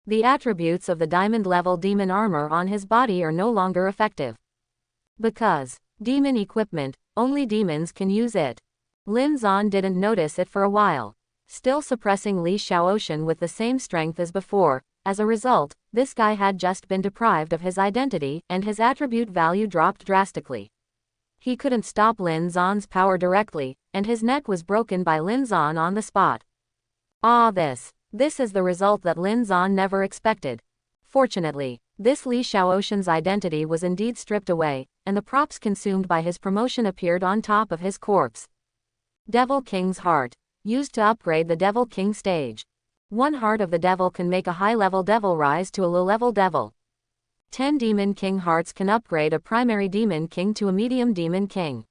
The attributes of the diamond-level demon armor on his body are no longer effective. Because demon equipment, only demons can use it. Lin Zan didn't notice it for a while, still suppressing Li Shaoxun with the same strength as before. As a result, this guy had just been deprived of his identity, and his attribute value dropped drastically. He couldn't stop Lin Zan's power directly, and his neck was broken by Lin Zan on the spot. This is the result that Lin Zan never expected. Fortunately, this Li Shaoxun's identity was indeed stripped away, and the props consumed by his promotion appeared on top of his corpse. Devil King's Heart. Used to upgrade the Devil King stage. 1 heart of the devil can make a high-level devil rise to a low-level devil. 10 Demon King hearts can upgrade a primary Demon King to a medium Demon King.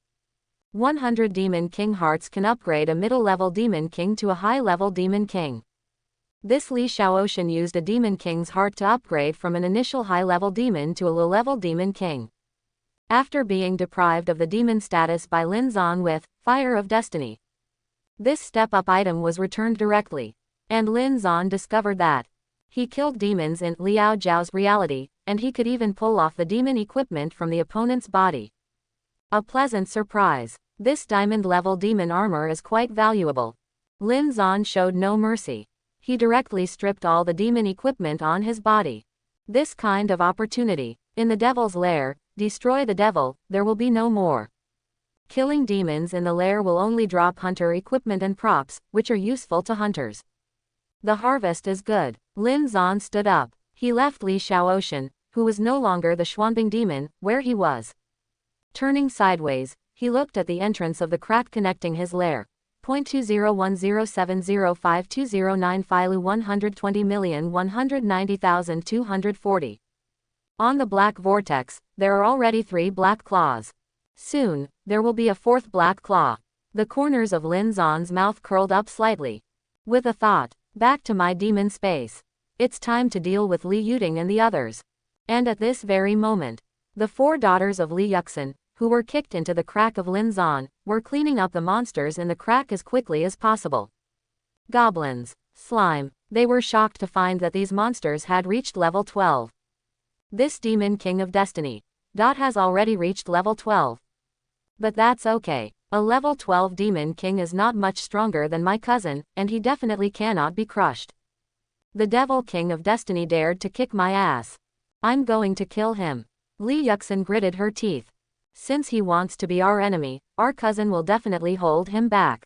100 Demon King hearts can upgrade a middle-level Demon King to a high-level Demon King. This Li Shaoxun used a Demon King's heart to upgrade from an initial high-level demon to a low-level Demon King. After being deprived of the demon status by Lin Zan with Fire of Destiny, this step-up item was returned directly, and Lin Zan discovered that he killed demons in Liao Zhao's reality, and he could even pull off the demon equipment from the opponent's body. A pleasant surprise. This diamond-level demon armor is quite valuable. Lin Zan showed no mercy. He directly stripped all the demon equipment on his body. This kind of opportunity. In the devil's lair, destroy the devil, there will be no more. Killing demons in the lair will only drop hunter equipment and props, which are useful to hunters. The harvest is good. Lin Zan stood up. He left Li Shaoxun, who was no longer the Xuanbing demon, where he was. Turning sideways, he looked at the entrance of the crack connecting his lair. 0.2010705209 Filu 120,190,240. On the black vortex, there are already 3 black claws. Soon, there will be a 4th black claw. The corners of Lin Zan's mouth curled up slightly. With a thought, back to my demon space. It's time to deal with Li Yuting and the others. And at this very moment, the 4 daughters of Li Yuxin, who were kicked into the crack of Lin Zan, were cleaning up the monsters in the crack as quickly as possible. Goblins. Slime. They were shocked to find that these monsters had reached level 12. This Demon King of Destiny has already reached level 12. But that's okay. A level 12 Demon King is not much stronger than my cousin, and he definitely cannot be crushed. The Devil King of Destiny dared to kick my ass. I'm going to kill him. Li Yuxin gritted her teeth. Since he wants to be our enemy, our cousin will definitely hold him back.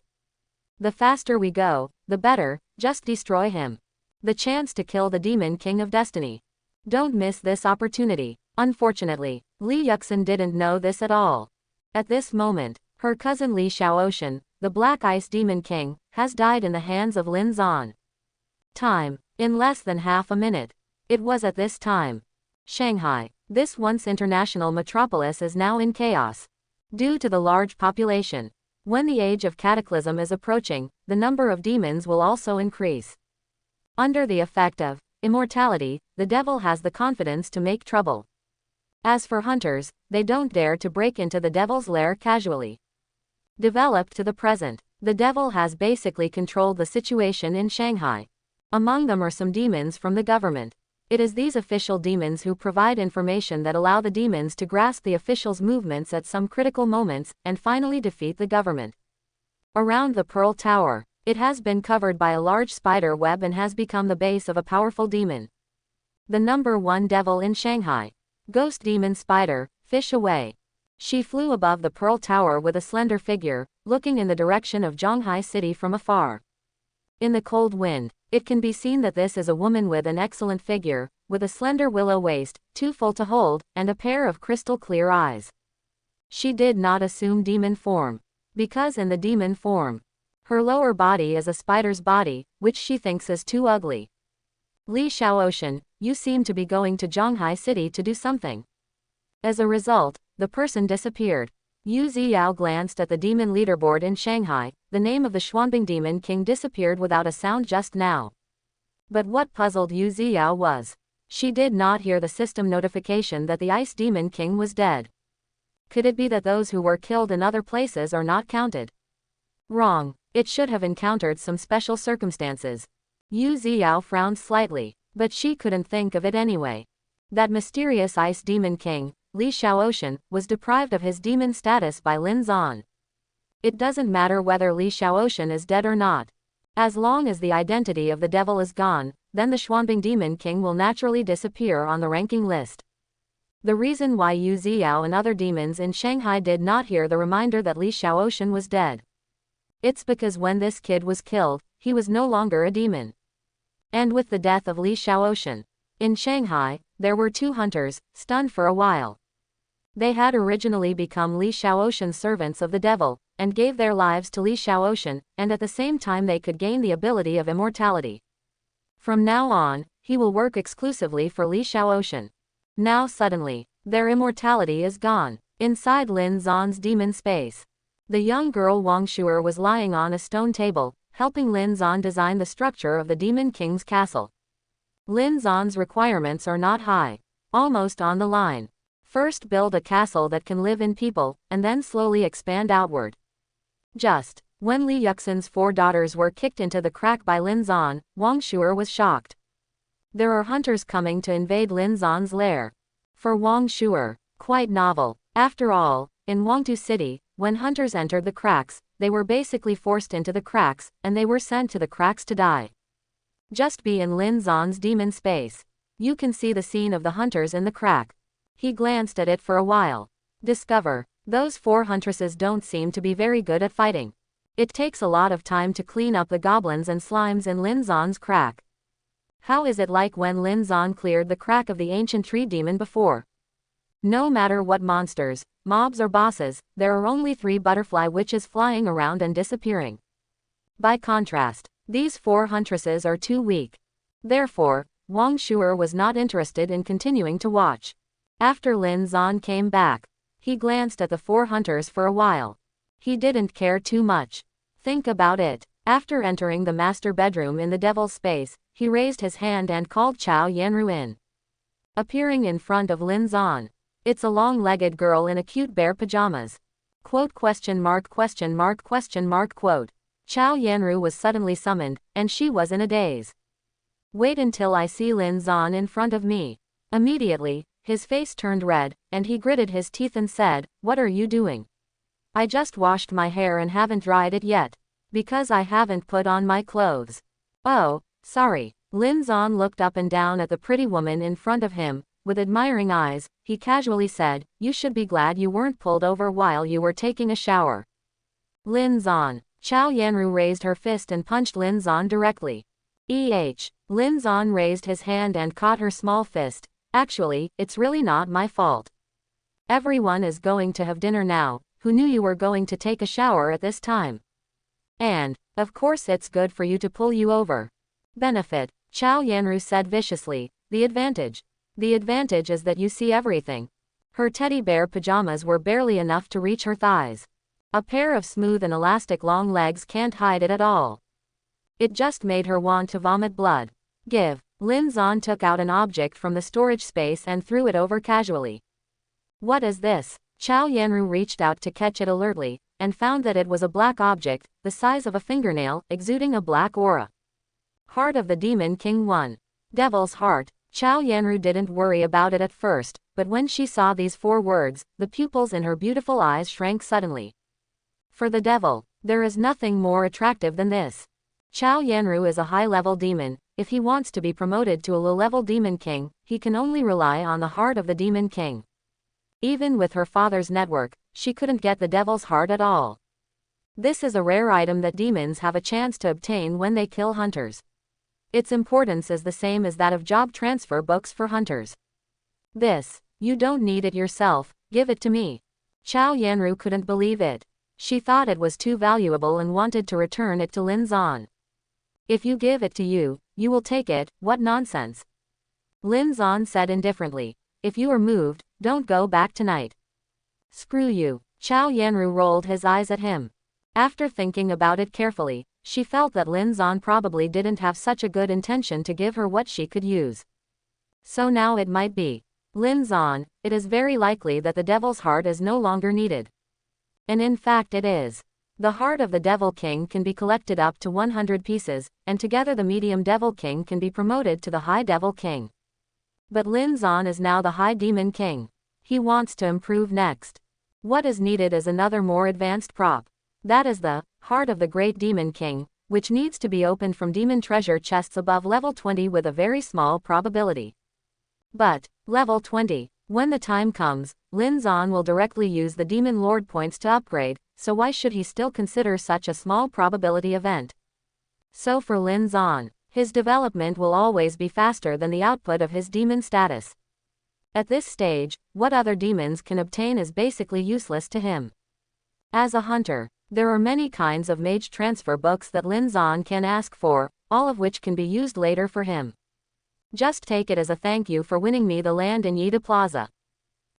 The faster we go, the better, just destroy him. The chance to kill the Demon King of Destiny. Don't miss this opportunity. Unfortunately, Li Yuxin didn't know this at all. At this moment, her cousin Li Shaoxun, the Black Ice Demon King, has died in the hands of Lin Zan. Time. In less than half a minute. It was at this time. Shanghai, this once international metropolis, is now in chaos. Due to the large population. When the age of cataclysm is approaching, the number of demons will also increase. Under the effect of immortality, the devil has the confidence to make trouble. As for hunters, they don't dare to break into the devil's lair casually. Developed to the present, the devil has basically controlled the situation in Shanghai. Among them are some demons from the government. It is these official demons who provide information that allow the demons to grasp the officials' movements at some critical moments, and finally defeat the government. Around the Pearl Tower, it has been covered by a large spider web and has become the base of a powerful demon. The number 1 devil in Shanghai. Ghost Demon Spider, fish away. She flew above the Pearl Tower with a slender figure, looking in the direction of Shanghai City from afar. In the cold wind, it can be seen that this is a woman with an excellent figure, with a slender willow waist, too full to hold, and a pair of crystal clear eyes. She did not assume demon form, because in the demon form, her lower body is a spider's body, which she thinks is too ugly. Li Shaoxun, you seem to be going to Shanghai City to do something. As a result, the person disappeared. Yu Ziyao glanced at the demon leaderboard in Shanghai. The name of the Xuanbing Demon King disappeared without a sound just now. But what puzzled Yu Ziyao was, she did not hear the system notification that the Ice Demon King was dead. Could it be that those who were killed in other places are not counted? Wrong. It should have encountered some special circumstances. Yu Ziao frowned slightly, but she couldn't think of it anyway. That mysterious ice demon king, Li Shaoxun, was deprived of his demon status by Lin Zan. It doesn't matter whether Li Shaoxun is dead or not. As long as the identity of the devil is gone, then the Xuanbing demon king will naturally disappear on the ranking list. The reason why Yu Ziao and other demons in Shanghai did not hear the reminder that Li Shaoxun was dead. It's because when this kid was killed, he was no longer a demon. And with the death of Li Shaoxun in Shanghai, there were 2 hunters, stunned for a while. They had originally become Li Shaoxun's servants of the devil, and gave their lives to Li Shaoxun, and at the same time they could gain the ability of immortality. From now on, he will work exclusively for Li Shaoxun. Now suddenly, their immortality is gone. Inside Lin Zan's demon space, the young girl Wang Shuer was lying on a stone table, helping Lin Zan design the structure of the Demon King's castle. Lin Zan's requirements are not high. Almost on the line. First build a castle that can live in people, and then slowly expand outward. Just when Li Yuxin's 4 daughters were kicked into the crack by Lin Zan, Wang Shuer was shocked. There are hunters coming to invade Lin Zan's lair. For Wang Shuer, quite novel. After all, in Wangtu City, when hunters entered the cracks, they were basically forced into the cracks, and they were sent to the cracks to die. Just be in Lin Zan's demon space. You can see the scene of the hunters in the crack. He glanced at it for a while. Discover, those 4 huntresses don't seem to be very good at fighting. It takes a lot of time to clean up the goblins and slimes in Lin Zan's crack. How is it like when Lin Zan cleared the crack of the ancient tree demon before? No matter what monsters, mobs or bosses, there are only 3 butterfly witches flying around and disappearing. By contrast, these 4 huntresses are too weak. Therefore, Wang Shuer was not interested in continuing to watch. After Lin Zan came back, he glanced at the 4 hunters for a while. He didn't care too much. Think about it. After entering the master bedroom in the devil's space, he raised his hand and called Chao Yanru in. Appearing in front of Lin Zan. It's a long-legged girl in a cute bear pajamas. Quote question mark question mark question mark quote. Chao Yanru was suddenly summoned, and she was in a daze. Wait until I see Lin Zan in front of me. Immediately, his face turned red, and he gritted his teeth and said, "What are you doing?" "I just washed my hair and haven't dried it yet. Because I haven't put on my clothes." "Oh, sorry." Lin Zan looked up and down at the pretty woman in front of him. With admiring eyes, he casually said, "You should be glad you weren't pulled over while you were taking a shower." Lin Zan. Chao Yanru raised her fist and punched Lin Zan directly. Lin Zan raised his hand and caught her small fist. "Actually, it's really not my fault. Everyone is going to have dinner now. Who knew you were going to take a shower at this time? And, of course it's good for you to pull you over." "Benefit," Chao Yanru said viciously. "The advantage. The advantage is that you see everything." Her teddy bear pajamas were barely enough to reach her thighs. A pair of smooth and elastic long legs can't hide it at all. It just made her want to vomit blood. "Give." Lin Zan took out an object from the storage space and threw it over casually. "What is this?" Chao Yanru reached out to catch it alertly, and found that it was a black object, the size of a fingernail, exuding a black aura. Heart of the Demon King 1. Devil's Heart. Chao Yanru didn't worry about it at first, but when she saw these 4 words, the pupils in her beautiful eyes shrank suddenly. For the devil, there is nothing more attractive than this. Chao Yanru is a high-level demon. If he wants to be promoted to a low-level demon king, he can only rely on the heart of the demon king. Even with her father's network, she couldn't get the devil's heart at all. This is a rare item that demons have a chance to obtain when they kill hunters. Its importance is the same as that of job transfer books for hunters. You don't need it yourself, give it to me." Chao Yanru couldn't believe it. She thought it was too valuable and wanted to return it to Lin Zan. "If you give it to you, you will take it, what nonsense." Lin Zan said indifferently. "If you are moved, don't go back tonight." "Screw you." Chao Yanru rolled his eyes at him. After thinking about it carefully, she felt that Lin Zan probably didn't have such a good intention to give her what she could use. So now it might be. Lin Zan, it is very likely that the devil's heart is no longer needed. And in fact it is. The heart of the Devil King can be collected up to 100 pieces, and together the medium Devil King can be promoted to the High Devil King. But Lin Zan is now the High Demon King. He wants to improve next. What is needed is another more advanced prop. That is the heart of the Great Demon King, which needs to be opened from demon treasure chests above level 20 with a very small probability. But, level 20, when the time comes, Lin Zan will directly use the Demon Lord points to upgrade, so why should he still consider such a small probability event? So for Lin Zan, his development will always be faster than the output of his demon status. At this stage, what other demons can obtain is basically useless to him. As a hunter, there are many kinds of mage transfer books that Lin Zan can ask for, all of which can be used later for him. Just take it as a thank you for winning me the land in Yida Plaza.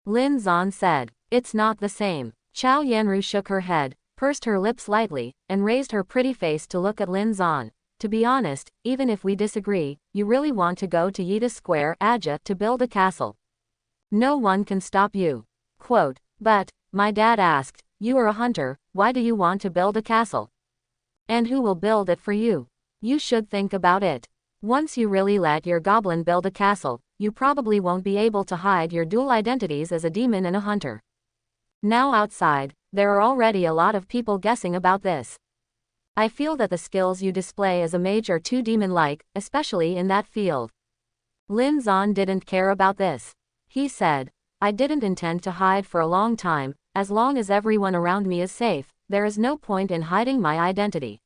Lin Zan said. It's not the same. Chao Yanru shook her head, pursed her lips lightly, and raised her pretty face to look at Lin Zan. To be honest, even if we disagree, you really want to go to Yida Square, Aja, to build a castle. No one can stop you. Quote, but, my dad asked, you are a hunter, why do you want to build a castle? And who will build it for you? You should think about it. Once you really let your goblin build a castle, you probably won't be able to hide your dual identities as a demon and a hunter. Now outside, there are already a lot of people guessing about this. I feel that the skills you display as a mage are too demon-like, especially in that field. Lin Zan didn't care about this. He said, I didn't intend to hide for a long time, as long as everyone around me is safe, there is no point in hiding my identity.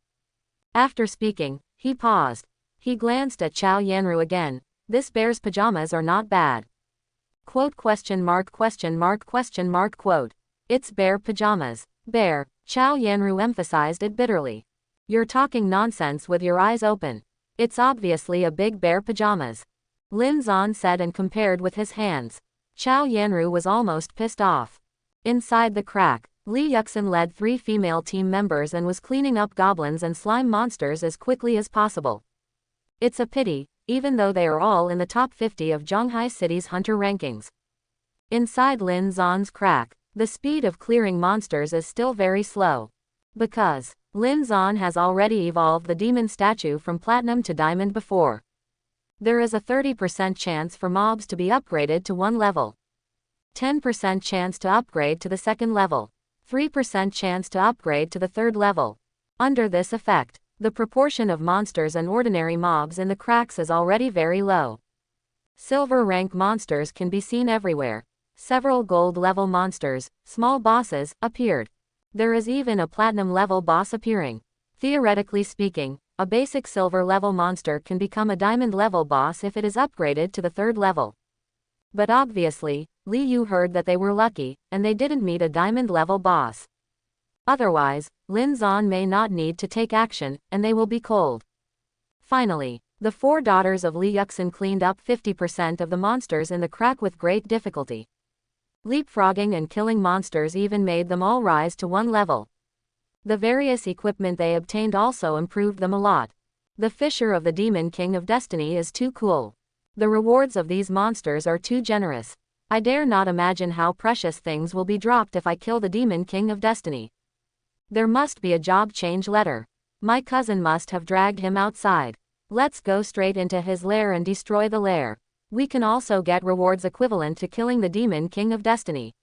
After speaking, he paused. He glanced at Chao Yanru again. This bear's pajamas are not bad. Quote question mark question mark question mark quote. It's bear pajamas. Bear, Chao Yanru emphasized it bitterly. You're talking nonsense with your eyes open. It's obviously a big bear pajamas. Lin Zan said and compared with his hands. Chao Yanru was almost pissed off. Inside the crack, Li Yuxin led 3 female team members and was cleaning up goblins and slime monsters as quickly as possible. It's a pity, even though they are all in the top 50 of Shanghai City's hunter rankings. Inside Lin Zan's crack, the speed of clearing monsters is still very slow. Because Lin Zan has already evolved the demon statue from platinum to diamond before. There is a 30% chance for mobs to be upgraded to 1 level. 10% chance to upgrade to the 2nd level. 3% chance to upgrade to the 3rd level. Under this effect, the proportion of monsters and ordinary mobs in the cracks is already very low. Silver rank monsters can be seen everywhere. Several gold level monsters, small bosses, appeared. There is even a platinum level boss appearing. Theoretically speaking, a basic silver level monster can become a diamond level boss if it is upgraded to the 3rd level. But obviously, Li Yu heard that they were lucky, and they didn't meet a diamond level boss. Otherwise, Lin Zan may not need to take action, and they will be cold. Finally, the 4 daughters of Li Yuxin cleaned up 50% of the monsters in the crack with great difficulty. Leapfrogging and killing monsters even made them all rise to 1 level. The various equipment they obtained also improved them a lot. The Fisher of the Demon King of Destiny is too cool. The rewards of these monsters are too generous. I dare not imagine how precious things will be dropped if I kill the Demon King of Destiny. There must be a job change letter. My cousin must have dragged him outside. Let's go straight into his lair and destroy the lair. We can also get rewards equivalent to killing the Demon King of Destiny.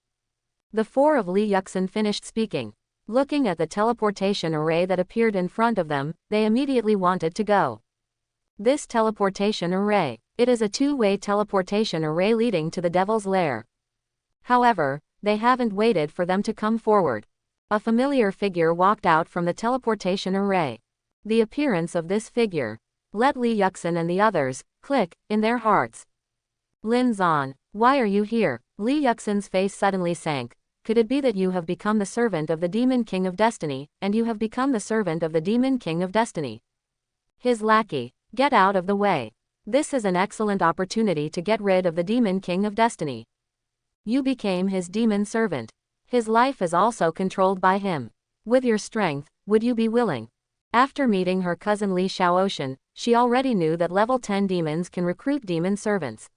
The 4 of Li Yuxin finished speaking. Looking at the teleportation array that appeared in front of them, they immediately wanted to go. This teleportation array. It is a 2-way teleportation array leading to the Devil's Lair. However, they haven't waited for them to come forward. A familiar figure walked out from the teleportation array. The appearance of this figure let Li Yuxin and the others click in their hearts. Lin Zan, why are you here? Li Yuxin's face suddenly sank. Could it be that you have become the servant of the Demon King of Destiny, and you have become the servant of the Demon King of Destiny? His lackey, get out of the way. This is an excellent opportunity to get rid of the Demon King of Destiny. You became his demon servant. His life is also controlled by him. With your strength, would you be willing? After meeting her cousin Li Xiaoshan, she already knew that level 10 demons can recruit demon servants.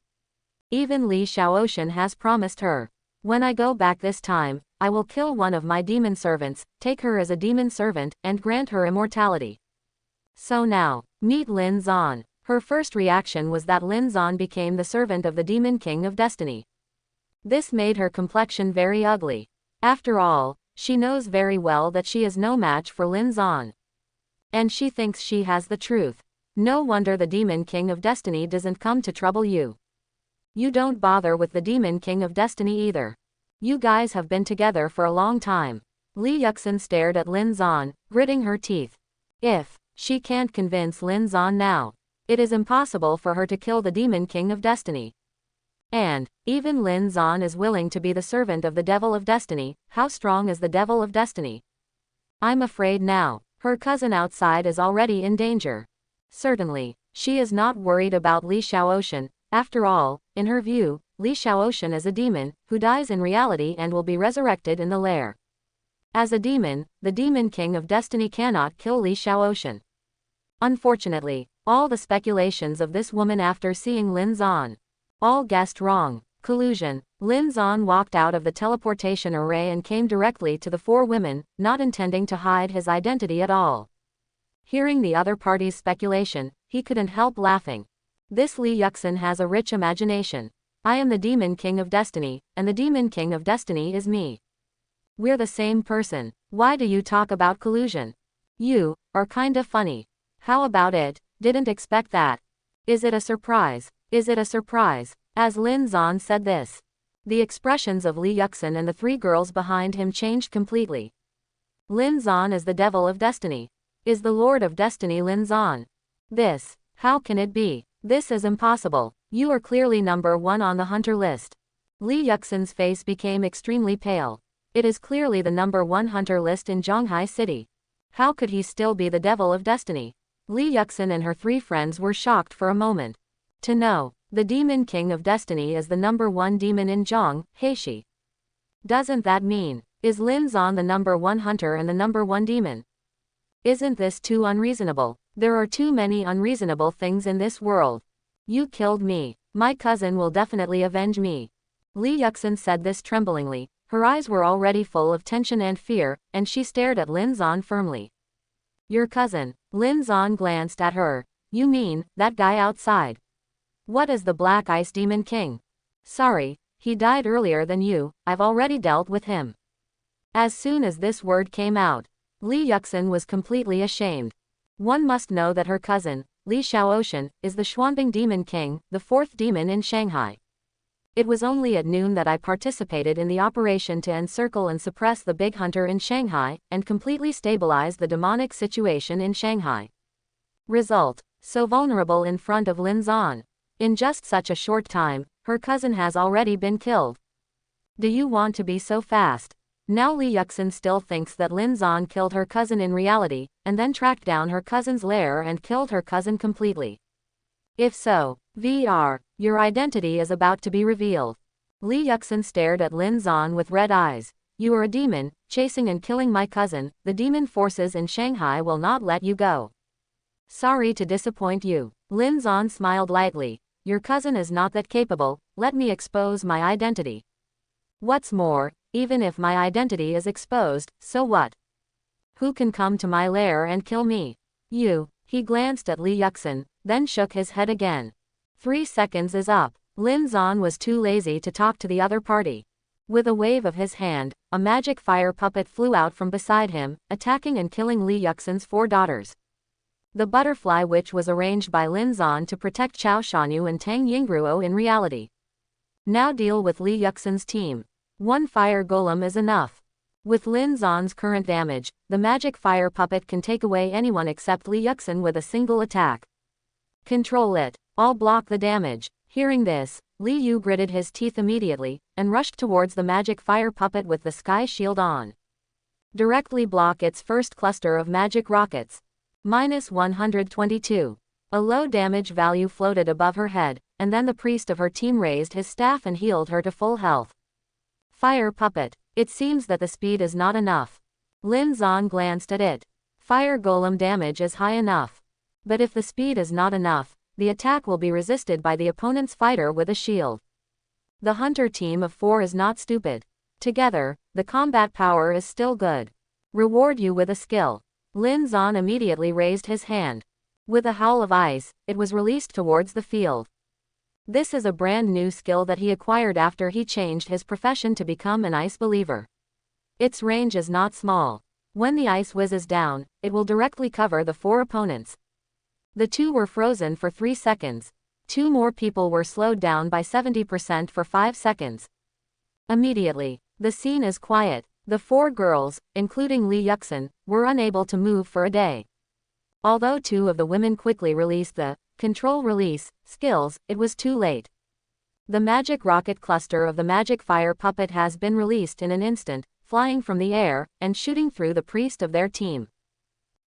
Even Li Xiaoshan has promised her. When I go back this time, I will kill one of my demon servants, take her as a demon servant, and grant her immortality. So now, meet Lin Zan. Her first reaction was that Lin Zan became the servant of the Demon King of Destiny. This made her complexion very ugly. After all, she knows very well that she is no match for Lin Zan. And she thinks she has the truth. No wonder the Demon King of Destiny doesn't come to trouble you. You don't bother with the Demon King of Destiny either. You guys have been together for a long time. Li Yuxin stared at Lin Zan, gritting her teeth. If she can't convince Lin Zan now, it is impossible for her to kill the Demon King of Destiny. And even Lin Zan is willing to be the servant of the Devil of Destiny. How strong is the Devil of Destiny? I'm afraid now, her cousin outside is already in danger. Certainly, she is not worried about Li Xiaoshan. After all, in her view, Li Xiaoshan is a demon, who dies in reality and will be resurrected in the lair. As a demon, the Demon King of Destiny cannot kill Li Xiaoshan. Unfortunately, all the speculations of this woman after seeing Lin Zan all guessed wrong. Collusion. Lin Zan walked out of the teleportation array and came directly to the four women, not intending to hide his identity at all. Hearing the other party's speculation, he couldn't help laughing. This Li Yuxin has a rich imagination. I am the Demon King of Destiny, and the Demon King of Destiny is me. We're the same person. Why do you talk about collusion? You are kinda funny. How about it? Didn't expect that. Is it a surprise? Is it a surprise? As Lin Zan said this, the expressions of Li Yuxin and the three girls behind him changed completely. Lin Zan is the Devil of Destiny. Is the Lord of Destiny Lin Zan? This, how can it be? This is impossible. You are clearly number one on the hunter list. Li Yuxin's face became extremely pale. It is clearly the number one hunter list in Shanghai city. How could he still be the Devil of Destiny? Li Yuxin and her three friends were shocked for a moment. To know, the Demon King of Destiny is the number one demon in Shanghai. Doesn't that mean, is Lin Zan the number one hunter and the number one demon? Isn't this too unreasonable? There are too many unreasonable things in this world. You killed me. My cousin will definitely avenge me. Li Yuxin said this tremblingly. Her eyes were already full of tension and fear, and she stared at Lin Zan firmly. Your cousin. Lin Zan glanced at her. You mean, that guy outside? What is the Black Ice Demon King? Sorry, he died earlier than you, I've already dealt with him. As soon as this word came out, Li Yuxin was completely ashamed. One must know that her cousin, Li Xiaoshan, is the Xuanbing Demon King, the fourth demon in Shanghai. It was only at noon that I participated in the operation to encircle and suppress the big hunter in Shanghai, and completely stabilize the demonic situation in Shanghai. Result, so vulnerable in front of Lin Zan. In just such a short time, her cousin has already been killed. Do you want to be so fast? Now Li Yuxin still thinks that Lin Zan killed her cousin in reality, and then tracked down her cousin's lair and killed her cousin completely. If so, your identity is about to be revealed. Li Yuxin stared at Lin Zan with red eyes. You are a demon, chasing and killing my cousin. The demon forces in Shanghai will not let you go. Sorry to disappoint you. Lin Zan smiled lightly. Your cousin is not that capable, let me expose my identity. What's more, even if my identity is exposed, so what? Who can come to my lair and kill me? You. He glanced at Li Yuxin, then shook his head again. 3 seconds is up. Lin Zan was too lazy to talk to the other party. With a wave of his hand, a magic fire puppet flew out from beside him, attacking and killing Li Yuxin's 4 daughters. The butterfly witch was arranged by Lin Zan to protect Chao Shanyu and Tang Yingruo in reality. Now deal with Li Yuxin's team. 1 fire golem is enough. With Lin Zan's current damage, the magic fire puppet can take away anyone except Li Yuxin with a single attack. Control it. I'll block the damage. Hearing this, Li Yu gritted his teeth immediately, and rushed towards the magic fire puppet with the sky shield on. Directly block its first cluster of magic rockets. -122. A low damage value floated above her head, and then the priest of her team raised his staff and healed her to full health. Fire puppet. It seems that the speed is not enough. Lin Zan glanced at it. Fire golem damage is high enough. But if the speed is not enough, the attack will be resisted by the opponent's fighter with a shield. The hunter team of 4 is not stupid. Together, the combat power is still good. Reward you with a skill. Lin Zan immediately raised his hand. With a howl of ice, it was released towards the field. This is a brand new skill that he acquired after he changed his profession to become an ice believer. Its range is not small. When the ice whizzes down, it will directly cover the 4 opponents. The 2 were frozen for 3 seconds. 2 more people were slowed down by 70% for 5 seconds. Immediately, the scene is quiet. The 4 girls, including Li Yuxin, were unable to move for a day. Although 2 of the women quickly released the control release skills, it was too late. The magic rocket cluster of the magic fire puppet has been released in an instant, flying from the air and shooting through the priest of their team.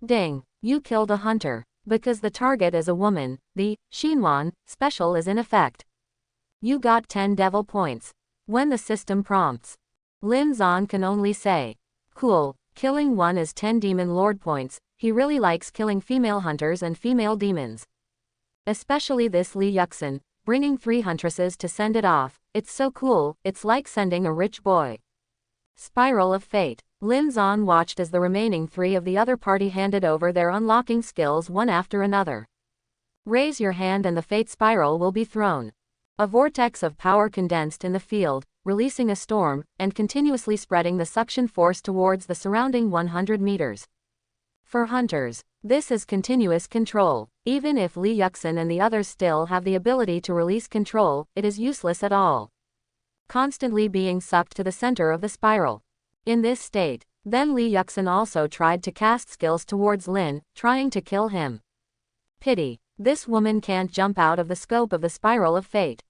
Ding! You killed a hunter. Because the target is a woman, the Xinhuan special is in effect. You got 10 devil points. When the system prompts, Lin Zan can only say, cool, killing 1 is 10 demon lord points. He really likes killing female hunters and female demons. Especially this Li Yuxin, bringing 3 huntresses to send it off. It's so cool, it's like sending a rich boy. Spiral of Fate. Lin Zan watched as the remaining 3 of the other party handed over their unlocking skills one after another. Raise your hand and the fate spiral will be thrown. A vortex of power condensed in the field, releasing a storm, and continuously spreading the suction force towards the surrounding 100 meters. For hunters, this is continuous control. Even if Li Yuxin and the others still have the ability to release control, it is useless at all. Constantly being sucked to the center of the spiral. In this state, then Li Yuxin also tried to cast skills towards Lin, trying to kill him. Pity. This woman can't jump out of the scope of the spiral of fate.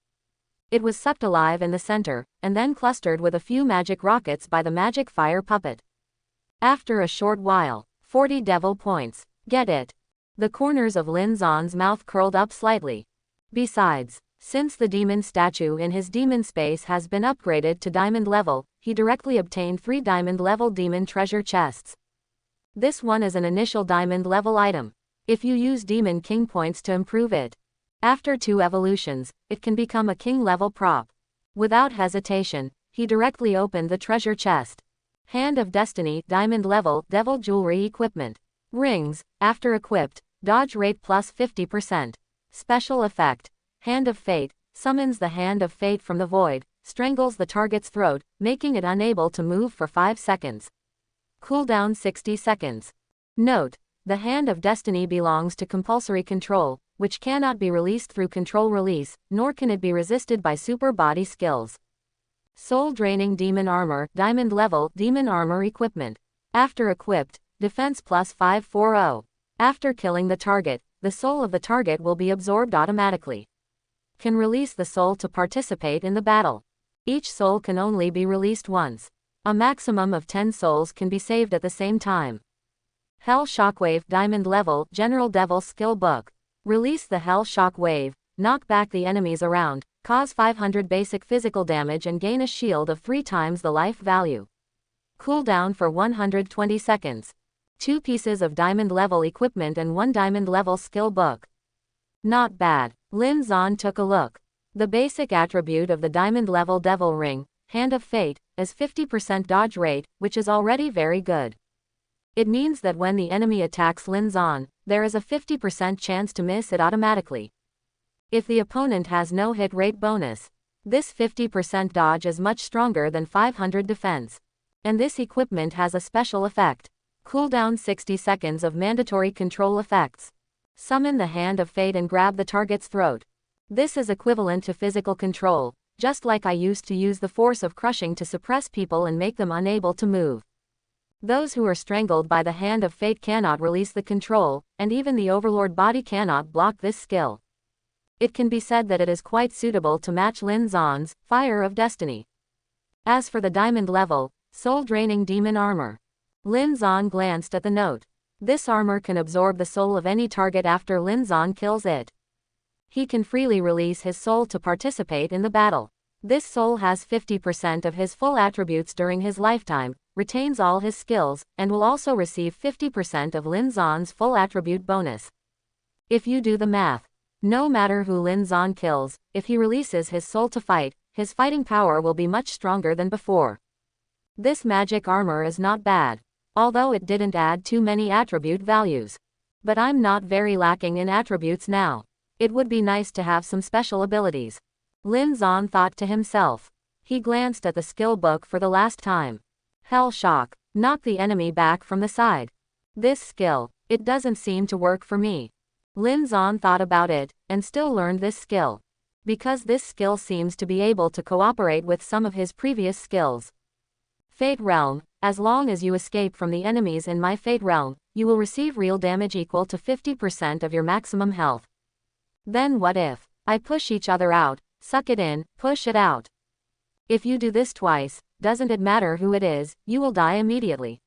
It was sucked alive in the center, and then clustered with a few magic rockets by the magic fire puppet. After a short while, 40 devil points. Get it? The corners of Lin Zan's mouth curled up slightly. Besides, since the demon statue in his demon space has been upgraded to diamond level, he directly obtained 3 diamond level demon treasure chests. This one is an initial diamond level item. If you use demon king points to improve it, after 2 evolutions, it can become a king level prop. Without hesitation, he directly opened the treasure chest. Hand of Destiny, diamond level, devil jewelry equipment. Rings, after equipped, dodge rate plus 50%. Special effect. Hand of Fate, summons the Hand of Fate from the void, strangles the target's throat, making it unable to move for 5 seconds. Cooldown 60 seconds. Note, the Hand of Destiny belongs to compulsory control, which cannot be released through control release, nor can it be resisted by super body skills. Soul Draining Demon Armor, diamond level, demon armor equipment. After equipped, defense plus 540. After killing the target, the soul of the target will be absorbed automatically. Can release the soul to participate in the battle. Each soul can only be released once. A maximum of 10 souls can be saved at the same time. Hell Shockwave, diamond level, general devil skill book. Release the Hell Shockwave, knock back the enemies around, cause 500 basic physical damage and gain a shield of 3 times the life value. Cooldown for 120 seconds. 2 pieces of diamond level equipment and 1 diamond level skill book. Not bad. Lin Zan took a look. The basic attribute of the diamond level devil ring, Hand of Fate, is 50% dodge rate, which is already very good. It means that when the enemy attacks Lin Zan, there is a 50% chance to miss it automatically. If the opponent has no hit rate bonus, this 50% dodge is much stronger than 500 defense. And this equipment has a special effect. Cooldown 60 seconds of mandatory control effects. Summon the Hand of Fate and grab the target's throat. This is equivalent to physical control, just like I used to use the force of crushing to suppress people and make them unable to move. Those who are strangled by the Hand of Fate cannot release the control, and even the Overlord body cannot block this skill. It can be said that it is quite suitable to match Lin Zan's Fire of Destiny. As for the diamond level, Soul Draining Demon Armor. Lin Zan glanced at the note. This armor can absorb the soul of any target after Lin Zan kills it. He can freely release his soul to participate in the battle. This soul has 50% of his full attributes during his lifetime, retains all his skills, and will also receive 50% of Lin Zan's full attribute bonus. If you do the math, no matter who Lin Zan kills, if he releases his soul to fight, his fighting power will be much stronger than before. This magic armor is not bad, although it didn't add too many attribute values. But I'm not very lacking in attributes now. It would be nice to have some special abilities. Lin Zan thought to himself. He glanced at the skill book for the last time. Hell shock. Knock the enemy back from the side. This skill, it doesn't seem to work for me. Lin Zan thought about it, and still learned this skill. Because this skill seems to be able to cooperate with some of his previous skills. Fate Realm, as long as you escape from the enemies in my Fate Realm, you will receive real damage equal to 50% of your maximum health. Then what if I push each other out, suck it in, push it out? If you do this twice, doesn't it matter who it is, you will die immediately.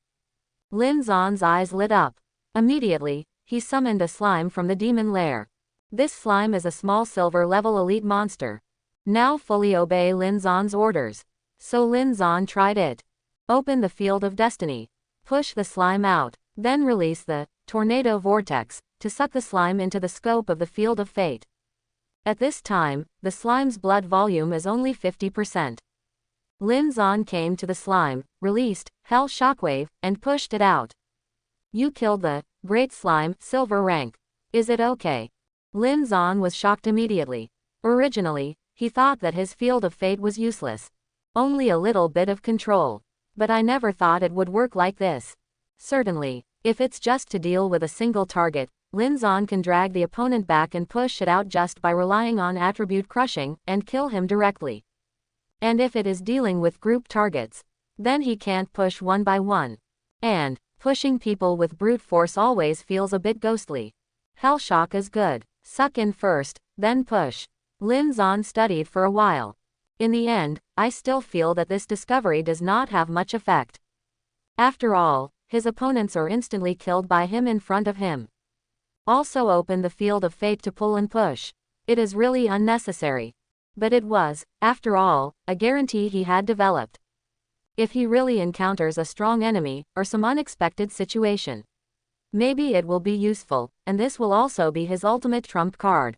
Lin Zan's eyes lit up. Immediately, he summoned a slime from the demon lair. This slime is a small silver-level elite monster. Now fully obey Lin Zan's orders. So Lin Zan tried it. Open the field of destiny. Push the slime out. Then release the tornado vortex to suck the slime into the scope of the field of fate. At this time, the slime's blood volume is only 50%. Lin Zan came to the slime, released Hell Shockwave, and pushed it out. You killed the Great Slime, silver rank. Is it okay? Lin Zan was shocked immediately. Originally, he thought that his field of fate was useless. Only a little bit of control. But I never thought it would work like this. Certainly, if it's just to deal with a single target, Lin Zan can drag the opponent back and push it out just by relying on attribute crushing, and kill him directly. And if it is dealing with group targets, then he can't push one by one. And pushing people with brute force always feels a bit ghostly. Hell shock is good. Suck in first, then push. Lin Zan studied for a while. In the end, I still feel that this discovery does not have much effect. After all, his opponents are instantly killed by him in front of him. Also open the field of fate to pull and push. It is really unnecessary. But it was, after all, a guarantee he had developed. If he really encounters a strong enemy, or some unexpected situation, maybe it will be useful, and this will also be his ultimate trump card.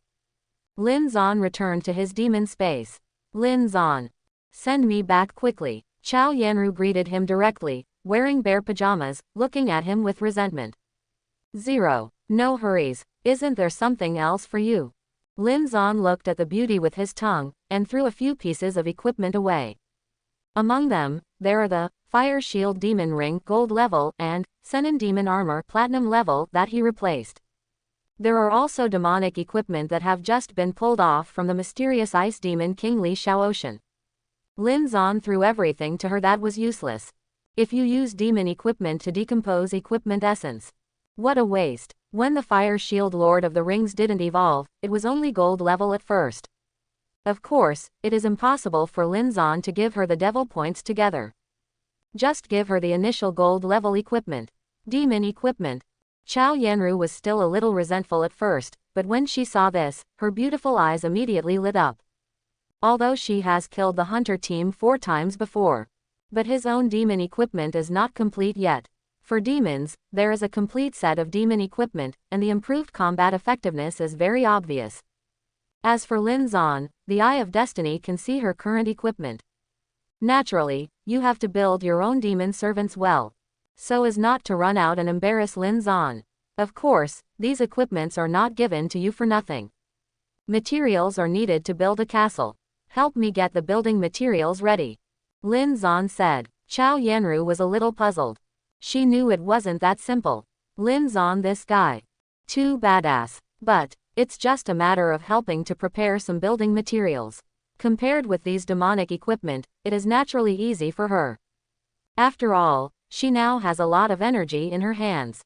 Lin Zan returned to his demon space. Lin Zan. Send me back quickly. Chao Yanru greeted him directly, wearing bare pajamas, looking at him with resentment. 0. No hurries. Isn't there something else for you? Lin Zan looked at the beauty with his tongue, and threw a few pieces of equipment away. Among them, there are the Fire Shield Demon Ring Gold level and Senin Demon Armor Platinum level that he replaced. There are also demonic equipment that have just been pulled off from the mysterious Ice Demon King Li Shaocean. Lin Zan threw everything to her that was useless. If you use demon equipment to decompose equipment essence, what a waste. When the Fire Shield Lord of the Rings didn't evolve, it was only gold level at first. Of course, it is impossible for Lin Zan to give her the devil points together. Just give her the initial gold level equipment. Demon equipment. Chao Yanru was still a little resentful at first, but when she saw this, her beautiful eyes immediately lit up. Although she has killed the hunter team 4 times before. But his own demon equipment is not complete yet. For demons, there is a complete set of demon equipment, and the improved combat effectiveness is very obvious. As for Lin Zan, the Eye of Destiny can see her current equipment. Naturally, you have to build your own demon servants well, so as not to run out and embarrass Lin Zan. Of course, these equipments are not given to you for nothing. Materials are needed to build a castle. Help me get the building materials ready. Lin Zan said. Chao Yanru was a little puzzled. She knew it wasn't that simple. Lin Zan, this guy. Too badass. But it's just a matter of helping to prepare some building materials. Compared with these demonic equipment, it is naturally easy for her. After all, she now has a lot of energy in her hands.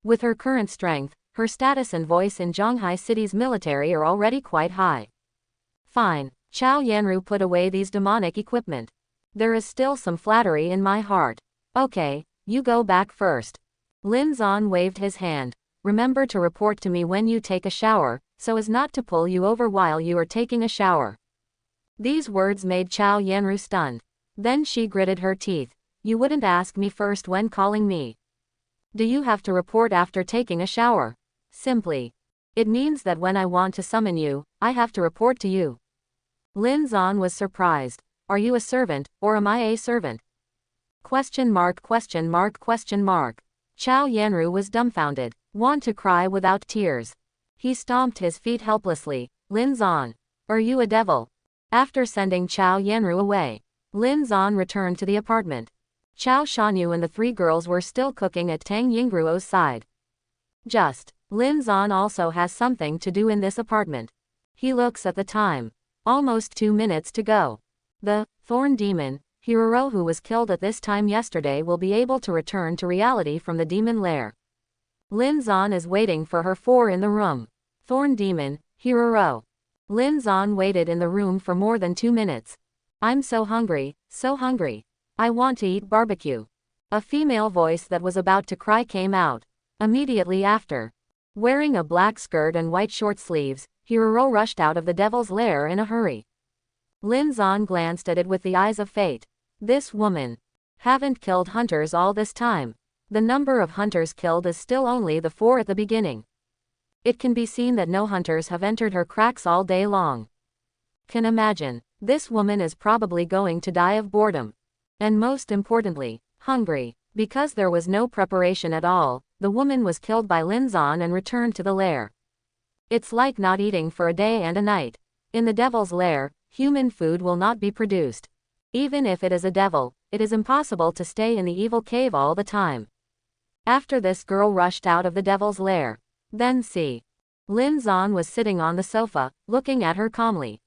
With her current strength, her status and voice in Shanghai City's military are already quite high. Fine. Chao Yanru put away these demonic equipment. There is still some flattery in my heart. Okay, you go back first. Lin Zan waved his hand. Remember to report to me when you take a shower, so as not to pull you over while you are taking a shower. These words made Chao Yanru stunned. Then she gritted her teeth. You wouldn't ask me first when calling me. Do you have to report after taking a shower? Simply. It means that when I want to summon you, I have to report to you. Lin Zan was surprised. Are you a servant, or am I a servant? Question mark question mark question mark. Chao Yanru was dumbfounded, want to cry without tears. He stomped his feet helplessly. Lin Zan. Are you a devil? After sending Chao Yanru away, Lin Zan returned to the apartment. Chao Shanyu and the three girls were still cooking at Tang Yingruo's side. Just, Lin Zan also has something to do in this apartment. He looks at the time. Almost 2 minutes to go. The thorn demon, Hiroro, who was killed at this time yesterday, will be able to return to reality from the demon lair. Lin Zan is waiting for her four in the room. Thorn demon, Hiroro. Lin Zan waited in the room for more than 2 minutes. I'm so hungry, so hungry. I want to eat barbecue. A female voice that was about to cry came out. Immediately after, wearing a black skirt and white short sleeves, Hiroro rushed out of the devil's lair in a hurry. Lin Zan glanced at it with the eyes of fate. This woman haven't killed hunters all this time. The number of hunters killed is still only the 4 at the beginning. It can be seen that no hunters have entered her cracks all day long. Can imagine, this woman is probably going to die of boredom. And most importantly, hungry. Because there was no preparation at all, the woman was killed by Lin Zan and returned to the lair. It's like not eating for a day and a night. In the devil's lair, human food will not be produced. Even if it is a devil, it is impossible to stay in the evil cave all the time. After this, girl rushed out of the devil's lair. Then see. Lin Zan was sitting on the sofa, looking at her calmly.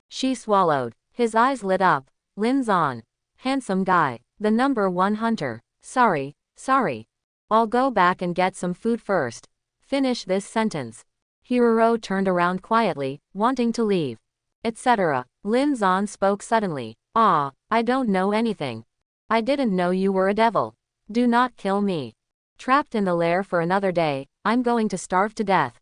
She swallowed. His eyes lit up. Lin Zan. Handsome guy. The number 1 hunter. Sorry. I'll go back and get some food first. Finish this sentence. Hiroro turned around quietly, wanting to leave. Etc. Lin Zan spoke suddenly. Ah, I don't know anything. I didn't know you were a devil. Do not kill me. Trapped in the lair for another day, I'm going to starve to death.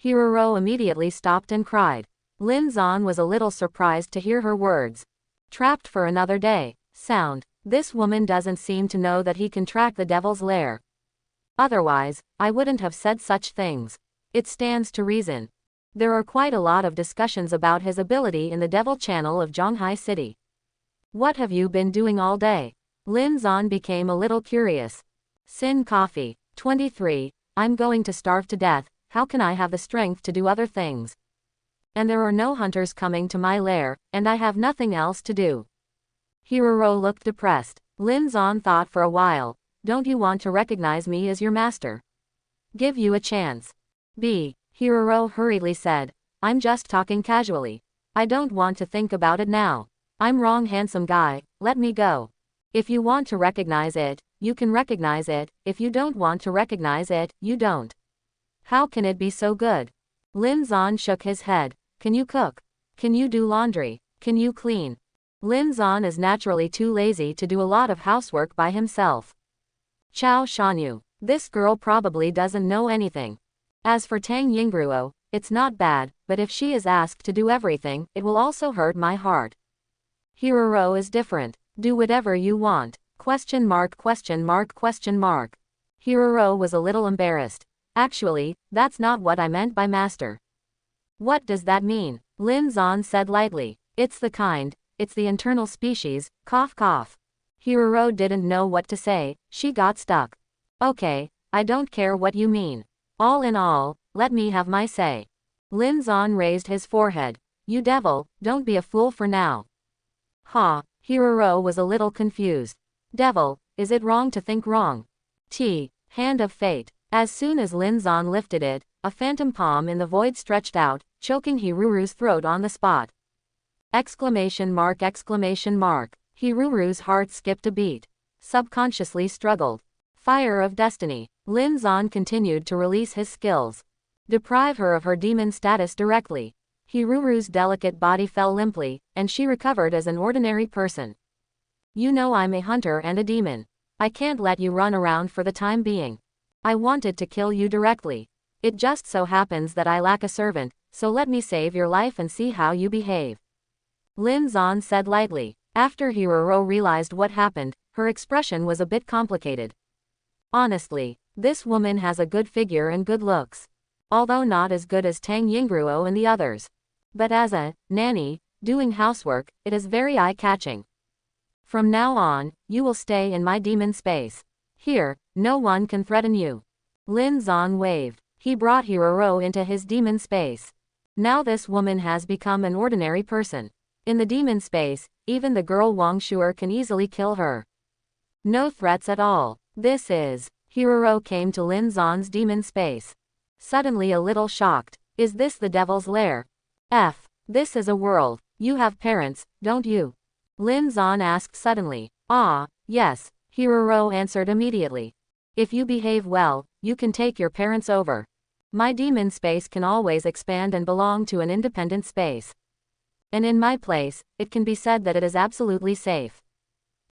Hiroro immediately stopped and cried. Lin Zan was a little surprised to hear her words. Trapped for another day. Sound. This woman doesn't seem to know that he can track the devil's lair. Otherwise, I wouldn't have said such things. It stands to reason. There are quite a lot of discussions about his ability in the devil channel of Shanghai City. What have you been doing all day? Lin Zan became a little curious. Sin coffee. 23. I'm going to starve to death. How can I have the strength to do other things? And there are no hunters coming to my lair, and I have nothing else to do. Hiroro looked depressed. Lin Zan thought for a while. Don't you want to recognize me as your master? Give you a chance. Hiroro hurriedly said. I'm just talking casually. I don't want to think about it now. I'm wrong, handsome guy, let me go. If you want to recognize it, you can recognize it. If you don't want to recognize it, you don't. How can it be so good? Lin Zan shook his head. Can you cook? Can you do laundry? Can you clean? Lin Zan is naturally too lazy to do a lot of housework by himself. Chao Shanyu. This girl probably doesn't know anything. As for Tang Yingruo, it's not bad, but if she is asked to do everything, it will also hurt my heart. Hiroro is different. Do whatever you want. Question mark question mark question mark. Hiroro was a little embarrassed. Actually, that's not what I meant by master. What does that mean? Lin Zan said lightly. It's the internal species, cough cough. Hiroro didn't know what to say, she got stuck. Okay, I don't care what you mean. All in all, let me have my say. Lin Zan raised his forehead. You devil, don't be a fool for now. Ha, Hiroro was a little confused. Devil, is it wrong to think wrong? Hand of fate. As soon as Lin Zan lifted it, a phantom palm in the void stretched out, choking Hiruru's throat on the spot. Exclamation mark. Hiruru's heart skipped a beat. Subconsciously struggled. Fire of destiny. Lin Zan continued to release his skills. Deprive her of her demon status directly. Hiruru's delicate body fell limply, and she recovered as an ordinary person. You know I'm a hunter and a demon. I can't let you run around for the time being. I wanted to kill you directly. It just so happens that I lack a servant, so let me save your life and see how you behave. Lin Zan said lightly. After Hiroro realized what happened, her expression was a bit complicated. Honestly, this woman has a good figure and good looks. Although not as good as Tang Yingruo and the others. But as a nanny, doing housework, it is very eye-catching. From now on, you will stay in my demon space. Here, no one can threaten you. Lin Zan waved. He brought Hiroro into his demon space. Now this woman has become an ordinary person. In the demon space, even the girl Wang Shuer can easily kill her. No threats at all. This is. Hiroro came to Lin Zan's demon space. Suddenly a little shocked. Is this the devil's lair? This is a world. You have parents, don't you? Lin Zan asked suddenly. Ah, yes, Hiroro answered immediately. If you behave well, you can take your parents over. My demon space can always expand and belong to an independent space. And in my place, it can be said that it is absolutely safe.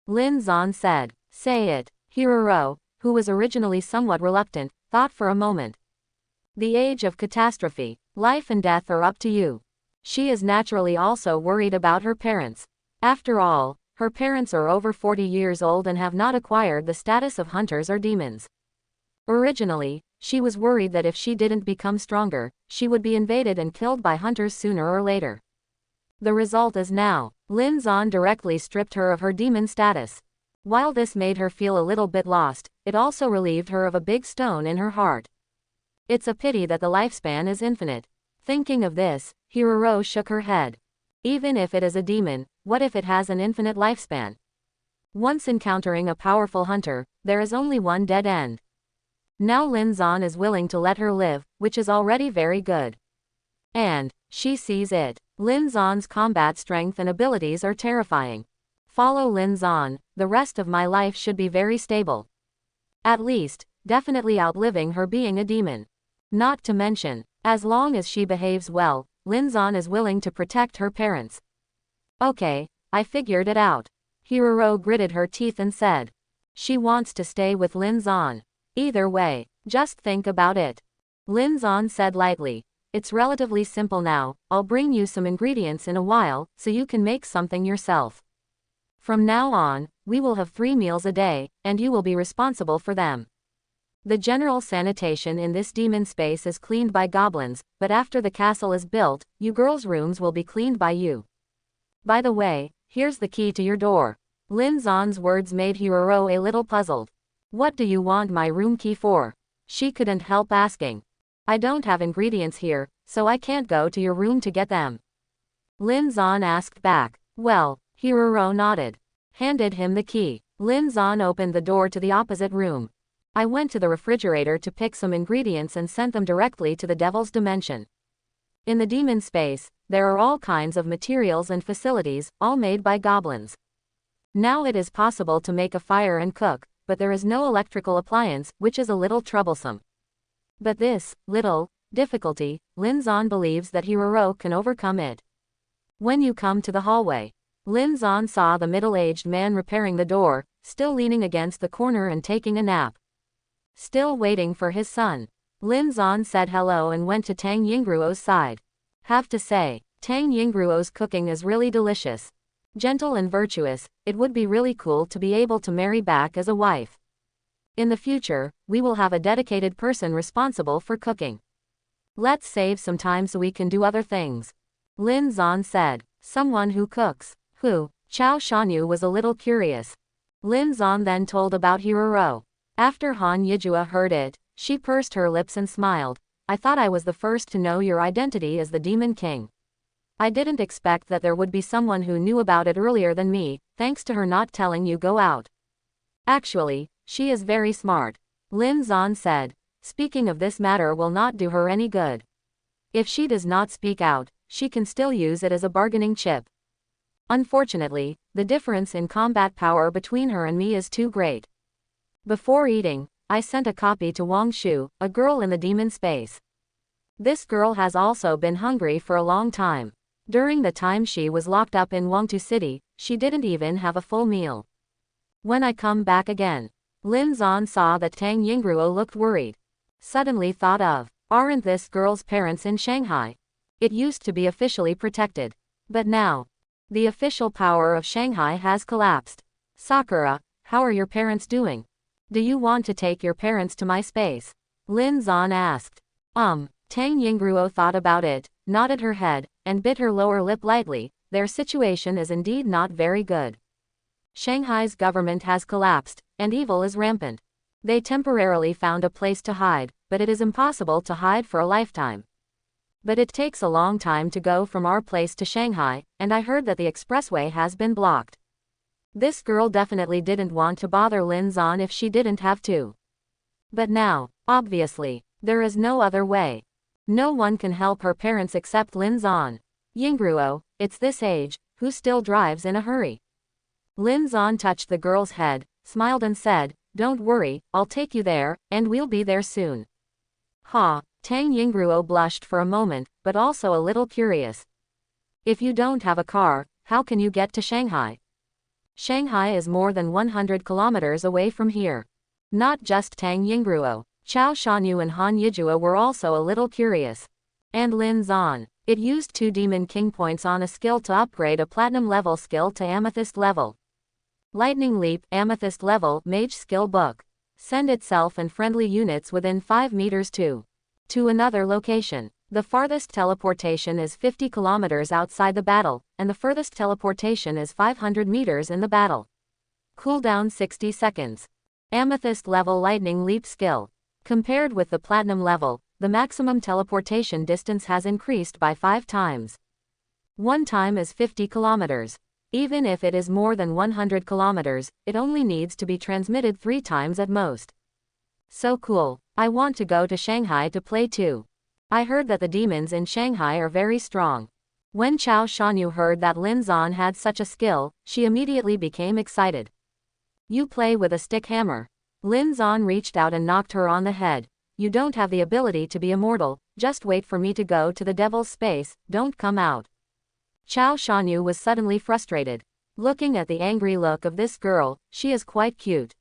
Lin Zan said. Say it. Hiroro, who was originally somewhat reluctant, thought for a moment. The age of catastrophe, life and death are up to you. She is naturally also worried about her parents. After all, her parents are over 40 years old and have not acquired the status of hunters or demons. Originally, she was worried that if she didn't become stronger, she would be invaded and killed by hunters sooner or later. The result is now, Lin Zan directly stripped her of her demon status. While this made her feel a little bit lost, it also relieved her of a big stone in her heart. It's a pity that the lifespan is infinite. Thinking of this, Hiroro shook her head. Even if it is a demon, what if it has an infinite lifespan? Once encountering a powerful hunter, there is only one dead end. Now Lin Zan is willing to let her live, which is already very good. And she sees it. Lin Zan's combat strength and abilities are terrifying. Follow Lin Zan, the rest of my life should be very stable. At least, definitely outliving her being a demon. Not to mention, as long as she behaves well, Lin Zan is willing to protect her parents. Okay, I figured it out. Hiroro gritted her teeth and said. She wants to stay with Lin Zan. Either way, just think about it. Lin Zan said lightly. It's relatively simple now, I'll bring you some ingredients in a while, so you can make something yourself. From now on, we will have 3 meals a day, and you will be responsible for them. The general sanitation in this demon space is cleaned by goblins, but after the castle is built, you girls' rooms will be cleaned by you. By the way, here's the key to your door. Lin Zan's words made Hiroro a little puzzled. What do you want my room key for? She couldn't help asking. I don't have ingredients here, so I can't go to your room to get them. Lin Zan asked back. Well, Hiroro nodded. Handed him the key. Lin Zan opened the door to the opposite room. I went to the refrigerator to pick some ingredients and sent them directly to the devil's dimension. In the demon space, there are all kinds of materials and facilities, all made by goblins. Now it is possible to make a fire and cook, but there is no electrical appliance, which is a little troublesome. But this little difficulty, Lin Zan believes that Hiroro can overcome it. When you come to the hallway, Lin Zan saw the middle-aged man repairing the door, still leaning against the corner and taking a nap. Still waiting for his son. Lin Zan said hello and went to Tang Yingruo's side. Have to say, Tang Yingruo's cooking is really delicious. Gentle and virtuous, it would be really cool to be able to marry back as a wife. In the future, we will have a dedicated person responsible for cooking. Let's save some time so we can do other things. Lin Zan said. Someone who cooks. Who? Chao Shanyu was a little curious. Lin Zan then told about Hiroro. After Han Yijua heard it, she pursed her lips and smiled. I thought I was the first to know your identity as the Demon King. I didn't expect that there would be someone who knew about it earlier than me, thanks to her not telling you go out. Actually, she is very smart. Lin Zan said. Speaking of this matter will not do her any good. If she does not speak out, she can still use it as a bargaining chip. Unfortunately, the difference in combat power between her and me is too great. Before eating, I sent a copy to Wang Shu, a girl in the demon space. This girl has also been hungry for a long time. During the time she was locked up in Wangtu City, she didn't even have a full meal. When I come back again, Lin Zan saw that Tang Yingruo looked worried. Suddenly thought of, aren't this girl's parents in Shanghai? It used to be officially protected. But now, the official power of Shanghai has collapsed. Sakura, how are your parents doing? Do you want to take your parents to my space? Lin Zan asked. Tang Yingruo thought about it, nodded her head, and bit her lower lip lightly, their situation is indeed not very good. Shanghai's government has collapsed, and evil is rampant. They temporarily found a place to hide, but it is impossible to hide for a lifetime. But it takes a long time to go from our place to Shanghai, and I heard that the expressway has been blocked. This girl definitely didn't want to bother Lin Zan if she didn't have to. But now, obviously, there is no other way. No one can help her parents except Lin Zan. Yingruo, it's this age, who still drives in a hurry? Lin Zan touched the girl's head, smiled and said, "Don't worry, I'll take you there, and we'll be there soon." Ha, Tang Yingruo blushed for a moment, but also a little curious. If you don't have a car, how can you get to Shanghai? Shanghai is more than 100 kilometers away from here. Not just Tang Yingruo, Chao Shanyu and Han Yijua were also a little curious. And Lin Zan. It used 2 Demon King points on a skill to upgrade a platinum level skill to amethyst level. Lightning Leap, amethyst level, mage skill book. Send itself and friendly units within 5 meters to another location. The farthest teleportation is 50 kilometers outside the battle, and the furthest teleportation is 500 meters in the battle. Cooldown 60 seconds. Amethyst level lightning leap skill. Compared with the platinum level, the maximum teleportation distance has increased by 5 times. 1 time is 50 kilometers. Even if it is more than 100 kilometers, it only needs to be transmitted 3 times at most. So cool. I want to go to Shanghai to play too. I heard that the demons in Shanghai are very strong. When Chao Shanyu heard that Lin Zan had such a skill, she immediately became excited. You play with a stick hammer. Lin Zan reached out and knocked her on the head. You don't have the ability to be immortal, just wait for me to go to the devil's space, don't come out. Chao Shanyu was suddenly frustrated. Looking at the angry look of this girl, she is quite cute.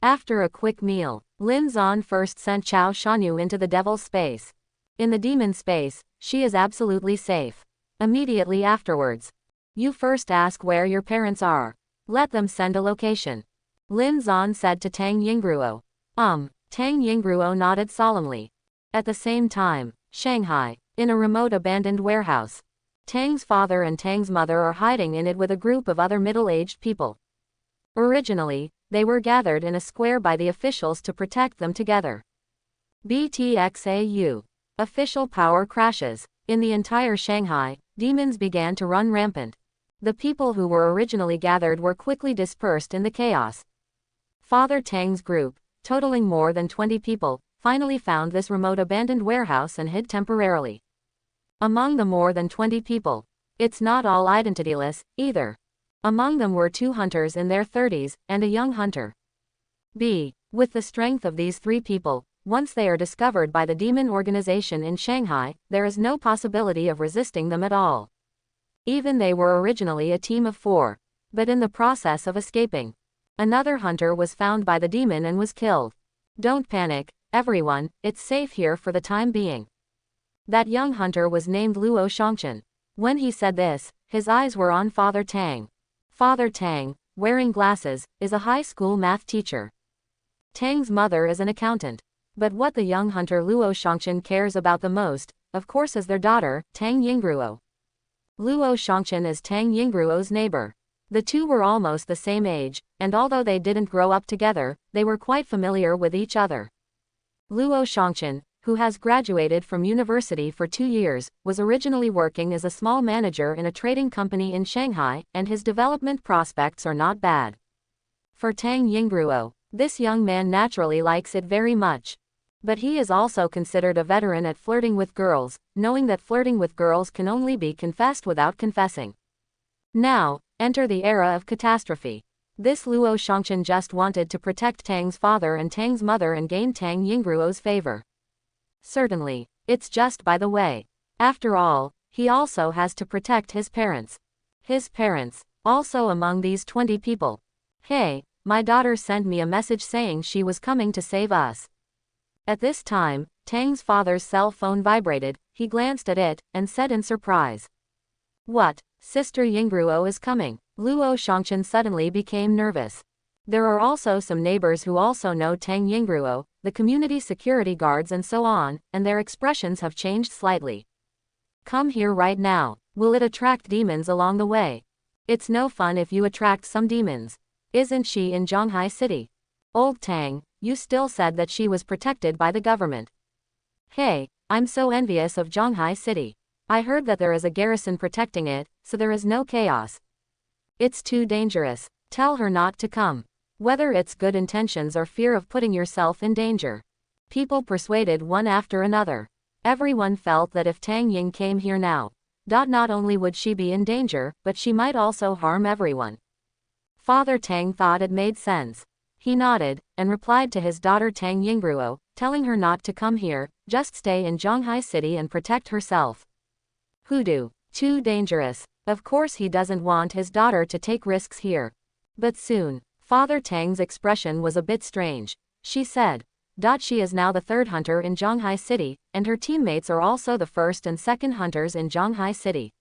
After a quick meal, Lin Zan first sent Chao Shanyu into the devil's space. In the demon space, she is absolutely safe. Immediately afterwards, you first ask where your parents are. Let them send a location. Lin Zan said to Tang Yingruo. Tang Yingruo nodded solemnly. At the same time, Shanghai, in a remote abandoned warehouse. Tang's father and Tang's mother are hiding in it with a group of other middle-aged people. Originally, they were gathered in a square by the officials to protect them together. BTXAU. Official power crashes. In the entire Shanghai, demons began to run rampant. The people who were originally gathered were quickly dispersed in the chaos. Father Tang's group, totaling more than 20 people, finally found this remote abandoned warehouse and hid temporarily. Among the more than 20 people, it's not all identityless, either. Among them were 2 hunters in their 30s, and a young hunter. With the strength of these 3 people, once they are discovered by the demon organization in Shanghai, there is no possibility of resisting them at all. Even they were originally a team of 4. But in the process of escaping, another hunter was found by the demon and was killed. Don't panic, everyone, it's safe here for the time being. That young hunter was named Luo Shangchen. When he said this, his eyes were on Father Tang. Father Tang, wearing glasses, is a high school math teacher. Tang's mother is an accountant. But what the young hunter Luo Shangchen cares about the most, of course, is their daughter, Tang Yingruo. Luo Shangchen is Tang Yingruo's neighbor. The two were almost the same age, and although they didn't grow up together, they were quite familiar with each other. Luo Shangchen, who has graduated from university for 2 years, was originally working as a small manager in a trading company in Shanghai, and his development prospects are not bad. For Tang Yingruo, this young man naturally likes it very much. But he is also considered a veteran at flirting with girls, knowing that flirting with girls can only be confessed without confessing. Now, enter the era of catastrophe. This Luo Shangchen just wanted to protect Tang's father and Tang's mother and gain Tang Yingruo's favor. Certainly, it's just by the way. After all, he also has to protect his parents. His parents, also among these 20 people. Hey, my daughter sent me a message saying she was coming to save us. At this time, Tang's father's cell phone vibrated, he glanced at it, and said in surprise. What, Sister Yingruo is coming? Luo Shangchen suddenly became nervous. There are also some neighbors who also know Tang Yingruo, the community security guards and so on, and their expressions have changed slightly. Come here right now. Will it attract demons along the way? It's no fun if you attract some demons. Isn't she in Shanghai City? Old Tang, you still said that she was protected by the government. Hey, I'm so envious of Shanghai City. I heard that there is a garrison protecting it, so there is no chaos. It's too dangerous. Tell her not to come. Whether it's good intentions or fear of putting yourself in danger. People persuaded one after another. Everyone felt that if Tang Ying came here now, not only would she be in danger, but she might also harm everyone. Father Tang thought it made sense. He nodded, and replied to his daughter Tang Yingruo, telling her not to come here, just stay in Shanghai City and protect herself. Hoodoo. Too dangerous. Of course he doesn't want his daughter to take risks here. But soon, Father Tang's expression was a bit strange. She said, She is now the third hunter in Shanghai City, and her teammates are also the first and second hunters in Shanghai City.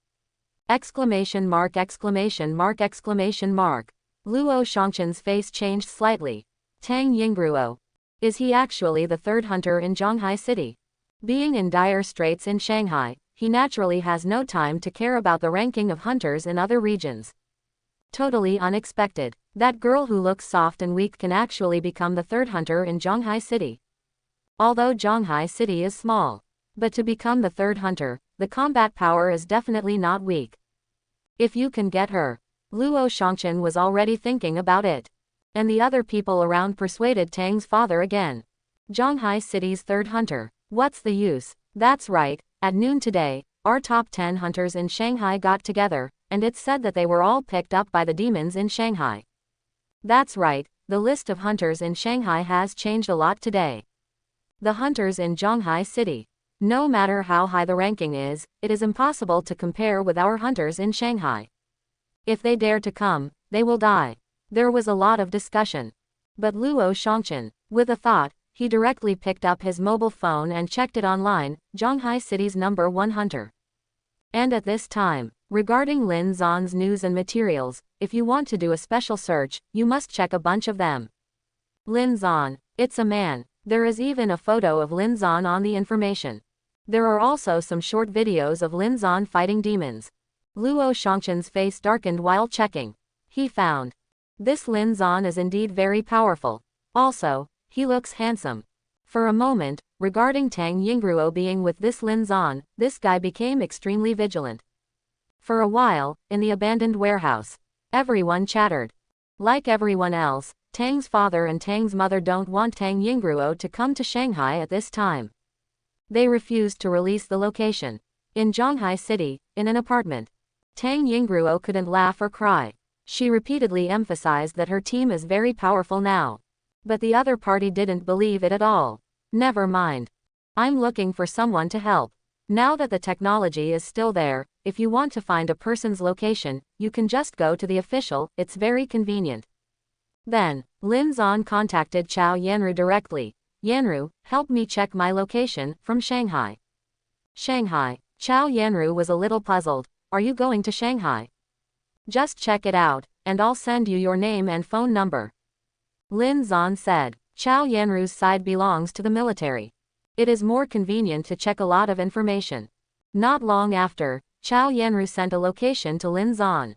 Exclamation mark exclamation mark exclamation mark. Luo Shangchen's face changed slightly. Tang Yingruo. Is he actually the third hunter in Shanghai City? Being in dire straits in Shanghai, he naturally has no time to care about the ranking of hunters in other regions. Totally unexpected. That girl who looks soft and weak can actually become the third hunter in Shanghai City. Although Shanghai City is small. But to become the third hunter, the combat power is definitely not weak. If you can get her. Luo Shangchen was already thinking about it. And the other people around persuaded Tang's father again. Shanghai City's third hunter. What's the use? That's right, at noon today, our top 10 hunters in Shanghai got together, and it's said that they were all picked up by the demons in Shanghai. That's right, the list of hunters in Shanghai has changed a lot today. The hunters in Shanghai City. No matter how high the ranking is, it is impossible to compare with our hunters in Shanghai. If they dare to come, they will die. There was a lot of discussion. But Luo Shangchen, with a thought, he directly picked up his mobile phone and checked it online, Shanghai City's #1 hunter. And at this time, regarding Lin Zan's news and materials, if you want to do a special search, you must check a bunch of them. Lin Zan, it's a man. There is even a photo of Lin Zan on the information. There are also some short videos of Lin Zan fighting demons. Luo Shangchen's face darkened while checking. He found. This Lin Zan is indeed very powerful. Also, he looks handsome. For a moment, regarding Tang Yingruo being with this Lin Zan, this guy became extremely vigilant. For a while, in the abandoned warehouse, everyone chattered. Like everyone else, Tang's father and Tang's mother don't want Tang Yingruo to come to Shanghai at this time. They refused to release the location. In Shanghai City, in an apartment. Tang Yingruo couldn't laugh or cry. She repeatedly emphasized that her team is very powerful now. But the other party didn't believe it at all. Never mind. I'm looking for someone to help. Now that the technology is still there, if you want to find a person's location, you can just go to the official, it's very convenient. Then, Lin Zan contacted Chao Yanru directly. Yanru, help me check my location, from Shanghai. Shanghai. Chao Yanru was a little puzzled. Are you going to Shanghai? Just check it out, and I'll send you your name and phone number. Lin Zan said. Chao Yanru's side belongs to the military. It is more convenient to check a lot of information. Not long after, Chao Yanru sent a location to Lin Zan.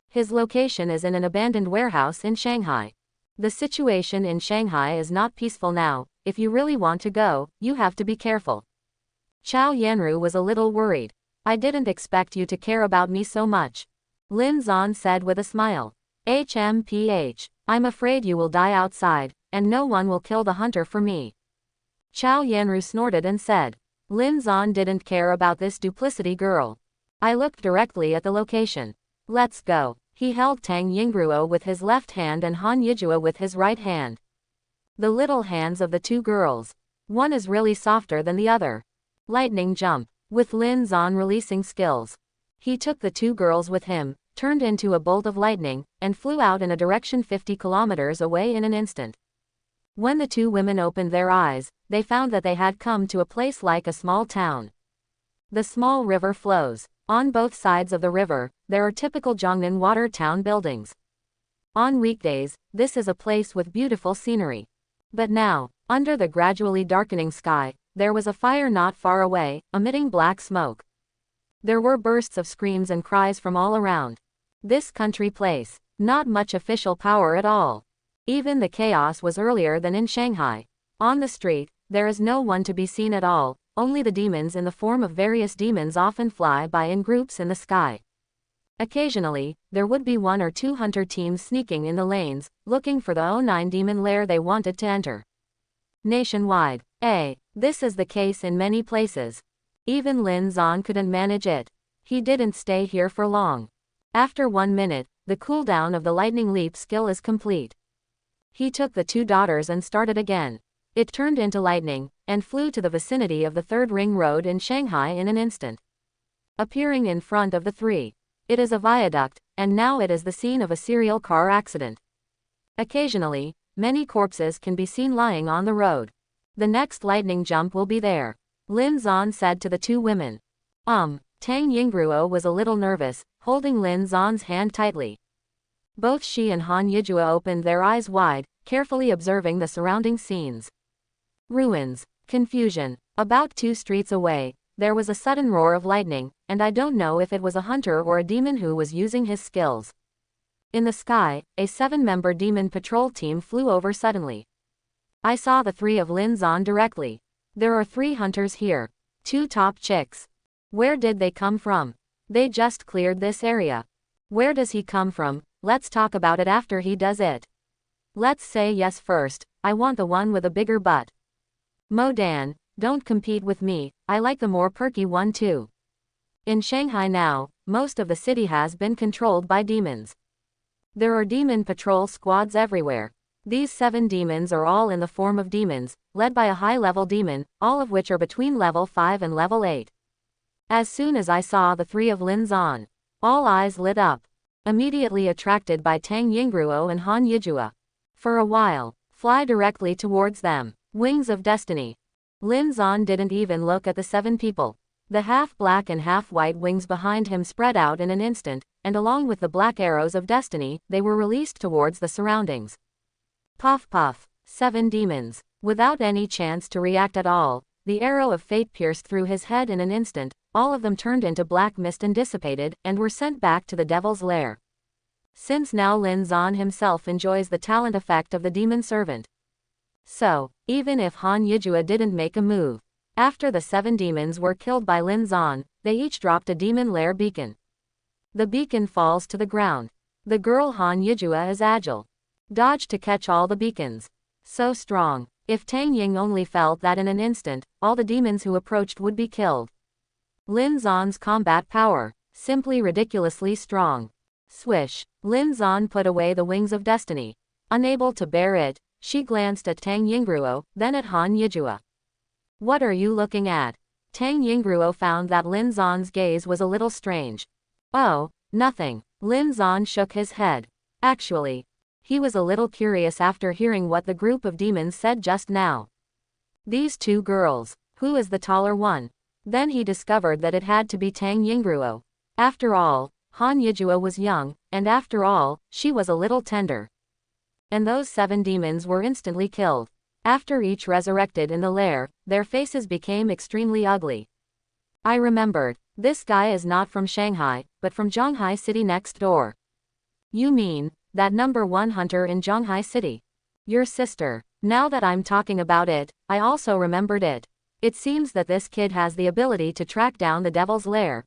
His location is in an abandoned warehouse in Shanghai. The situation in Shanghai is not peaceful now. If you really want to go, you have to be careful. Chao Yanru was a little worried. I didn't expect you to care about me so much. Lin Zan said with a smile. HMPH. I'm afraid you will die outside, and no one will kill the hunter for me. Chao Yanru snorted and said. Lin Zan didn't care about this duplicity girl. I looked directly at the location. Let's go. He held Tang Yingruo with his left hand and Han Yijua with his right hand. The little hands of the two girls. One is really softer than the other. Lightning jump. With Lin Zan releasing skills. He took the two girls with him, turned into a bolt of lightning, and flew out in a direction 50 kilometers away in an instant. When the two women opened their eyes, they found that they had come to a place like a small town. The small river flows. On both sides of the river, there are typical Jiangnan water town buildings. On weekdays, this is a place with beautiful scenery. But now, under the gradually darkening sky, there was a fire not far away, emitting black smoke. There were bursts of screams and cries from all around. This country place. Not much official power at all. Even the chaos was earlier than in Shanghai. On the street, there is no one to be seen at all, only the demons in the form of various demons often fly by in groups in the sky. Occasionally, there would be 1 or 2 hunter teams sneaking in the lanes, looking for the O9 demon lair they wanted to enter. Nationwide. This is the case in many places. Even Lin Zan couldn't manage it. He didn't stay here for long. After 1 minute, the cooldown of the lightning leap skill is complete. He took the 2 daughters and started again. It turned into lightning, and flew to the vicinity of the 3rd ring road in Shanghai in an instant. Appearing in front of the 3. It is a viaduct, and now it is the scene of a serial car accident. Occasionally, many corpses can be seen lying on the road. The next lightning jump will be there, Lin Zan said to the 2 women. Tang Yingruo was a little nervous, holding Lin Zan's hand tightly. Both she and Han Yijue opened their eyes wide, carefully observing the surrounding scenes. Ruins. Confusion. About 2 streets away, there was a sudden roar of lightning, and I don't know if it was a hunter or a demon who was using his skills. In the sky, a 7-member demon patrol team flew over suddenly. I saw the 3 of Lin Zan directly. There are 3 hunters here. 2 top chicks. Where did they come from? They just cleared this area. Where does he come from? Let's talk about it after he does it. Let's say yes first. I want the one with a bigger butt. Mo Dan, don't compete with me, I like the more perky one too. In Shanghai now, most of the city has been controlled by demons. There are demon patrol squads everywhere. These 7 demons are all in the form of demons, led by a high-level demon, all of which are between level 5 and level 8. As soon as I saw the 3 of Lin Zan, all eyes lit up. Immediately attracted by Tang Yingruo and Han Yijue. For a while, fly directly towards them. Wings of destiny. Lin Zan didn't even look at the 7 people. The half-black and half-white wings behind him spread out in an instant, and along with the black arrows of destiny, they were released towards the surroundings. Puff puff. 7 demons. Without any chance to react at all, the arrow of fate pierced through his head in an instant. All of them turned into black mist and dissipated, and were sent back to the devil's lair. Since now Lin Zan himself enjoys the talent effect of the demon servant. So, even if Han Yijue didn't make a move, after the 7 demons were killed by Lin Zan, they each dropped a demon lair beacon. The beacon falls to the ground. The girl Han Yijue is agile. Dodge to catch all the beacons. So strong. If Tang Ying only felt that in an instant, all the demons who approached would be killed. Lin Zan's combat power. Simply ridiculously strong. Swish. Lin Zan put away the wings of destiny. Unable to bear it, she glanced at Tang Yingruo, then at Han Yijue. What are you looking at? Tang Yingruo found that Lin Zan's gaze was a little strange. Oh, nothing. Lin Zan shook his head. Actually, he was a little curious after hearing what the group of demons said just now. These 2 girls. Who is the taller one? Then he discovered that it had to be Tang Yingruo. After all, Han Yijue was young, and after all, she was a little tender. And those 7 demons were instantly killed. After each resurrected in the lair, their faces became extremely ugly. I remembered, this guy is not from Shanghai, but from Shanghai city next door. You mean, that number 1 hunter in Shanghai city? Your sister. Now that I'm talking about it, I also remembered it. It seems that this kid has the ability to track down the devil's lair.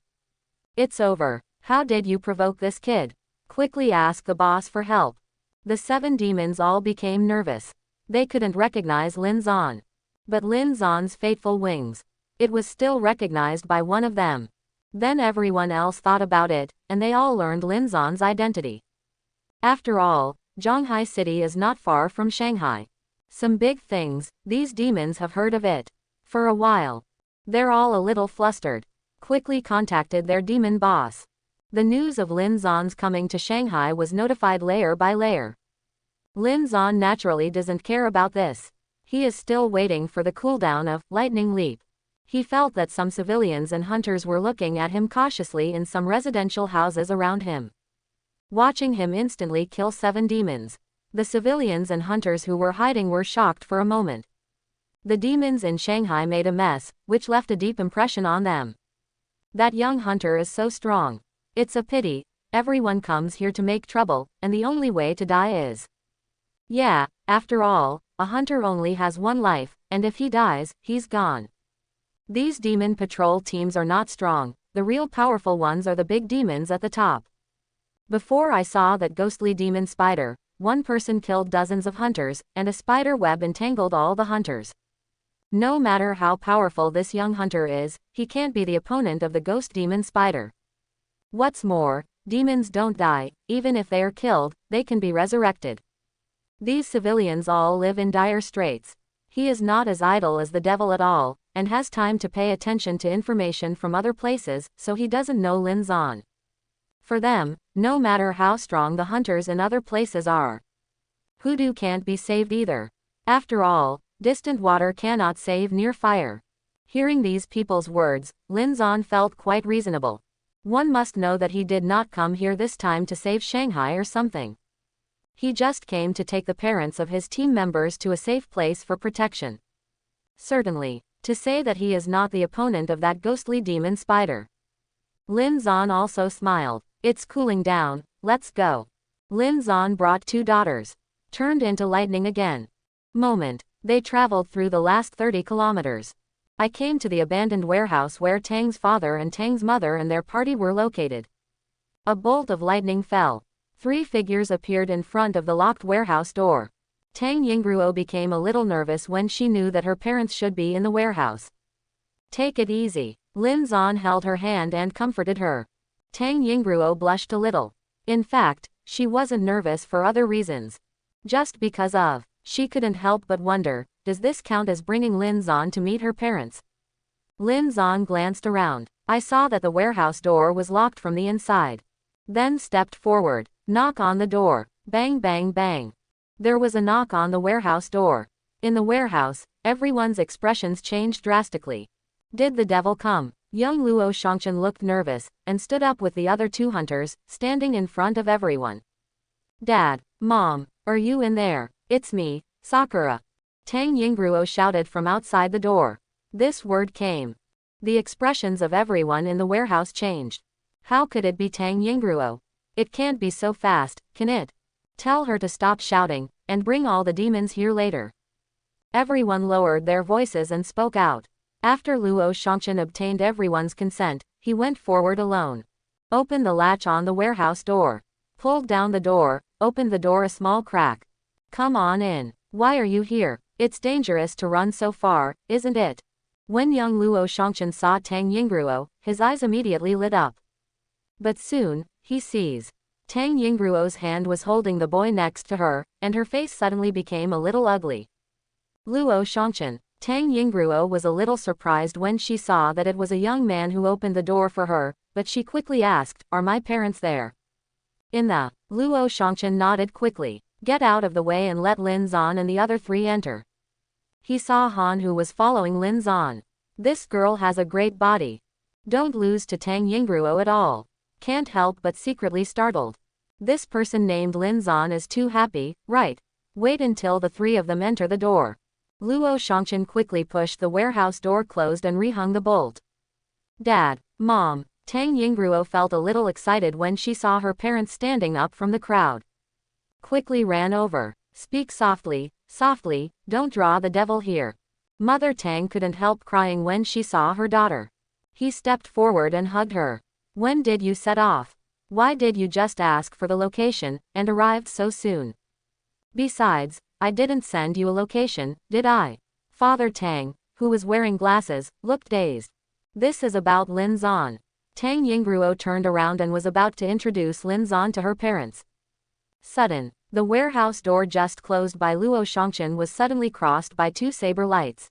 It's over. How did you provoke this kid? Quickly ask the boss for help. The 7 demons all became nervous. They couldn't recognize Lin Zan. But Lin Zan's fateful wings. It was still recognized by one of them. Then everyone else thought about it, and they all learned Lin Zan's identity. After all, Shanghai city is not far from Shanghai. Some big things, these demons have heard of it. For a while. They're all a little flustered. Quickly contacted their demon boss. The news of Lin Zan's coming to Shanghai was notified layer by layer. Lin Zan naturally doesn't care about this. He is still waiting for the cooldown of lightning leap. He felt that some civilians and hunters were looking at him cautiously in some residential houses around him. Watching him instantly kill 7 demons. The civilians and hunters who were hiding were shocked for a moment. The demons in Shanghai made a mess, which left a deep impression on them. That young hunter is so strong. It's a pity. Everyone comes here to make trouble, and the only way to die is. Yeah, after all, a hunter only has one life, and if he dies, he's gone. These demon patrol teams are not strong, the real powerful ones are the big demons at the top. Before I saw that ghostly demon spider, one person killed dozens of hunters, and a spider web entangled all the hunters. No matter how powerful this young hunter is, he can't be the opponent of the ghost demon spider. What's more, demons don't die, even if they are killed, they can be resurrected. These civilians all live in dire straits. He is not as idle as the devil at all, and has time to pay attention to information from other places, so he doesn't know Lin Zan. For them, no matter how strong the hunters in other places are, hoodoo can't be saved either. After all, distant water cannot save near fire. Hearing these people's words, Lin Zan felt quite reasonable. One must know that he did not come here this time to save Shanghai or something. He just came to take the parents of his team members to a safe place for protection. Certainly, to say that he is not the opponent of that ghostly demon spider. Lin Zan also smiled. It's cooling down, let's go. Lin Zan brought 2 daughters. Turned into lightning again. Moment. They traveled through the last 30 kilometers. I came to the abandoned warehouse where Tang's father and Tang's mother and their party were located. A bolt of lightning fell. 3 figures appeared in front of the locked warehouse door. Tang Yingruo became a little nervous when she knew that her parents should be in the warehouse. Take it easy. Lin Zan held her hand and comforted her. Tang Yingruo blushed a little. In fact, she wasn't nervous for other reasons. Just because of. She couldn't help but wonder, does this count as bringing Lin Zan to meet her parents? Lin Zan glanced around. I saw that the warehouse door was locked from the inside. Then stepped forward. Knock on the door. Bang bang bang. There was a knock on the warehouse door. In the warehouse, everyone's expressions changed drastically. Did the devil come? Young Luo Shangchen looked nervous, and stood up with the other 2 hunters, standing in front of everyone. Dad, Mom, are you in there? It's me, Sakura. Tang Yingruo shouted from outside the door. This word came. The expressions of everyone in the warehouse changed. How could it be Tang Yingruo? It can't be so fast, can it? Tell her to stop shouting, and bring all the demons here later. Everyone lowered their voices and spoke out. After Luo Shangchen obtained everyone's consent, he went forward alone. Opened the latch on the warehouse door. Pulled down the door, opened the door a small crack. Come on in. Why are you here? It's dangerous to run so far, isn't it? When young Luo Shangchen saw Tang Yingruo, his eyes immediately lit up. But soon, he sees. Tang Yingruo's hand was holding the boy next to her, and her face suddenly became a little ugly. Luo Shangchen. Tang Yingruo was a little surprised when she saw that it was a young man who opened the door for her, but she quickly asked, "Are my parents there?" In the. Luo Shangchen nodded quickly. Get out of the way and let Lin Zan and the other 3 enter. He saw Han who was following Lin Zan. This girl has a great body. Don't lose to Tang Yingruo at all. Can't help but secretly startled. This person named Lin Zan is too happy, right? Wait until the 3 of them enter the door. Luo Shangchen quickly pushed the warehouse door closed and rehung the bolt. Dad, Mom. Tang Yingruo felt a little excited when she saw her parents standing up from the crowd. Quickly ran over. Speak softly, softly, don't draw the devil here. Mother Tang couldn't help crying when she saw her daughter. He stepped forward and hugged her. When did you set off? Why did you just ask for the location, and arrived so soon? Besides, I didn't send you a location, did I? Father Tang, who was wearing glasses, looked dazed. This is about Lin Zan. Tang Yingruo turned around and was about to introduce Lin Zan to her parents. Sudden. The warehouse door just closed by Luo Shangchen was suddenly crossed by 2 saber lights.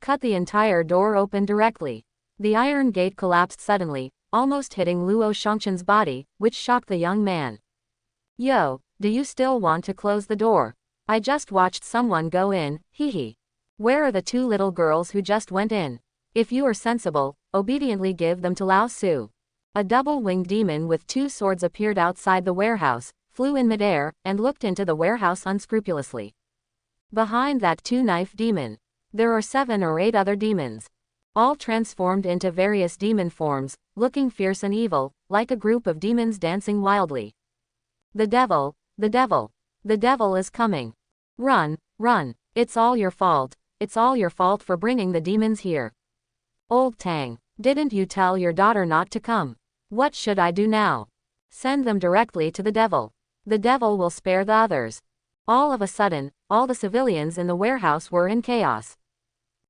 Cut the entire door open directly. The iron gate collapsed suddenly, almost hitting Luo Shangchen's body, which shocked the young man. Yo, do you still want to close the door? I just watched someone go in, hee. Where are the 2 little girls who just went in? If you are sensible, obediently give them to Lao Su. A double-winged demon with 2 swords appeared outside the warehouse, flew in midair, and looked into the warehouse unscrupulously. Behind that 2-knife demon, there are 7 or 8 other demons. all transformed into various demon forms, looking fierce and evil, like a group of demons dancing wildly. The devil, the devil, the devil is coming. Run, run, it's all your fault, it's all your fault for bringing the demons here. Old Tang, didn't you tell your daughter not to come? What should I do now? Send them directly to the devil. The devil will spare the others. All of a sudden, all the civilians in the warehouse were in chaos.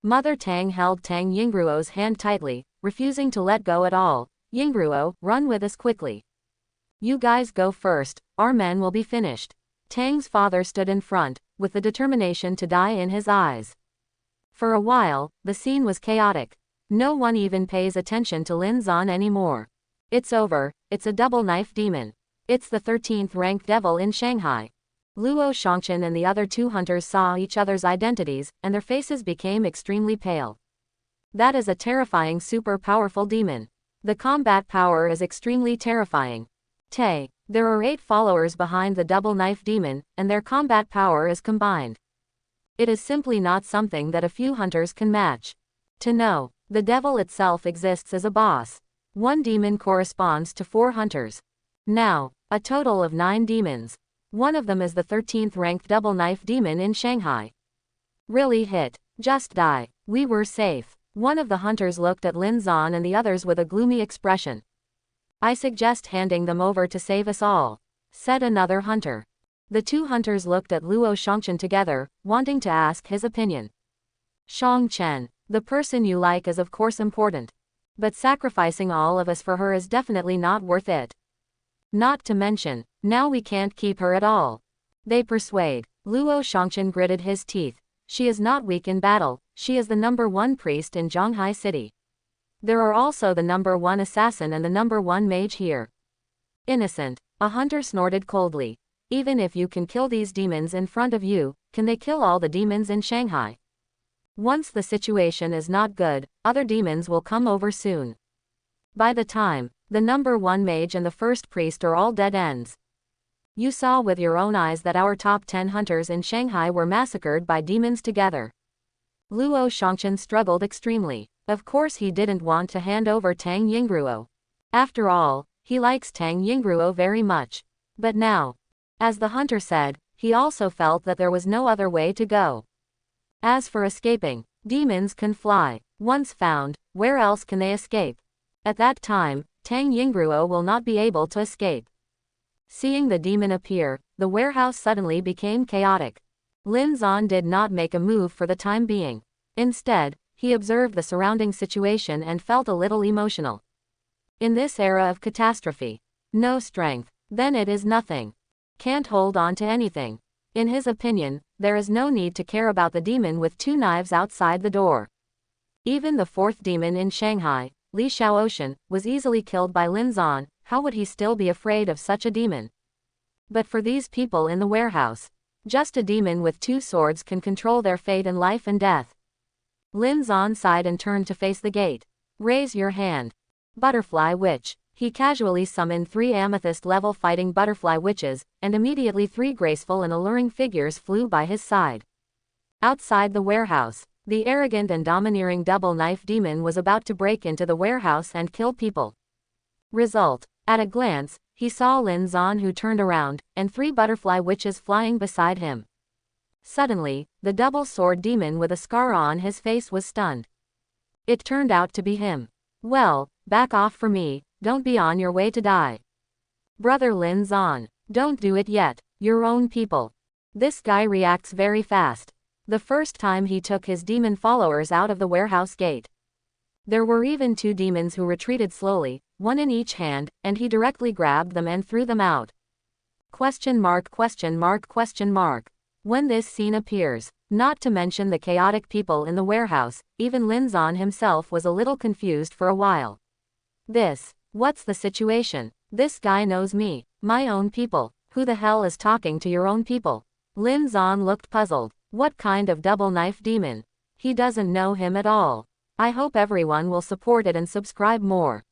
Mother Tang held Tang Yingruo's hand tightly, refusing to let go at all. Yingruo, run with us quickly. You guys go first, our men will be finished. Tang's father stood in front, with the determination to die in his eyes. For a while, the scene was chaotic. No one even pays attention to Lin Zan anymore. It's over, it's a double knife demon. It's the 13th ranked devil in Shanghai. Luo Shangchen and the other two hunters saw each other's identities, and their faces became extremely pale. That is a terrifying super powerful demon. The combat power is extremely terrifying. There are 8 followers behind the double knife demon, and their combat power is combined. It is simply not something that a few hunters can match. To know, the devil itself exists as a boss. 1 demon corresponds to 4 hunters. Now, a total of 9 demons. One of them is the 13th ranked double knife demon in Shanghai. Really hit. Just die. We were safe. One of the hunters looked at Lin Zan and the others with a gloomy expression. I suggest handing them over to save us all, said another hunter. The 2 hunters looked at Luo Shangchen together, wanting to ask his opinion. Shangchen, the person you like is of course important. But sacrificing all of us for her is definitely not worth it. Not to mention, now we can't keep her at all. They persuade. Luo Shangchen gritted his teeth. She is not weak in battle, she is the number 1 priest in Shanghai city. There are also the number 1 assassin and the number 1 mage here. Innocent, a hunter snorted coldly. Even if you can kill these demons in front of you, can they kill all the demons in Shanghai? Once the situation is not good, other demons will come over soon. By the time, the number 1 mage and the first priest are all dead ends. You saw with your own eyes that our top 10 hunters in Shanghai were massacred by demons together. Luo Shangchen struggled extremely. Of course he didn't want to hand over Tang Yingruo. After all, he likes Tang Yingruo very much. But now, as the hunter said, he also felt that there was no other way to go. As for escaping, demons can fly. Once found, where else can they escape? At that time, Tang Yingruo will not be able to escape. Seeing the demon appear, the warehouse suddenly became chaotic. Lin Zan did not make a move for the time being. Instead, he observed the surrounding situation and felt a little emotional. In this era of catastrophe, no strength, then it is nothing. Can't hold on to anything. In his opinion, there is no need to care about the demon with 2 knives outside the door. Even the 4th demon in Shanghai, Li Shaotian, was easily killed by Lin Zan. How would he still be afraid of such a demon? But for these people in the warehouse, just a demon with 2 swords can control their fate and life and death. Lin Zan sighed and turned to face the gate. Raise your hand. Butterfly Witch. He casually summoned 3 amethyst-level fighting butterfly witches, and immediately 3 graceful and alluring figures flew by his side. Outside the warehouse, the arrogant and domineering double knife demon was about to break into the warehouse and kill people. Result. At a glance, he saw Lin Zan, who turned around, and 3 butterfly witches flying beside him. Suddenly, the double sword demon with a scar on his face was stunned. It turned out to be him. Well, back off for me, don't be on your way to die. Brother Lin Zan, don't do it yet, your own people. This guy reacts very fast. The first time he took his demon followers out of the warehouse gate. There were even 2 demons who retreated slowly, 1 in each hand, and he directly grabbed them and threw them out. Question mark, question mark, question mark. When this scene appears, not to mention the chaotic people in the warehouse, even Lin Zan himself was a little confused for a while. What's the situation? This guy knows me, my own people. Who the hell is talking to your own people? Lin Zan looked puzzled. What kind of double knife demon? He doesn't know him at all. I hope everyone will support it and subscribe more.